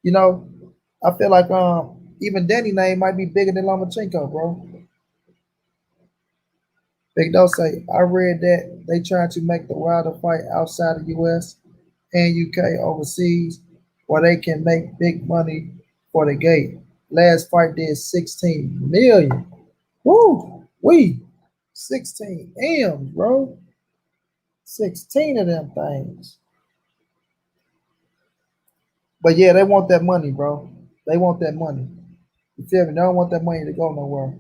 I feel like even Danny name might be bigger than Lomachenko, bro. Big Dog say, I read that they trying to make the Wilder fight outside the US and UK overseas where they can make big money for the gate. Last fight did 16 million. Woo! 16 M's, bro. 16 of them things. But yeah, they want that money, bro. They want that money. You feel me? They don't want that money to go nowhere.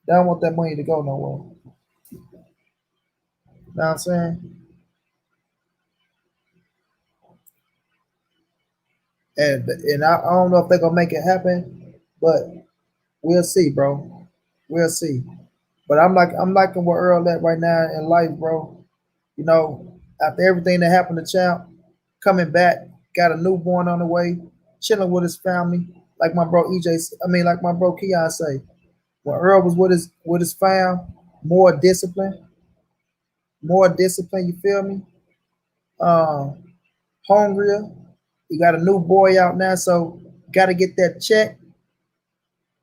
They don't want that money to go nowhere. You know what I'm saying? And I don't know if they're gonna make it happen, but we'll see, bro. We'll see. But I'm liking where Earl at right now in life, bro. After everything that happened to Champ, coming back, got a newborn on the way, chilling with his family, like my bro like my bro Keon say. When Earl was with his fam, more discipline, you feel me? Hungrier. You got a new boy out now, so gotta get that check.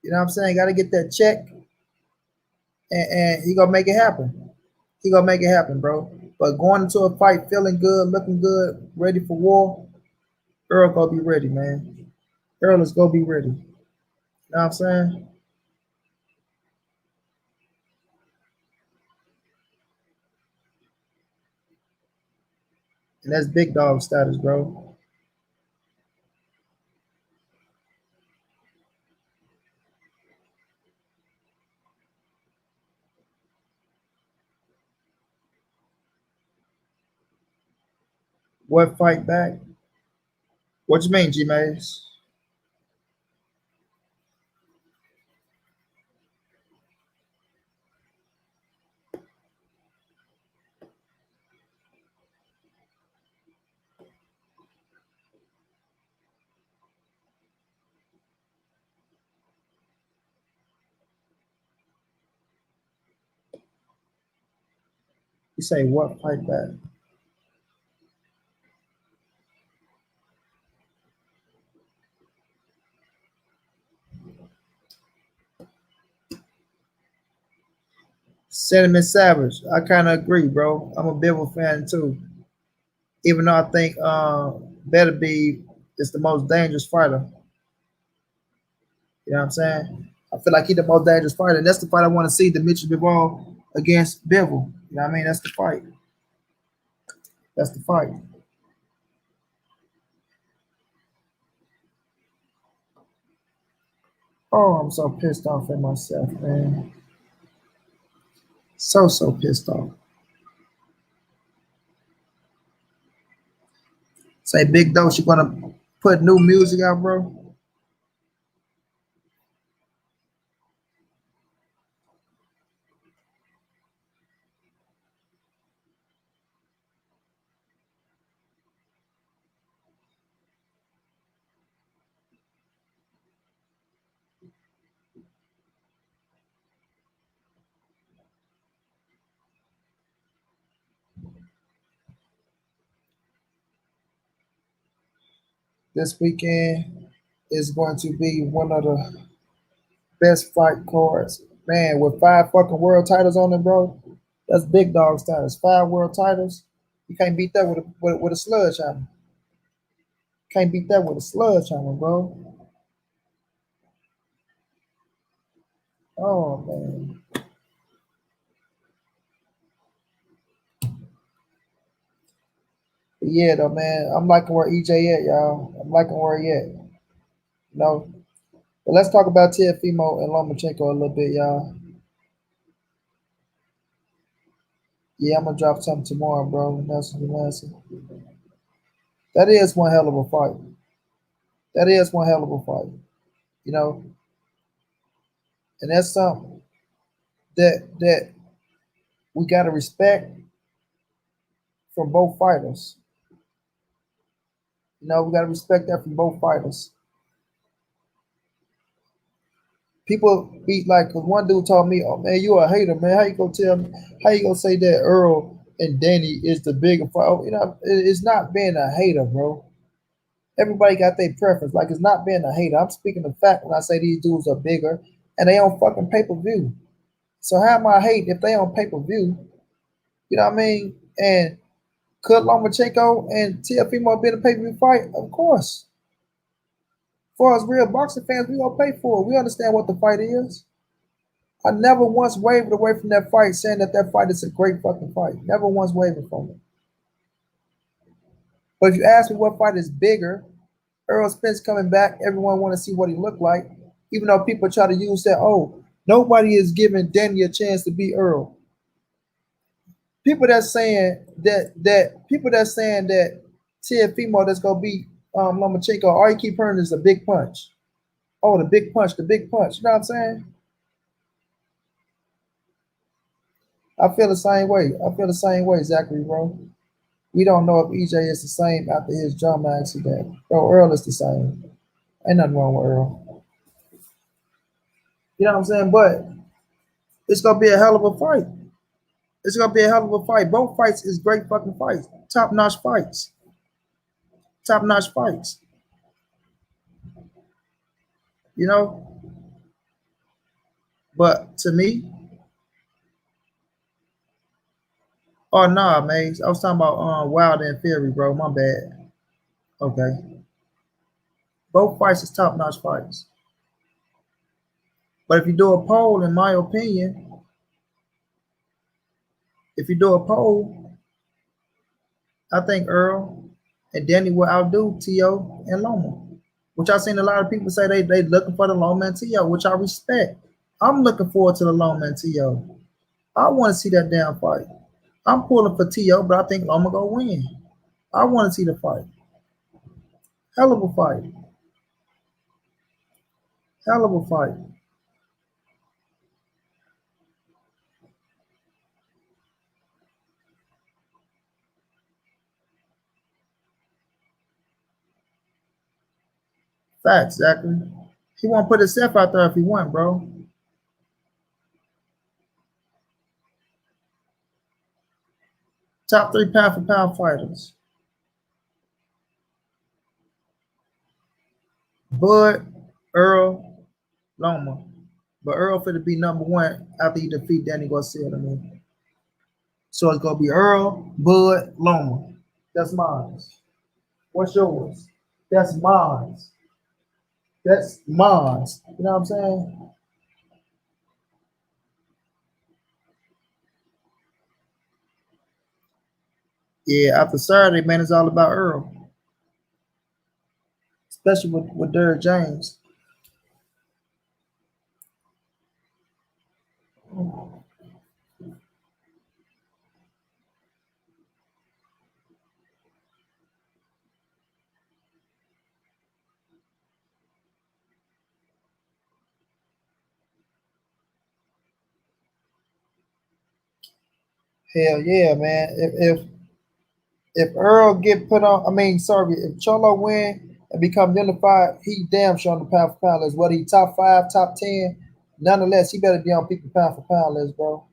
You know what I'm saying? Gotta get that check. And he gonna make it happen. He gonna make it happen, bro. But going into a fight, feeling good, looking good, ready for war, Earl gonna be ready, man. Earl is gonna be ready. You know what I'm saying? And that's big dog status, bro. What fight back? What you mean, G Mays? You say what fight back? Sentiment Savage. I kind of agree, bro. I'm a Bivol fan too. Even though I think Better Be is the most dangerous fighter. You know what I'm saying? I feel like he's the most dangerous fighter. And that's the fight I want to see, the Mitchell Bivol against Bivol. You know what I mean? That's the fight. That's the fight. Oh, I'm so pissed off at myself, man. So pissed off. Say Big Dose, you gonna put new music out, bro? This weekend is going to be one of the best fight cards. Man, with 5 fucking world titles on it, bro. That's big dog status. 5 world titles. You can't beat that with a sledgehammer. Can't beat that with a sledgehammer, bro. Oh man. But yeah though, man. I'm liking where EJ at, y'all. I'm liking where he at. You know. But let's talk about Teofimo and Lomachenko a little bit, y'all. Yeah, I'm gonna drop something tomorrow, bro. That is one hell of a fight. That is one hell of a fight. You know, and that's something that we gotta respect from both fighters. You know, we gotta respect that from both fighters. People be like, cause one dude told me, "Oh man, you a hater, man. How you gonna tell me? How you gonna say that Errol and Danny is the bigger fight?" Oh, you know, it's not being a hater, bro. Everybody got their preference. Like it's not being a hater. I'm speaking the fact when I say these dudes are bigger and they on fucking pay per view. So how am I hating if they on pay per view? You know what I mean? And could Lomachenko and Teofimo be in a pay per view fight? Of course. For us real boxing fans, we gonna pay for it. We understand what the fight is. I never once wavered away from that fight, saying that fight is a great fucking fight. Never once wavered from it. But if you ask me what fight is bigger, Errol Spence coming back, everyone want to see what he looked like. Even though people try to use that, oh, nobody is giving Danny a chance to beat Errol. People that's saying that Teofimo that's gonna beat Lomachenko, all you keep hearing is a big punch. Oh, the big punch, the big punch. You know what I'm saying? I feel the same way. I feel the same way, Zachary, bro. We don't know if EJ is the same after his drama accident. Bro, Earl is the same. Ain't nothing wrong with Earl. You know what I'm saying? But it's gonna be a hell of a fight. It's gonna be a hell of a fight. Both fights is great fucking fights. Top-notch fights. Top-notch fights. You know? But to me, oh nah, man. I was talking about Wilder and Fury, bro. My bad. Okay. Both fights is top-notch fights. But if you do a poll, in my opinion, if you do a poll, I think Earl and Danny will outdo T.O. and Loma. Which I've seen a lot of people say they looking for the Loma and T.O., which I respect. I'm looking forward to the Loma and T.O. I want to see that damn fight. I'm pulling for T.O., but I think Loma gonna win. I want to see the fight. Hell of a fight. Hell of a fight. Facts, Zachary. He won't put himself out there if he want, bro. Top 3 pound for pound fighters. Bud, Earl, Loma. But Earl finna be #1 after he defeat Danny Garcia to me. So it's gonna be Earl, Bud, Loma. That's mine. What's yours? That's mine. That's mine. You know what I'm saying? Yeah, after Saturday, man, it's all about Earl. Especially with Derrick James. Hell yeah, man. If Earl get put on, I mean, sorry, if Cholo win and become unified, he damn sure on the pound for pound list. Whether he top 5, top 10, nonetheless, he better be on people pound for pound list, bro.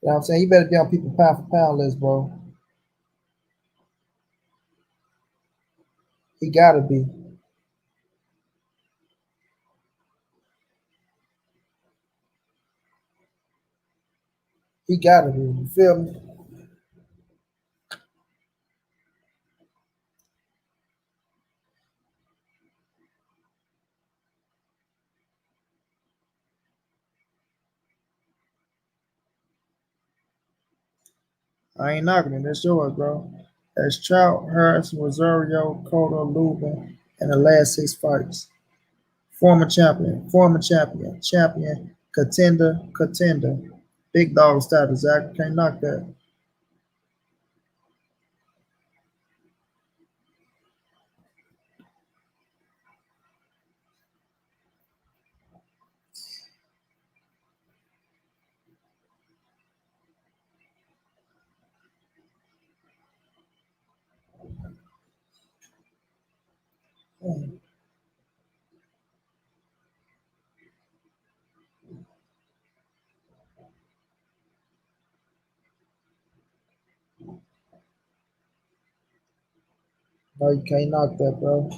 You know what I'm saying? He better be on people pound for pound list, bro. He gotta be. He gotta be. You feel me? I ain't knocking it. That's yours, bro. That's Trout, Harris, Rosario, Cotto, Lubin, and the last 6 fights. Former champion, champion, contender. Big dog status, Zach. Can't knock that. No, you can't knock that, bro.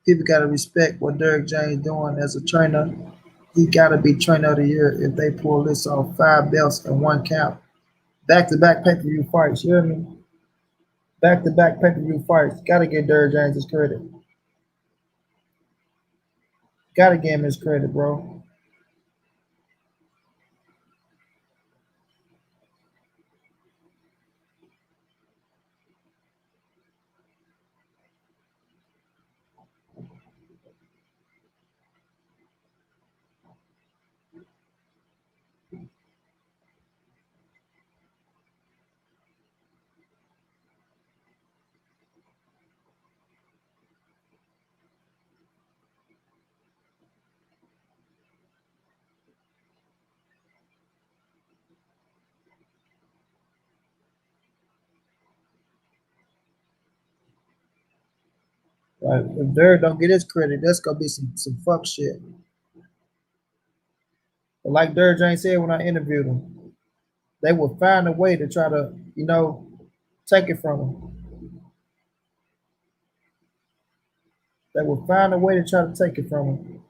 People gotta respect what Derrick James doing as a trainer. He gotta be trainer of the year if they pull this off. 5 belts in 1 count. Back to back pay-per-view fights. You hear me? Back to back pay-per-view fights. Gotta give Derrick James his credit. Gotta give him his credit, bro. Like if Derrick don't get his credit, that's gonna be some fuck shit. But like Derrick James said when I interviewed him, they will find a way to try to, take it from him. They will find a way to try to take it from him.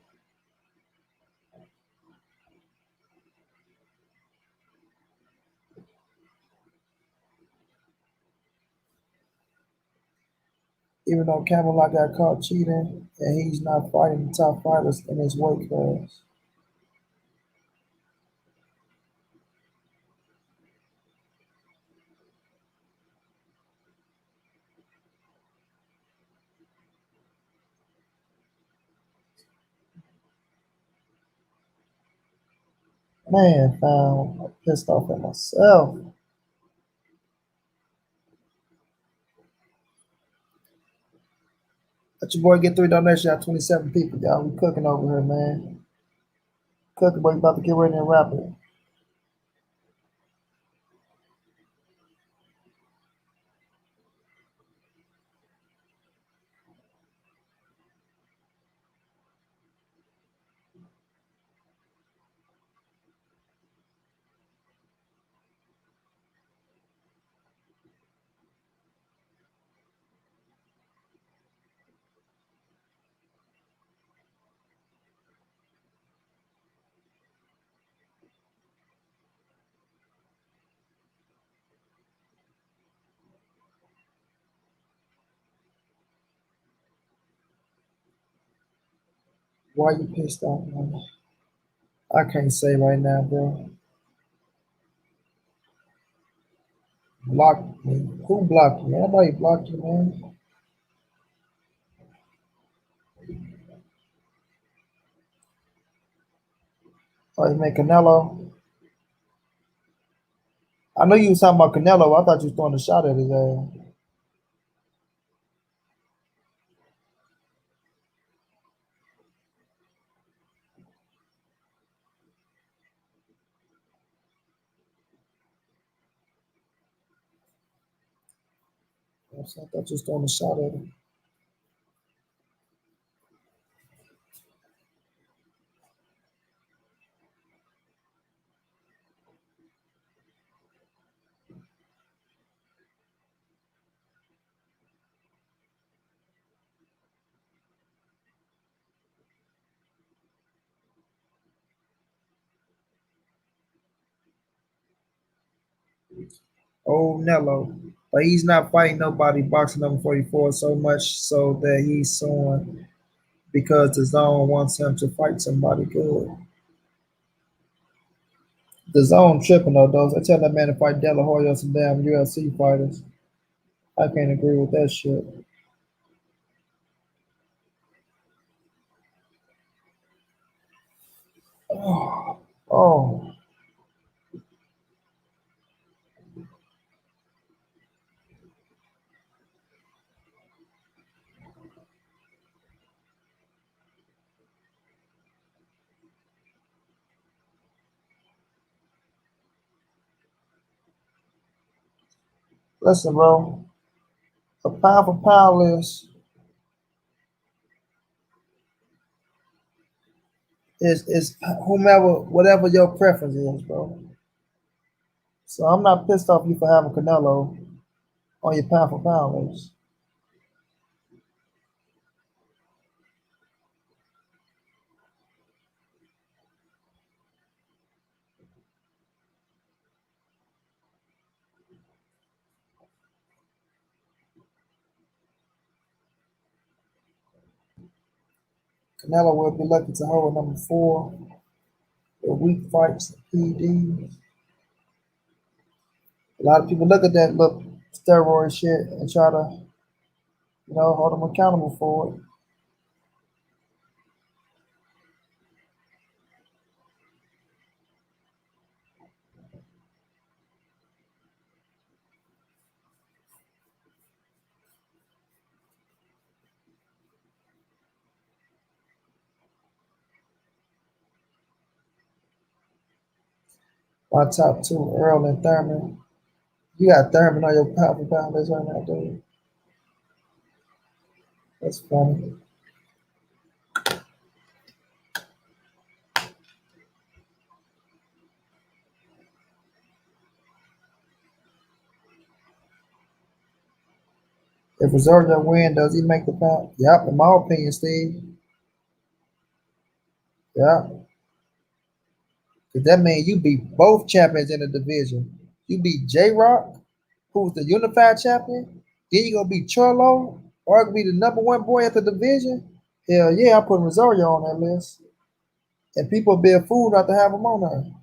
Even though Camelot got caught cheating and he's not fighting the top fighters in his weight class. Man, I'm pissed off at myself. Let your boy get 3 donations out 27 people, y'all. We cooking over here, man. Cooking, boy, about to get ready and wrap it. Why you pissed off, man? I can't say right now, bro. Block me. Who blocked you? Nobody blocked you, man. Oh, you make Canelo? I know you was talking about Canelo. I thought you was throwing a shot at his ass. I thought you was throwing a shot at him. Oh, Nello. But he's not fighting nobody boxing number 44 so much so that he's suing because the zone wants him to fight somebody good. The zone tripping though, those. I tell that man to fight De La Hoya or some damn UFC fighters. I can't agree with that shit. Oh. Listen, bro. A pound for pound is whomever, whatever your preference is, bro. So I'm not pissed off you for having Canelo on your pound for pound list. Canelo will be lucky to hold number 4. The weak fights, PD. A lot of people look at that look steroid shit and try to, hold them accountable for it. My top 2, Errol and Thurman. You got Thurman on your pound for pound list right now, dude. That's funny. If Reserve win, does he make the pound? Yep, in my opinion, Steve. Yeah. Because that means you beat both champions in the division. You beat J Rock, who's the unified champion. Then you gonna beat Chorlo. Arguably the #1 boy at the division. Hell yeah, I put Rosario on that list. And people be a fool not to have him on there.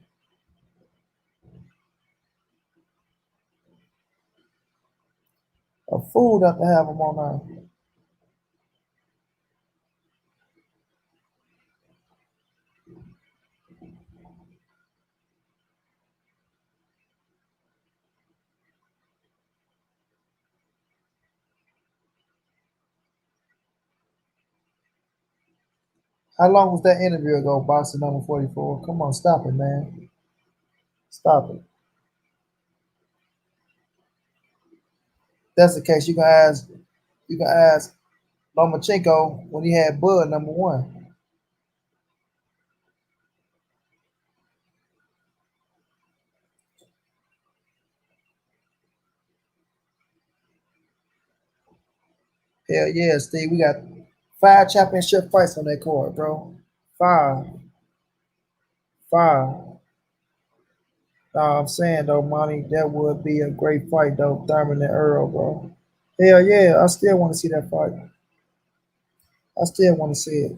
A fool not to have him on there. How long was that interview ago, boxing number 44? Come on, stop it, man. Stop it. If that's the case, you can ask Lomachenko when he had Bud #1. Hell yeah, Steve. We got 5 championship fights on that card, bro. 5. 5. No, I'm saying though, Monty, that would be a great fight though, Thurman and Errol, bro. Hell yeah, I still want to see that fight. I still want to see it.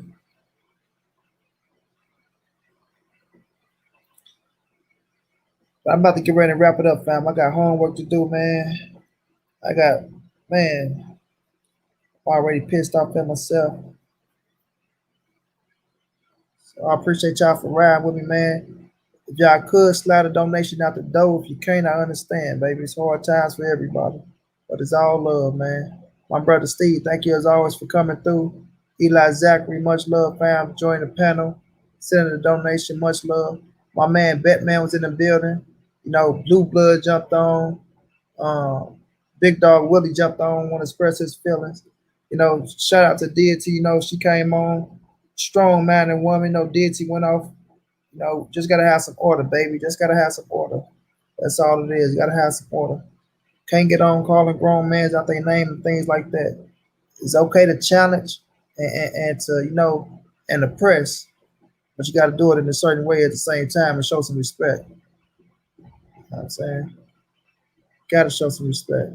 But I'm about to get ready and wrap it up, fam. I got homework to do, man. Man, I'm already pissed off at myself. So I appreciate y'all for riding with me, man. If y'all could slide a donation out the door. If you can't, I understand, baby. It's hard times for everybody. But it's all love, man. My brother Steve, thank you as always for coming through. Eli Zachary, much love, fam. Join the panel. Sending a donation, much love. My man Batman was in the building. You know, Blue Blood jumped on. Big Dog Willie jumped on, want to express his feelings. You know, shout out to Deity. You know, she came on. Strong man and woman. You know, Deity went off. You know, just gotta have some order, baby. Just gotta have some order. That's all it is. You gotta have some order. Can't get on calling grown men out their name and things like that. It's okay to challenge and to, you know, and oppress, but you got to do it in a certain way at the same time and show some respect. You know what I'm saying? Got to show some respect.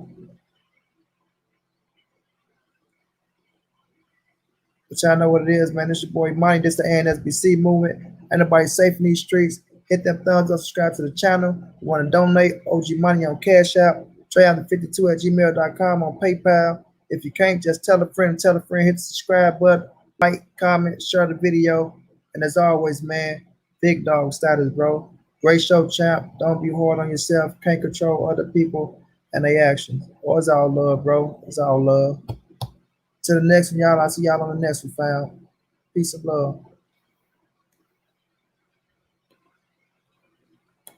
But y'all know what it is, man. This your boy Money. This the ANSBC movement. Ain't nobody safe in these streets. Hit them thumbs up, subscribe to the channel. You want to donate, OG Money on Cash App, treyonder52@gmail.com on PayPal. If you can't, just tell a friend, hit the subscribe button, like, comment, share the video. And as always, man, big dog status, bro. Great show, champ. Don't be hard on yourself. Can't control other people and their actions. Oh, it's all love, bro. It's all love. To the next one, y'all. I'll see y'all on the next one, fam. Peace and love.